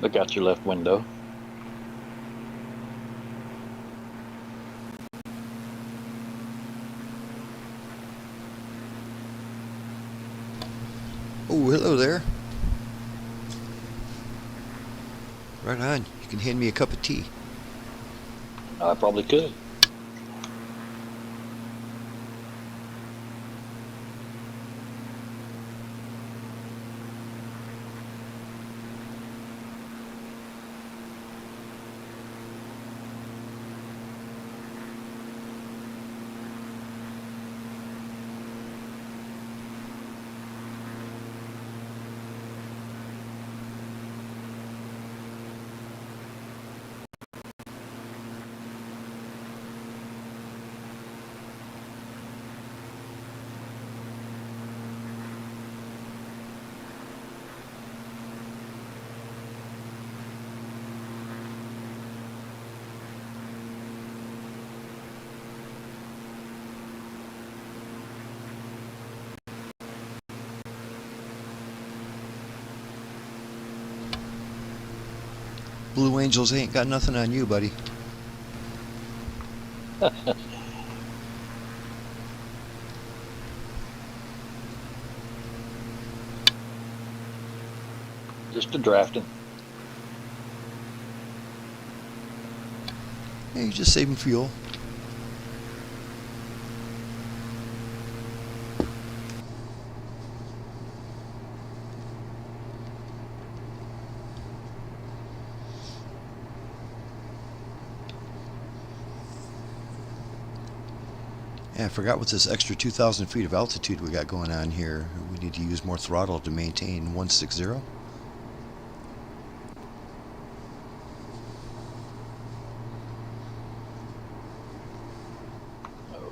Look out your left window. Oh, hello there. Right on. You can hand me a cup of tea. I probably could. Blue Angels ain't got nothing on you, buddy. Just a drafting. Hey, you're just saving fuel. Yeah, I forgot what this extra 2,000 feet of altitude we got going on here. We need to use more throttle to maintain 160.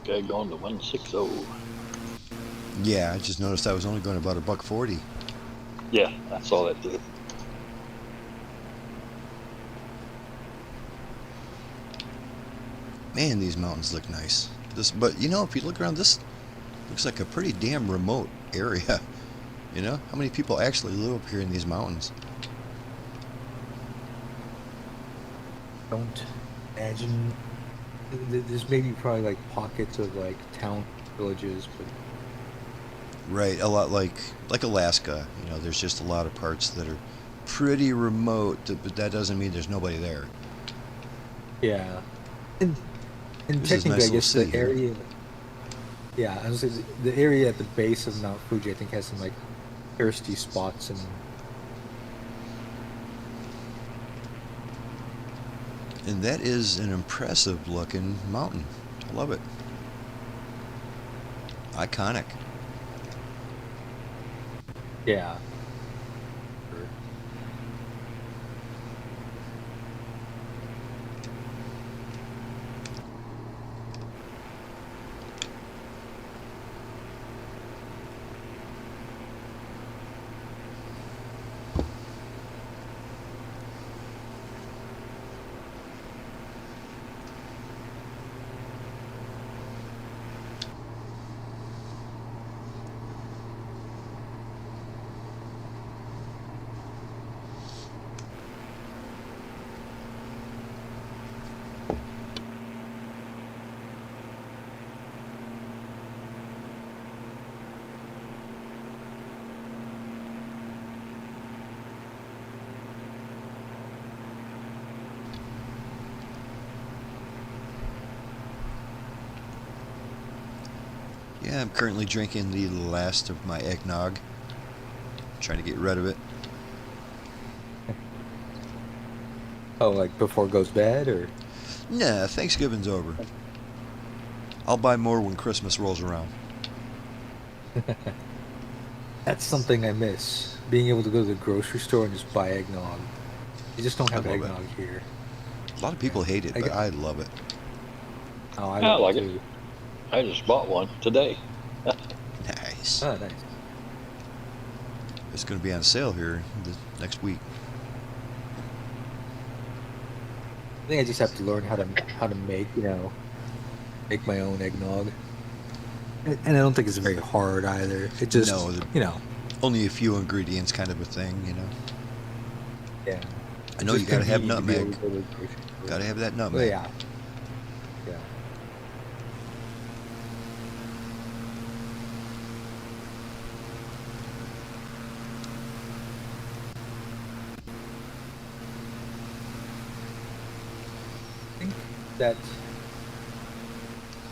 Okay, going to 160. Yeah, I just noticed I was only going about $140. Yeah, I saw that too. Man, these mountains look nice. But you know, if you look around, this looks like a pretty damn remote area. You know, how many people actually live up here in these mountains? Don't imagine. There's maybe probably like pockets of like town villages, but Right, a lot like Alaska. You know, there's just a lot of parts that are pretty remote, but that doesn't mean there's nobody there. yeah. And This is a technically, nice I guess little the city here. area. Yeah, I was gonna say, the area at the base of Mount Fuji, I think, has some like touristy spots and. And that is an impressive looking mountain. I love it. Iconic. Yeah. Yeah, I'm currently drinking the last of my eggnog. Trying to get rid of it. Oh, like before it goes bad, or? Nah, Thanksgiving's over. I'll buy more when Christmas rolls around. That's something I miss. Being able to go to the grocery store and just buy eggnog. You just don't have I love it. eggnog here. A lot of people hate it, but I love it. Oh, I I love like it it. too. I just bought one today. Nice. Oh, nice. It's going to be on sale here next week. I think I just have to learn how to make, make my own eggnog. And I don't think it's very hard either. It just, No, only a few ingredients kind of a thing, you know. Yeah. I know you got to have nutmeg. Got to have that nutmeg. Well, yeah. Yeah. I think that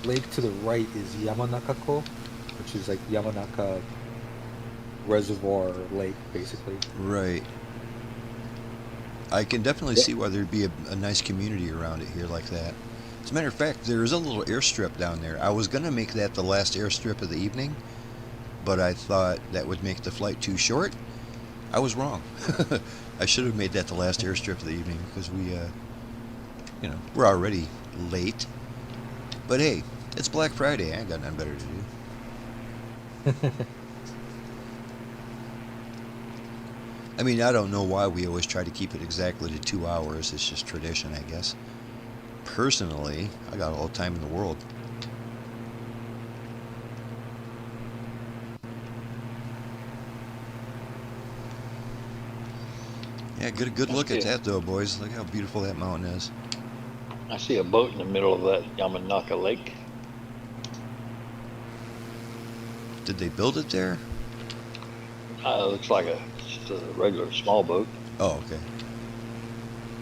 lake to the right is Yamanaka-ko, which is like Yamanaka Reservoir Lake, basically. Right. I can definitely see why there'd be a nice community around it here like that. As a matter of fact, there is a little airstrip down there. I was going to make that the last airstrip of the evening, but I thought that would make the flight too short. I was wrong. I should have made that the last airstrip of the evening because we're already late. But hey, it's Black Friday. I ain't got nothing better to do. I mean, I don't know why we always try to keep it exactly to 2 hours. It's just tradition, I guess. Personally, I got all the time in the world. Yeah, get a good look at that though, boys. Look how beautiful that mountain is. I see a boat in the middle of that Yamanaka Lake. Did they build it there? Looks like just a regular small boat. Oh, okay.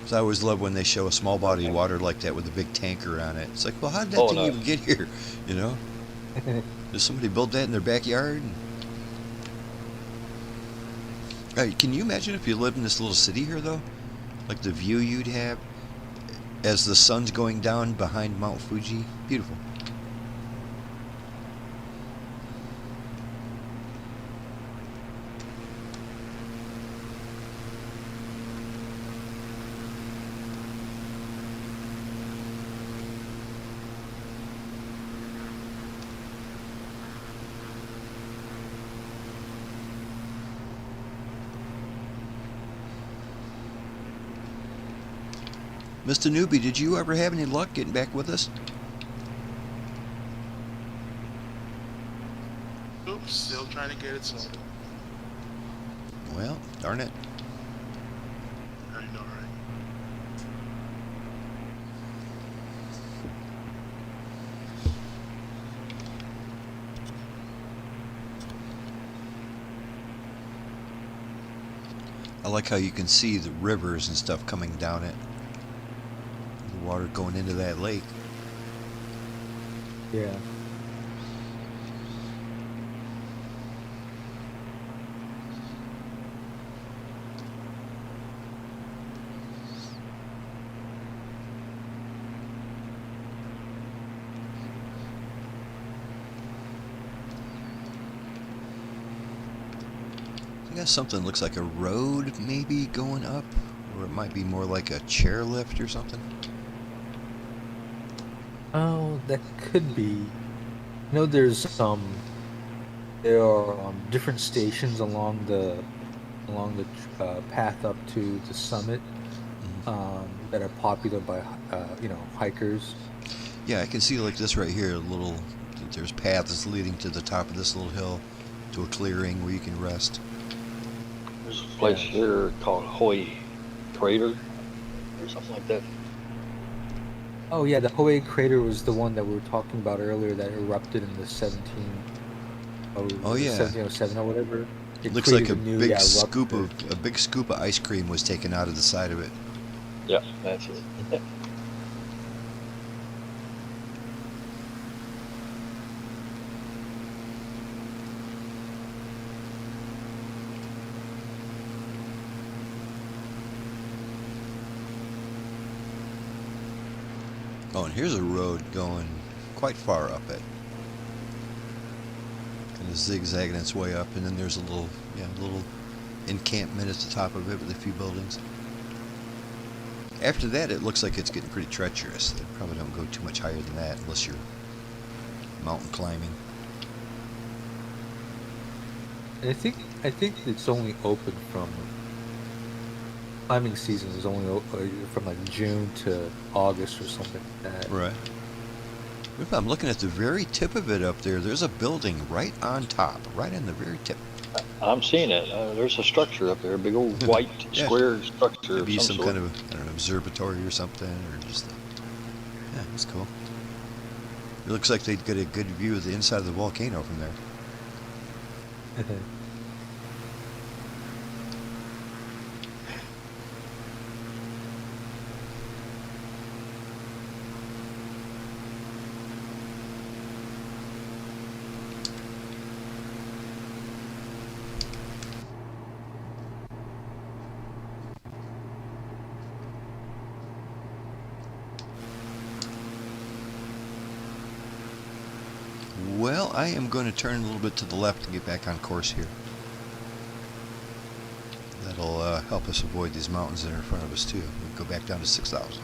So I always love when they show a small body of water like that with a big tanker on it. It's like, well, how did that thing even get here? You know? Did somebody build that in their backyard? Can you imagine if you lived in this little city here, though? Like the view you'd have as the sun's going down behind Mount Fuji? Beautiful. Mr. Newbie, did you ever have any luck getting back with us? Oops, still trying to get it sorted. Well, darn it. I know, right? I like how you can see the rivers and stuff coming down it. The water going into that lake. Yeah. I got something that looks like a road maybe going up, or it might be more like a chairlift or something. Oh, that could be. You know, there are different stations along the path up to the summit that are popular by hikers. Yeah, I can see like this right here. There's paths leading to the top of this little hill to a clearing where you can rest. There's a place here called Hoi Crater or something like that. Oh yeah, the Hoei crater was the one that we were talking about earlier that erupted in the 1707 or whatever. It looks like a big scoop of ice cream was taken out of the side of it. Yeah, that's it. Oh, and here's a road going quite far up it. Kind of zigzagging its way up, and then there's a little encampment at the top of it with a few buildings. After that, it looks like it's getting pretty treacherous. They probably don't go too much higher than that unless you're mountain climbing. And I think it's only open from climbing season is only from like June to August or something like that. Right. If I'm looking at the very tip of it up there, there's a building right on top, right on the very tip. I'm seeing it. There's a structure up there, a big old white square structure. Maybe of some sort. kind of observatory or something, or just yeah, that's cool. It looks like they'd get a good view of the inside of the volcano from there. Well, I am going to turn a little bit to the left and get back on course here. That'll help us avoid these mountains that are in front of us too. We go back down to 6,000.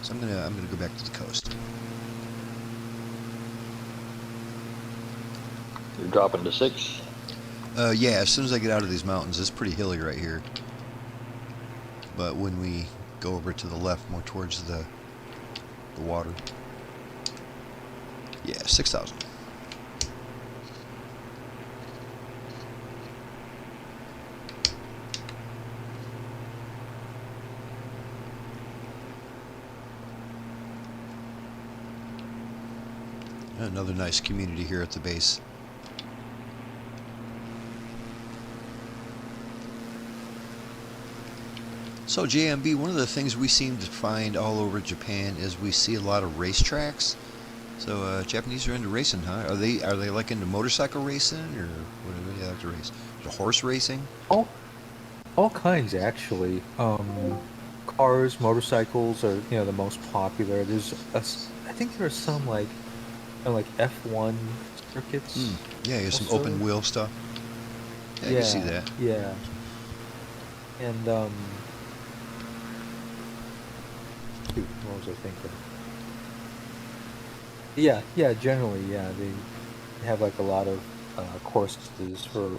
So I'm gonna go back to the coast. You're dropping to 6? Yeah, as soon as I get out of these mountains, it's pretty hilly right here. But when we go over to the left, more towards the water, yeah, 6,000. Another nice community here at the base. So JMB, one of the things we seem to find all over Japan is we see a lot of racetracks. So Japanese are into racing, huh? Are they like into motorcycle racing, or what do they like to race? The horse racing? All kinds actually. Cars, motorcycles are the most popular. I think there are some like F1 circuits. Yeah, there's some also. open wheel stuff. Yeah, I can see that. Yeah. And shoot, what was I thinking? Yeah, generally, they have like a lot of courses for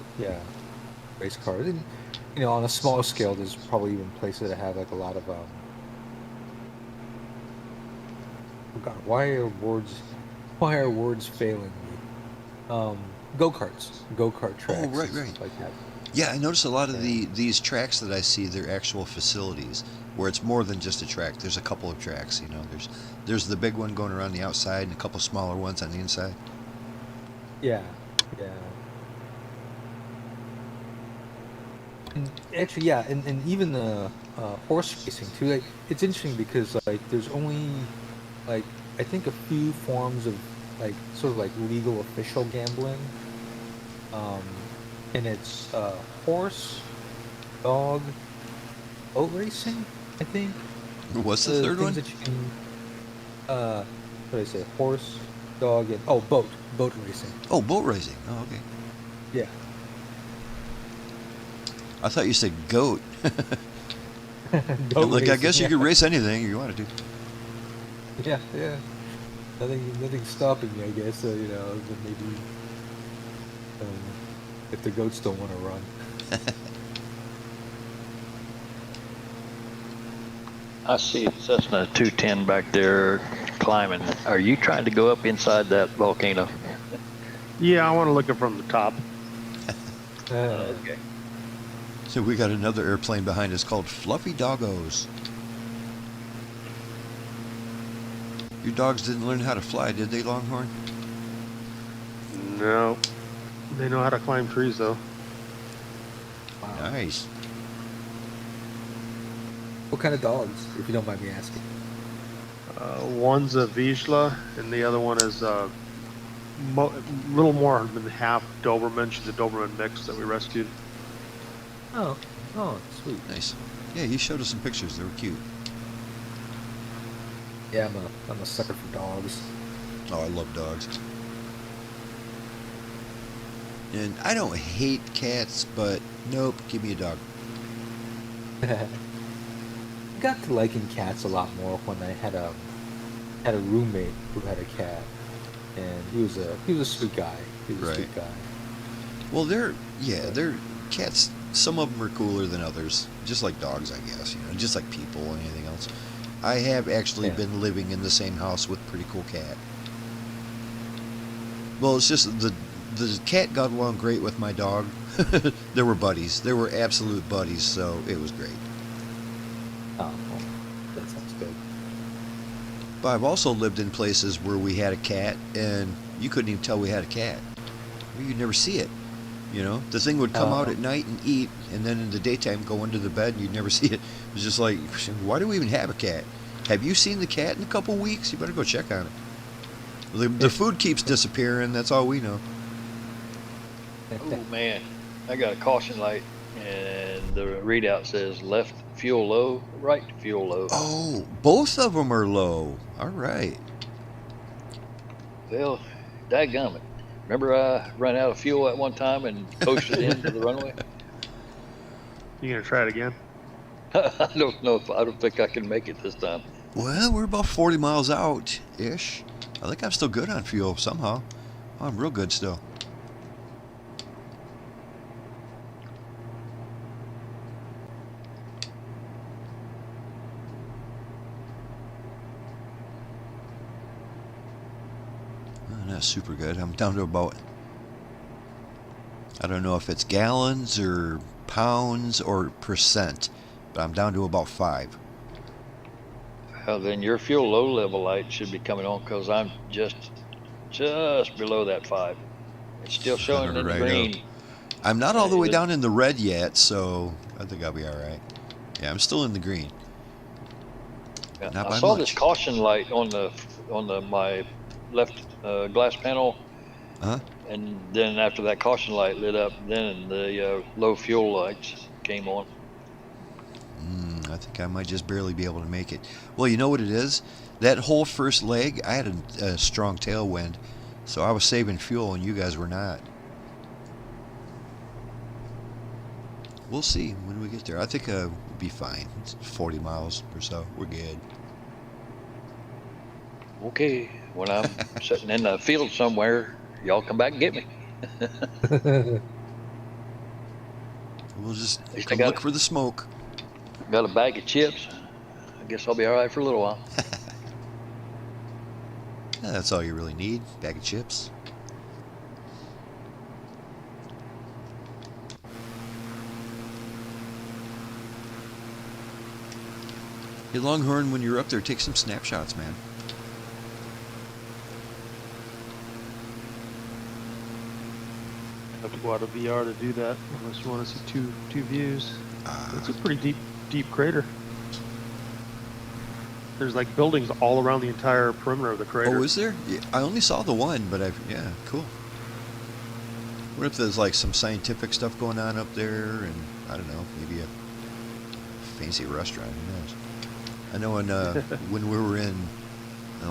race cars. And on a smaller scale, there's probably even places that have like a lot of oh God, why are words failing me? Go-kart tracks. Oh, right. Like that. Yeah, I notice a lot of these tracks that I see, they're actual facilities where it's more than just a track. There's a couple of tracks, There's the big one going around the outside and a couple smaller ones on the inside. Yeah. And actually, and even the horse racing too. Like, it's interesting because there's only I think a few forms of sort of legal official gambling. And it's horse, dog, boat racing, I think. What's the third one? That you can, what did I say? Horse, dog, and boat racing. Oh, boat racing. Oh, okay. Yeah. I thought you said goat. Goat I racing, guess you could race anything you wanted to. Yeah. Nothing's stopping me, I guess. Maybe if the goats don't want to run. I see Cessna 210 back there climbing. Are you trying to go up inside that volcano? Yeah, I want to look it from the top. Okay. So we got another airplane behind us called Fluffy Doggos. Your dogs didn't learn how to fly, did they, Longhorn? No. They know how to climb trees, though. Wow. Nice. What kind of dogs, if you don't mind me asking? One's a Vizsla, and the other one is a little more than half Doberman. She's a Doberman mix that we rescued. Oh, sweet. Nice. Yeah, he showed us some pictures. They were cute. Yeah, I'm a sucker for dogs. Oh, I love dogs. And I don't hate cats, but nope, give me a dog. Got to liking cats a lot more when I had a roommate who had a cat, and he was a sweet guy. He was a sweet guy. Well, they're cats. Some of them are cooler than others, just like dogs, I guess. Just like people and anything else. I have actually been living in the same house with a pretty cool cat. Well, it's just the cat got along great with my dog. They were buddies. They were absolute buddies, so it was great. Oh, well, that sounds good. But I've also lived in places where we had a cat, and you couldn't even tell we had a cat. You'd never see it. The thing would come out at night and eat, and then in the daytime go into the bed, and you'd never see it. It was just like, why do we even have a cat? Have you seen the cat in a couple weeks? You better go check on it. The food keeps disappearing. That's all we know. Oh man, I got a caution light, and the readout says left fuel low, right fuel low. Oh, both of them are low. All right. Well, dadgummit. Remember I ran out of fuel at one time and coasted into the runway? You gonna try it again? I don't think I can make it this time. Well, we're about 40 miles out-ish. I think I'm still good on fuel somehow. Oh, I'm real good still. Not super good. I'm down to about, I don't know if it's gallons or pounds or percent, but I'm down to about 5. Well, then your fuel low level light should be coming on, because I'm just just below that 5. It's still showing in the green. I'm not all the way down in the red yet, so I think I'll be all right. Yeah, I'm still in the green. Yeah, Not I by saw much. this caution light on the my left glass panel, and then after that caution light lit up, then the low fuel lights came on. I think I might just barely be able to make it. Well, you know what it is? That whole first leg, I had a strong tailwind, so I was saving fuel, and you guys were not. We'll see when we get there. I think we'll be fine. It's 40 miles or so. We're good. Okay, when I'm sitting in the field somewhere, y'all come back and get me. We'll just come look for the smoke. Got a bag of chips. I guess I'll be all right for a little while. Yeah, that's all you really need. Bag of chips. Hey, Longhorn, when you're up there, take some snapshots, man. Have to go out of VR to do that unless you want to see two views. It's a pretty deep crater. There's like buildings all around the entire perimeter of the crater. Oh, is there? Yeah, I only saw the one, but yeah, cool. What if there's like some scientific stuff going on up there, and I don't know, maybe a fancy restaurant? Who knows? I know when we were in,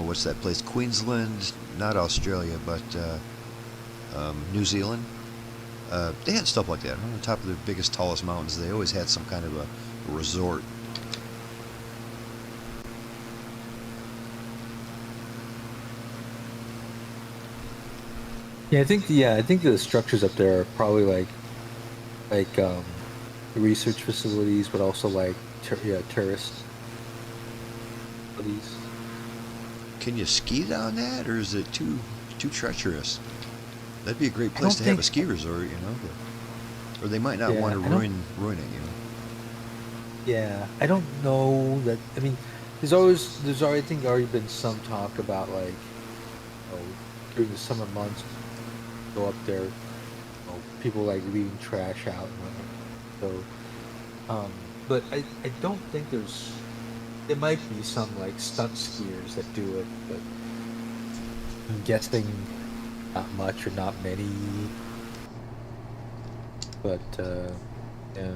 what's that place? Queensland, not Australia, but New Zealand. They had stuff like that on the top of the biggest, tallest mountains. They always had some kind of a resort. Yeah, I think the structures up there are probably like research facilities, but also like tourist facilities. Can you ski down that, or is it too treacherous? That'd be a great place to have a ski resort, but, or they might not want to ruin it, Yeah, I don't know that. I mean, there's already, I think, already been some talk about like, during the summer months, go up there, people like leaving trash out and whatnot. So, but I don't think there might be some like stunt skiers that do it, but I'm guessing not much or not many. But yeah.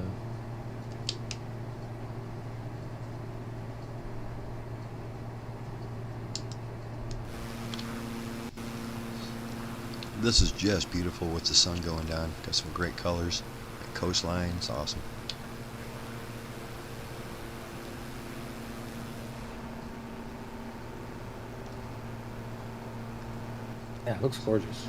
This is just beautiful with the sun going down. Got some great colors. The coastline, it's awesome. Yeah, it looks gorgeous.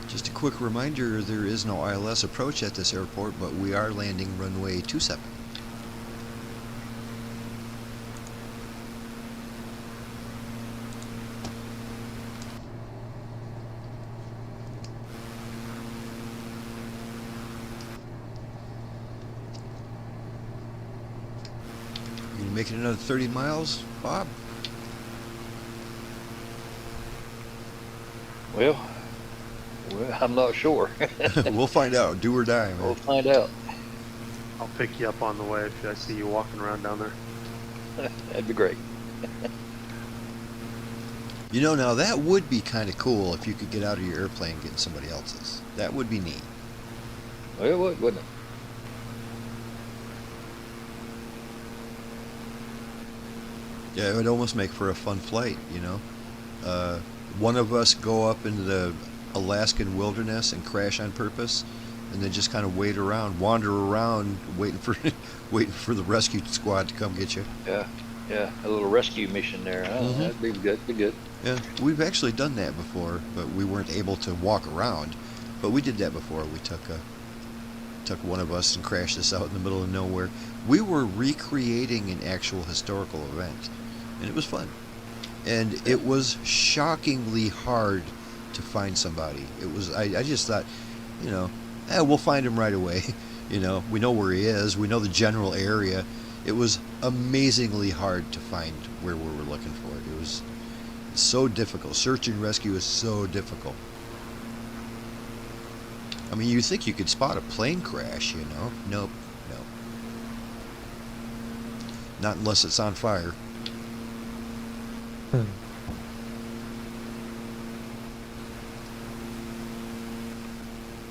Just a quick reminder, there is no ILS approach at this airport, but we are landing runway 27. You gonna make it another 30 miles, Bob? Well, I'm not sure. We'll find out. Do or die, man. We'll find out. I'll pick you up on the way if I see you walking around down there. That'd be great. You know, now that would be kind of cool if you could get out of your airplane and get in somebody else's. That would be neat. Well, it would, wouldn't it? Yeah, it would almost make for a fun flight, you know. One of us go up into the Alaskan wilderness and crash on purpose, and then just kind of wander around, waiting for the rescue squad to come get you. Yeah, Yeah, a little rescue mission there. Huh? Mhm. That'd be good. Be good. Yeah, we've actually done that before, but we weren't able to walk around. But we did that before. We took one of us and crashed us out in the middle of nowhere. We were recreating an actual historical event, and it was fun. And it was shockingly hard to find somebody. It was. I just thought, we'll find him right away. We know where he is. We know the general area. It was amazingly hard to find where we were looking for it. It was so difficult. Search and rescue is so difficult. I mean, you think you could spot a plane crash, Nope. Not unless it's on fire.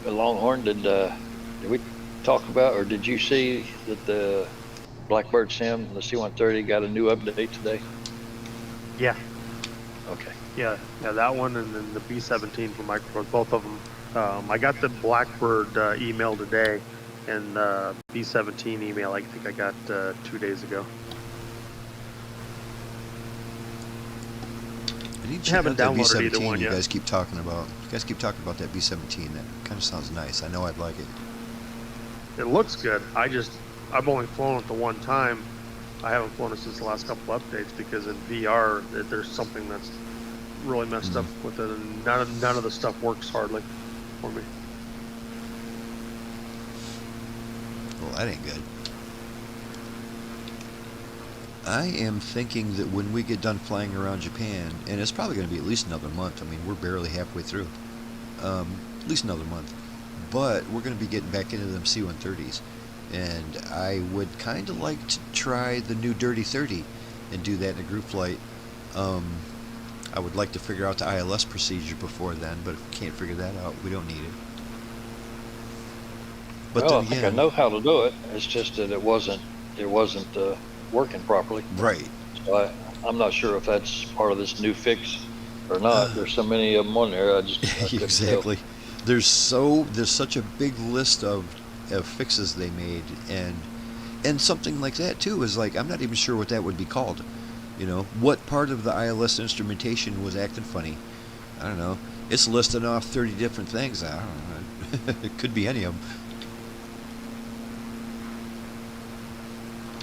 The Longhorn, did we talk about, or did you see that the Blackbird Sim, the C-130, got a new update today? Yeah, Okay. yeah, that one, and then the B-17 for Microsoft, both of them. I got the Blackbird email today, and B-17 email I think I got 2 days ago. I need to I check haven't out that downloaded either B-17 one you yet. guys keep talking about. You guys keep talking about that B-17. That kind of sounds nice. I know I'd like it. It looks good. I've only flown it the one time. I haven't flown it since the last couple updates because in VR there's something that's really messed up with it, and none of the stuff works hardly for me. Well, that ain't good. I am thinking that when we get done flying around Japan, and it's probably going to be at least another month. I mean, we're barely halfway through. At least another month. But we're going to be getting back into them C-130s. And I would kind of like to try the new Dirty 30 and do that in a group flight. I would like to figure out the ILS procedure before then, but if we can't figure that out, we don't need it. But Well, then I think I again, know how to do it. It's just that it wasn't working properly. right. So I'm not sure if that's part of this new fix or not. There's so many of them on there. I couldn't tell. Exactly. There's such a big list of fixes they made, and something like that too is like, I'm not even sure what that would be called. What part of the ILS instrumentation was acting funny? I don't know. It's listing off 30 different things. I don't know. It could be any of them.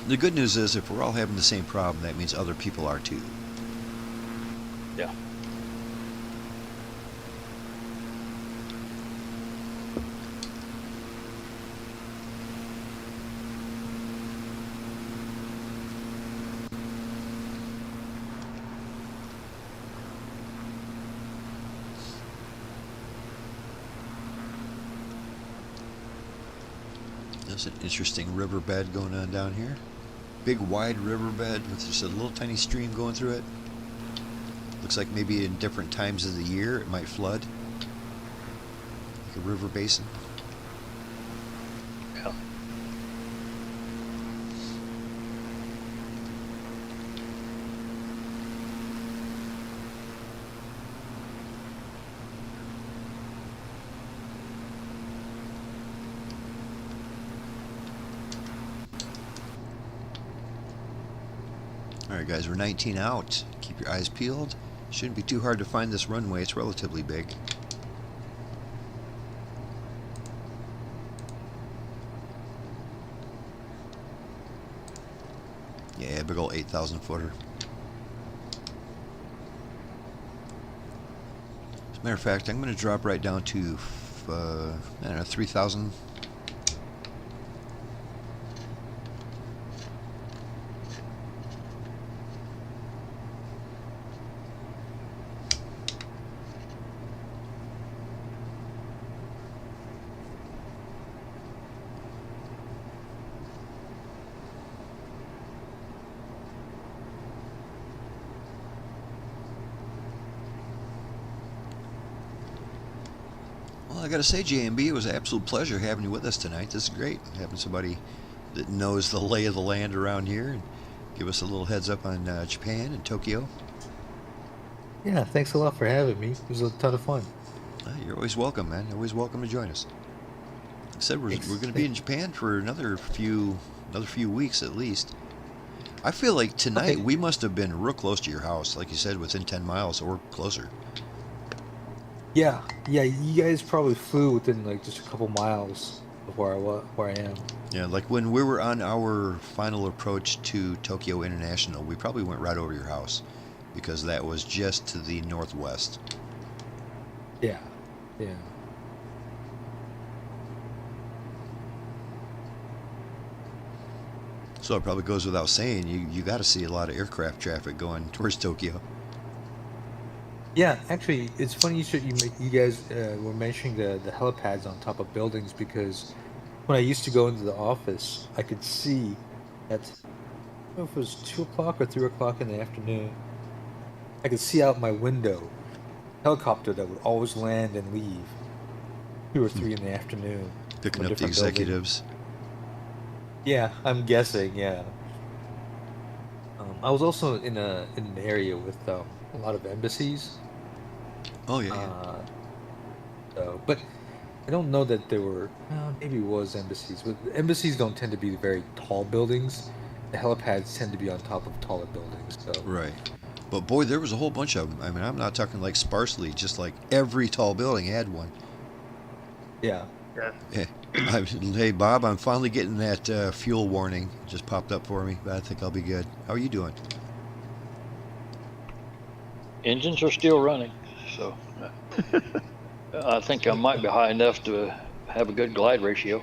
The good news is, if we're all having the same problem, that means other people are too. Yeah. There's an interesting riverbed going on down here. Big wide riverbed with just a little tiny stream going through it. Looks like maybe in different times of the year it might flood. Like a river basin. Yeah. Alright guys, we're 19 out. Keep your eyes peeled. Shouldn't be too hard to find this runway. It's relatively big. Yeah, big ol' 8,000 footer. As a matter of fact, I'm going to drop right down to, I don't know, 3,000. Well, I gotta say, JMB, it was an absolute pleasure having you with us tonight. This is great, having somebody that knows the lay of the land around here and give us a little heads up on Japan and Tokyo. Yeah, thanks a lot for having me. It was a ton of fun. You're always welcome, man. Always welcome to join us. Like I said, we're going to be in Japan for another few weeks at least. I feel like tonight Okay. we must have been real close to your house, like you said, within 10 miles or closer. Yeah, yeah. You guys probably flew within like just a couple miles of where I am. Yeah, like when we were on our final approach to Tokyo International, we probably went right over your house because that was just to the northwest. Yeah, yeah. So it probably goes without saying, you got to see a lot of aircraft traffic going towards Tokyo. Yeah, actually, it's funny you guys were mentioning the helipads on top of buildings because when I used to go into the office, I could see at I don't know if it was 2 o'clock or 3 o'clock in the afternoon. I could see out my window helicopter that would always land and leave 2 or 3 in the afternoon Picking from a up the different building. executives. Yeah, I'm guessing. Yeah. I was also in an area with a lot of embassies. Oh, yeah, yeah. But I don't know that there were. Maybe it was embassies, but embassies don't tend to be very tall buildings. The helipads tend to be on top of taller buildings. So Right. But boy, there was a whole bunch of them. I mean, I'm not talking like sparsely, just like every tall building had one. yeah. Yeah. Hey, Bob, I'm finally getting that fuel warning. It just popped up for me, but I think I'll be good. How are you doing? Engines are still running, so I think I might be high enough to have a good glide ratio.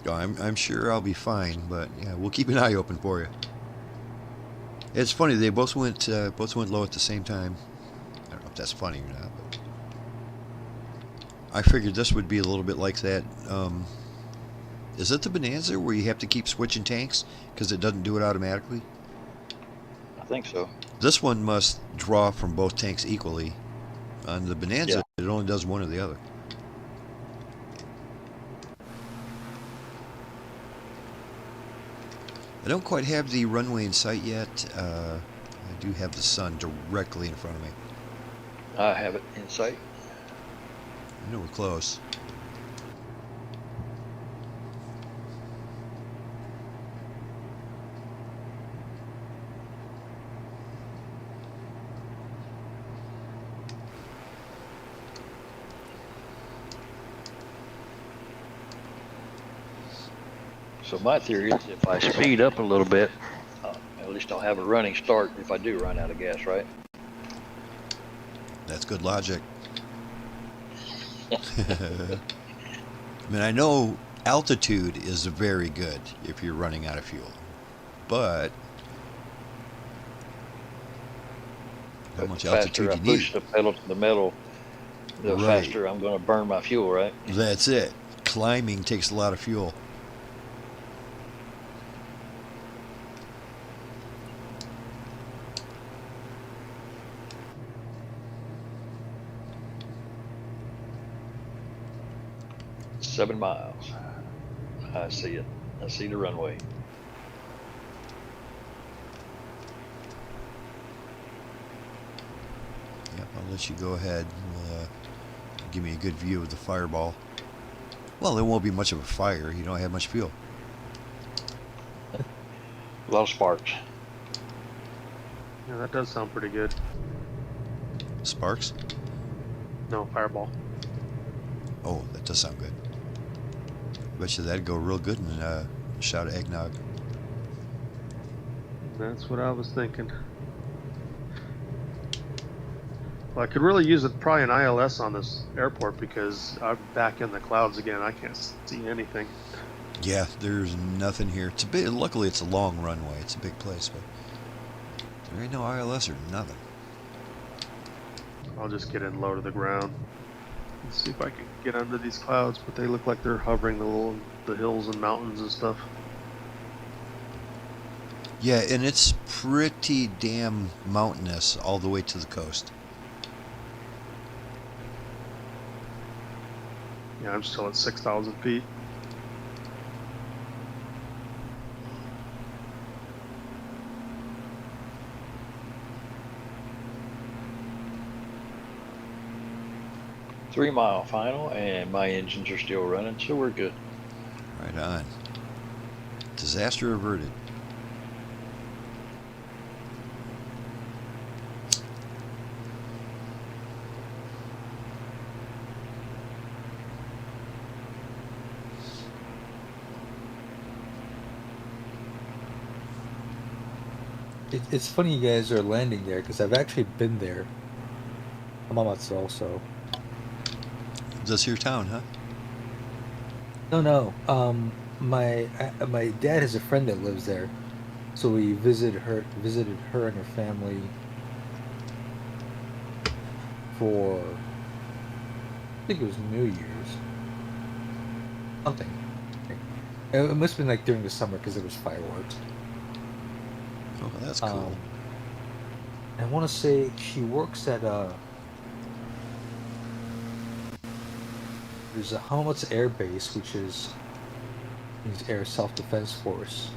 Oh, I'm sure I'll be fine, but yeah, we'll keep an eye open for you. It's funny, they both went low at the same time. I don't know if that's funny or not, but I figured this would be a little bit like that. Is it the Bonanza where you have to keep switching tanks because it doesn't do it automatically? I think so. This one must draw from both tanks equally. On the Bonanza, Yeah. it only does one or the other. I don't quite have the runway in sight yet. I do have the sun directly in front of me. I have it in sight. I know we're close. So my theory is if I speed up a little bit, at least I'll have a running start if I do run out of gas, right? That's good logic. I mean, I know altitude is very good if you're running out of fuel, but how much The altitude faster I you need? push the pedal to the metal, the Right. faster I'm going to burn my fuel, right? That's it. Climbing takes a lot of fuel. .7 miles. I see it. I see the runway. Yep, I'll let you go ahead. We'll, give me a good view of the fireball. Well, there won't be much of a fire. You don't have much fuel. A lot of sparks. Yeah, that does sound pretty good. Sparks? No, fireball. Oh, that does sound good. Bet you that'd go real good in a shot of eggnog. That's what I was thinking. Well, I could really use probably an ILS on this airport because I'm back in the clouds again. I can't see anything. Yeah, there's nothing here. It's a bit. Luckily, it's a long runway. It's a big place, but there ain't no ILS or nothing. I'll just get in low to the ground. Let's see if I can get under these clouds, but they look like they're hovering the hills and mountains and stuff. Yeah, and it's pretty damn mountainous all the way to the coast. Yeah, I'm still at 6,000 feet. .3 mile final, and my engines are still running, so we're good. Right on. Disaster averted. It's funny you guys are landing there because I've actually been there. Hamamatsu also. This your town, huh? No. My dad has a friend that lives there, so we visited her and her family for I think it was New Year's something. It must have been like during the summer because there was fireworks. Oh, that's cool. I want to say she works at there's a Hamamatsu Air Base, which is Air Self Defense Force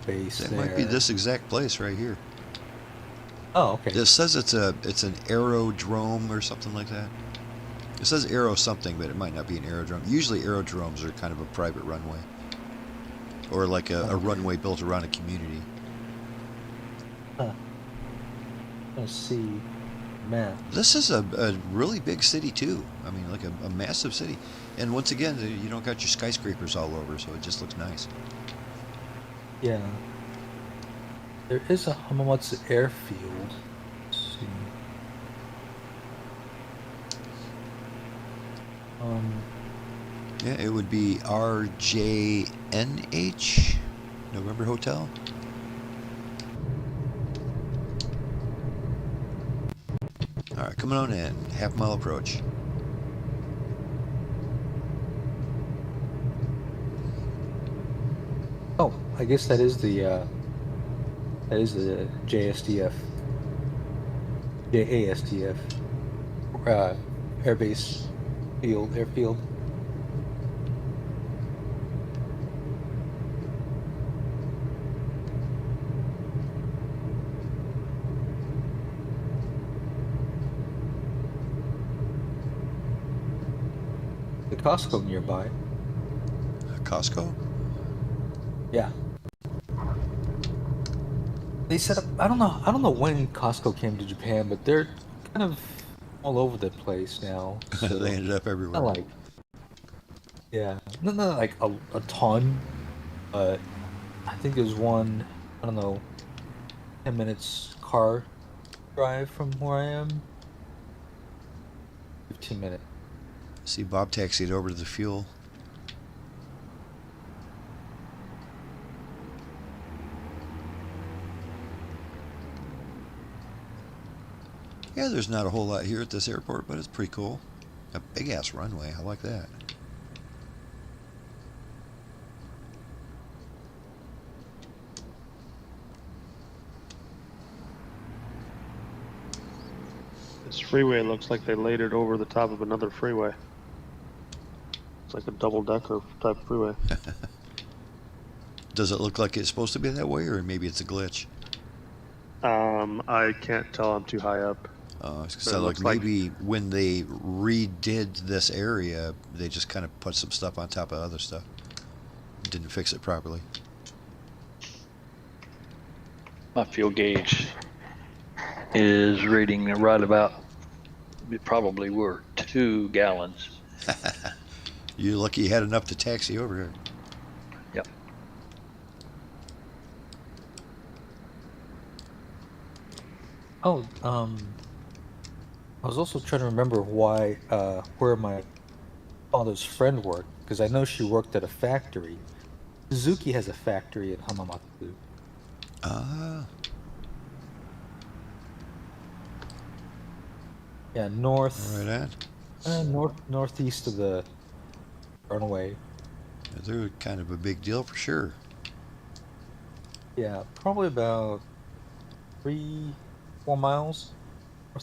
base That there. might be this exact place right here. Oh, okay. It says it's an aerodrome or something like that. It says aero something, but it might not be an aerodrome. Usually aerodromes are kind of a private runway. Or like a runway built around a community. Huh. Let's see. Man. This is a really big city too. I mean, like a massive city. And once again, you don't got your skyscrapers all over, so it just looks nice. Yeah. There is a Hamamatsu airfield. Let's see. Yeah, it would be RJNH, November Hotel. All right, coming on in, half-mile approach. Oh, I guess that is the JSDF, JASDF, airbase airfield. The Costco nearby. Costco? Yeah. They set up. I don't know when Costco came to Japan, but they're kind of all over the place now. So They ended up everywhere. not like, yeah, not like a ton, but I think there's one. I don't know, 10 minutes car drive from where I am. 15 minutes. See, Bob taxied over to the fuel. Yeah, there's not a whole lot here at this airport, but it's pretty cool. A big-ass runway. I like that. This freeway looks like they laid it over the top of another freeway. It's like a double-decker type freeway. Does it look like it's supposed to be that way, or maybe it's a glitch? I can't tell. I'm too high up. So like maybe when they redid this area, they just kind of put some stuff on top of other stuff. Didn't fix it properly. My fuel gauge is reading right about, it probably were 2 gallons. You're lucky you had enough to taxi over here. Yep. Oh, I was also trying to remember why, where my father's friend worked, because I know she worked at a factory. Suzuki has a factory in Hamamatsu. Ah. Yeah, northeast of the runway. They're kind of a big deal for sure. Yeah, probably about 3-4 miles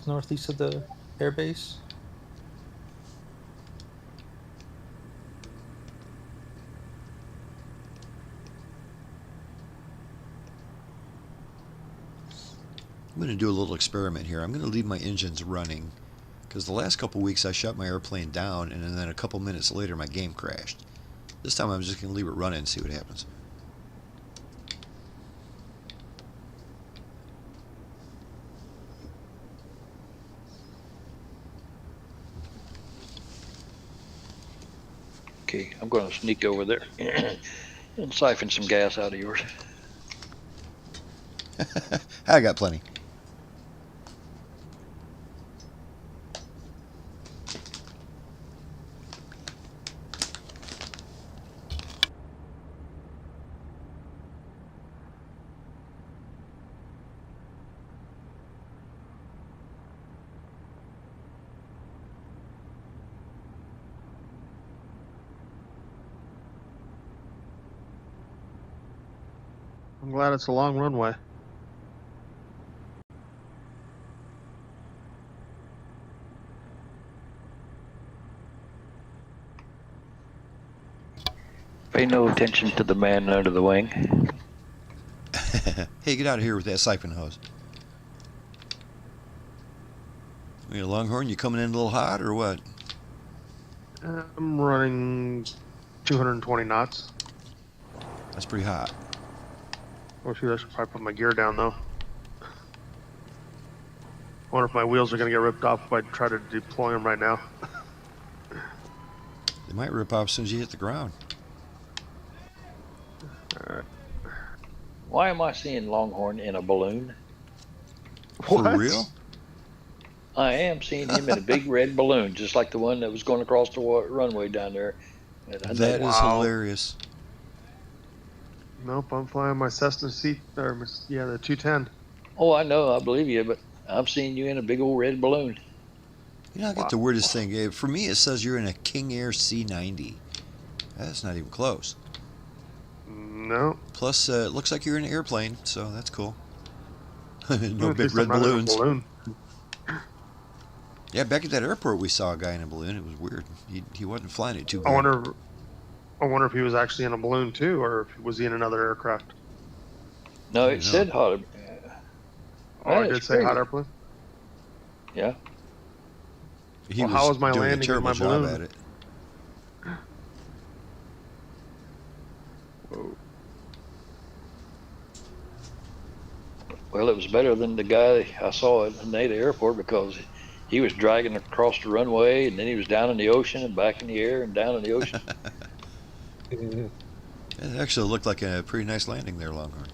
northeast of the airbase. I'm going to do a little experiment here. I'm going to leave my engines running because the last couple weeks I shut my airplane down and then a couple minutes later my game crashed. This time I'm just going to leave it running and see what happens. Okay, I'm going to sneak over there and siphon some gas out of yours. I got plenty. I'm glad it's a long runway. Pay no attention to the man under the wing. Hey, get out of here with that siphon hose. You Longhorn, you coming in a little hot or what? I'm running 220 knots. That's pretty hot. Oh shoot, I should probably put my gear down though. I wonder if my wheels are gonna get ripped off if I try to deploy them right now. They might rip off as soon as you hit the ground. Alright. Why am I seeing Longhorn in a balloon? For What? real? I am seeing him in a big red balloon, just like the one that was going across the runway down there. at That Haneda. is hilarious. Nope, I'm flying my Cessna C, or yeah, the 210. Oh, I know, I believe you, but I'm seeing you in a big old red balloon. You know, I got the weirdest thing. For me, it says you're in a King Air C90. That's not even close. No. Plus, it looks like you're in an airplane, so that's cool. No At big least red I'm not in a balloons. balloon. Yeah, back at that airport, we saw a guy in a balloon. It was weird. He wasn't flying it too good. I wonder if he was actually in a balloon too, or if was he in another aircraft. No, I it don't said hot. Oh, I did say hot airplane. Yeah. He Well, how was my doing landing a terrible in my job balloon? at it. Whoa. Well, it was better than the guy I saw at Haneda Airport because he was dragging across the runway and then he was down in the ocean and back in the air and down in the ocean. It actually looked like a pretty nice landing there, Longhorn.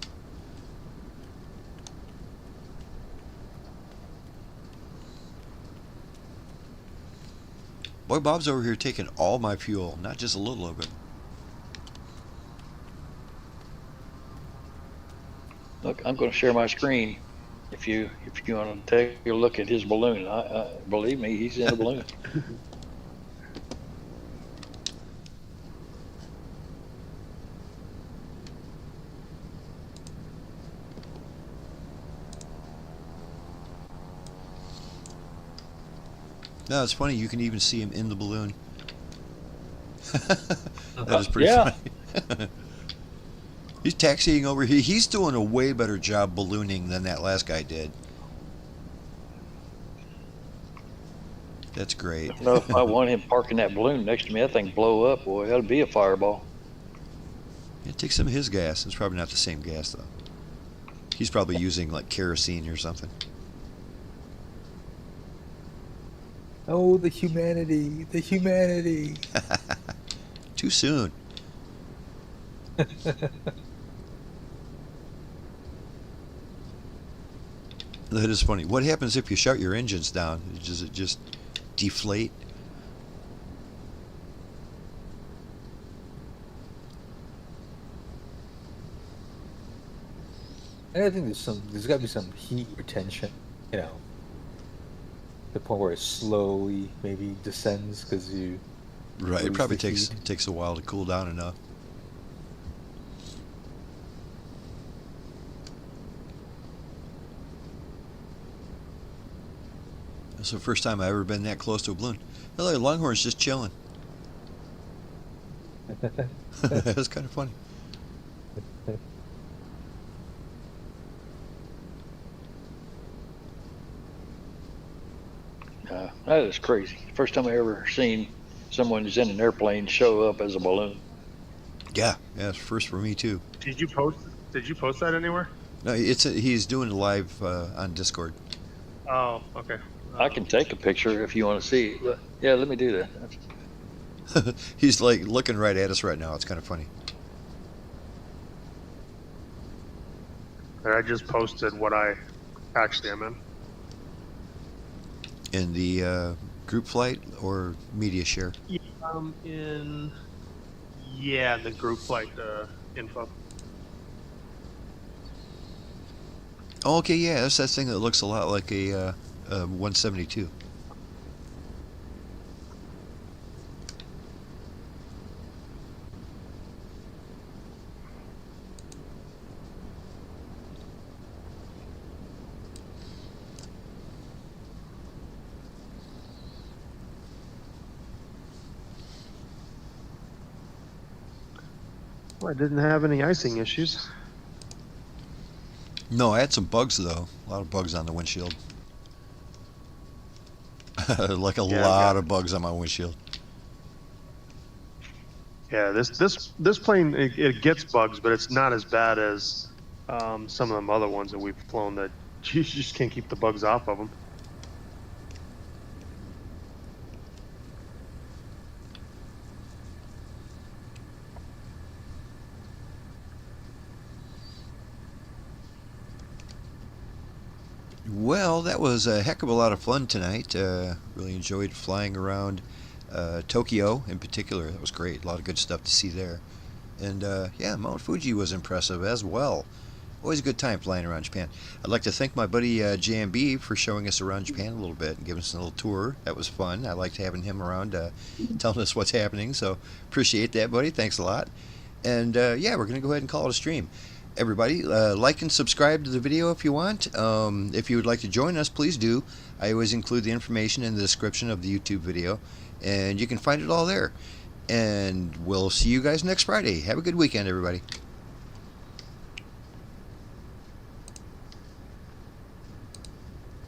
Boy, Bob's over here taking all my fuel, not just a little of it. Look, I'm going to share my screen. If you want to take a look at his balloon, believe me, he's in a balloon. No, it's funny. You can even see him in the balloon. That is pretty Yeah. funny. He's taxiing over here. He's doing a way better job ballooning than that last guy did. That's great. I don't know if I want him parking that balloon next to me. That thing blow up, boy. That'd be a fireball. Yeah, take some of his gas. It's probably not the same gas, though. He's probably using, like, kerosene or something. Oh, the humanity, the humanity. Too soon. That is funny. What happens if you shut your engines down? Does it just deflate? And I think there's got to be some heat retention, you know, the point where it slowly maybe descends because you. Right. It lose probably the heat. takes a while to cool down enough. That's the first time I've ever been that close to a balloon. Hello, Longhorn's just chilling. That's kind of funny. That is crazy. First time I ever seen someone who's in an airplane show up as a balloon. Yeah, it's first for me too. Did you post that anywhere? No, he's doing it live on Discord. Oh, okay. I can take a picture if you want to see. Yeah, let me do that. He's like looking right at us right now. It's kind of funny. And I just posted what I actually am in. In the group flight or media share? Yeah, the group flight info. Oh, okay, yeah, that's that thing that looks a lot like a 172. Well, I didn't have any icing issues. No, I had some bugs though. A lot of bugs on the windshield. Like a lot of bugs on my windshield. Yeah, this plane it gets bugs, but it's not as bad as some of them other ones that we've flown that you just can't keep the bugs off of them. Well, that was a heck of a lot of fun tonight. Really enjoyed flying around Tokyo in particular. That was great. A lot of good stuff to see there. And yeah, Mount Fuji was impressive as well. Always a good time flying around Japan. I'd like to thank my buddy JMB for showing us around Japan a little bit and giving us a little tour. That was fun. I liked having him around telling us what's happening. So appreciate that, buddy. Thanks a lot. And yeah, we're going to go ahead and call it a stream. Everybody, like and subscribe to the video if you want. If you would like to join us, please do. I always include the information in the description of the YouTube video, and you can find it all there. And we'll see you guys next Friday. Have a good weekend, everybody.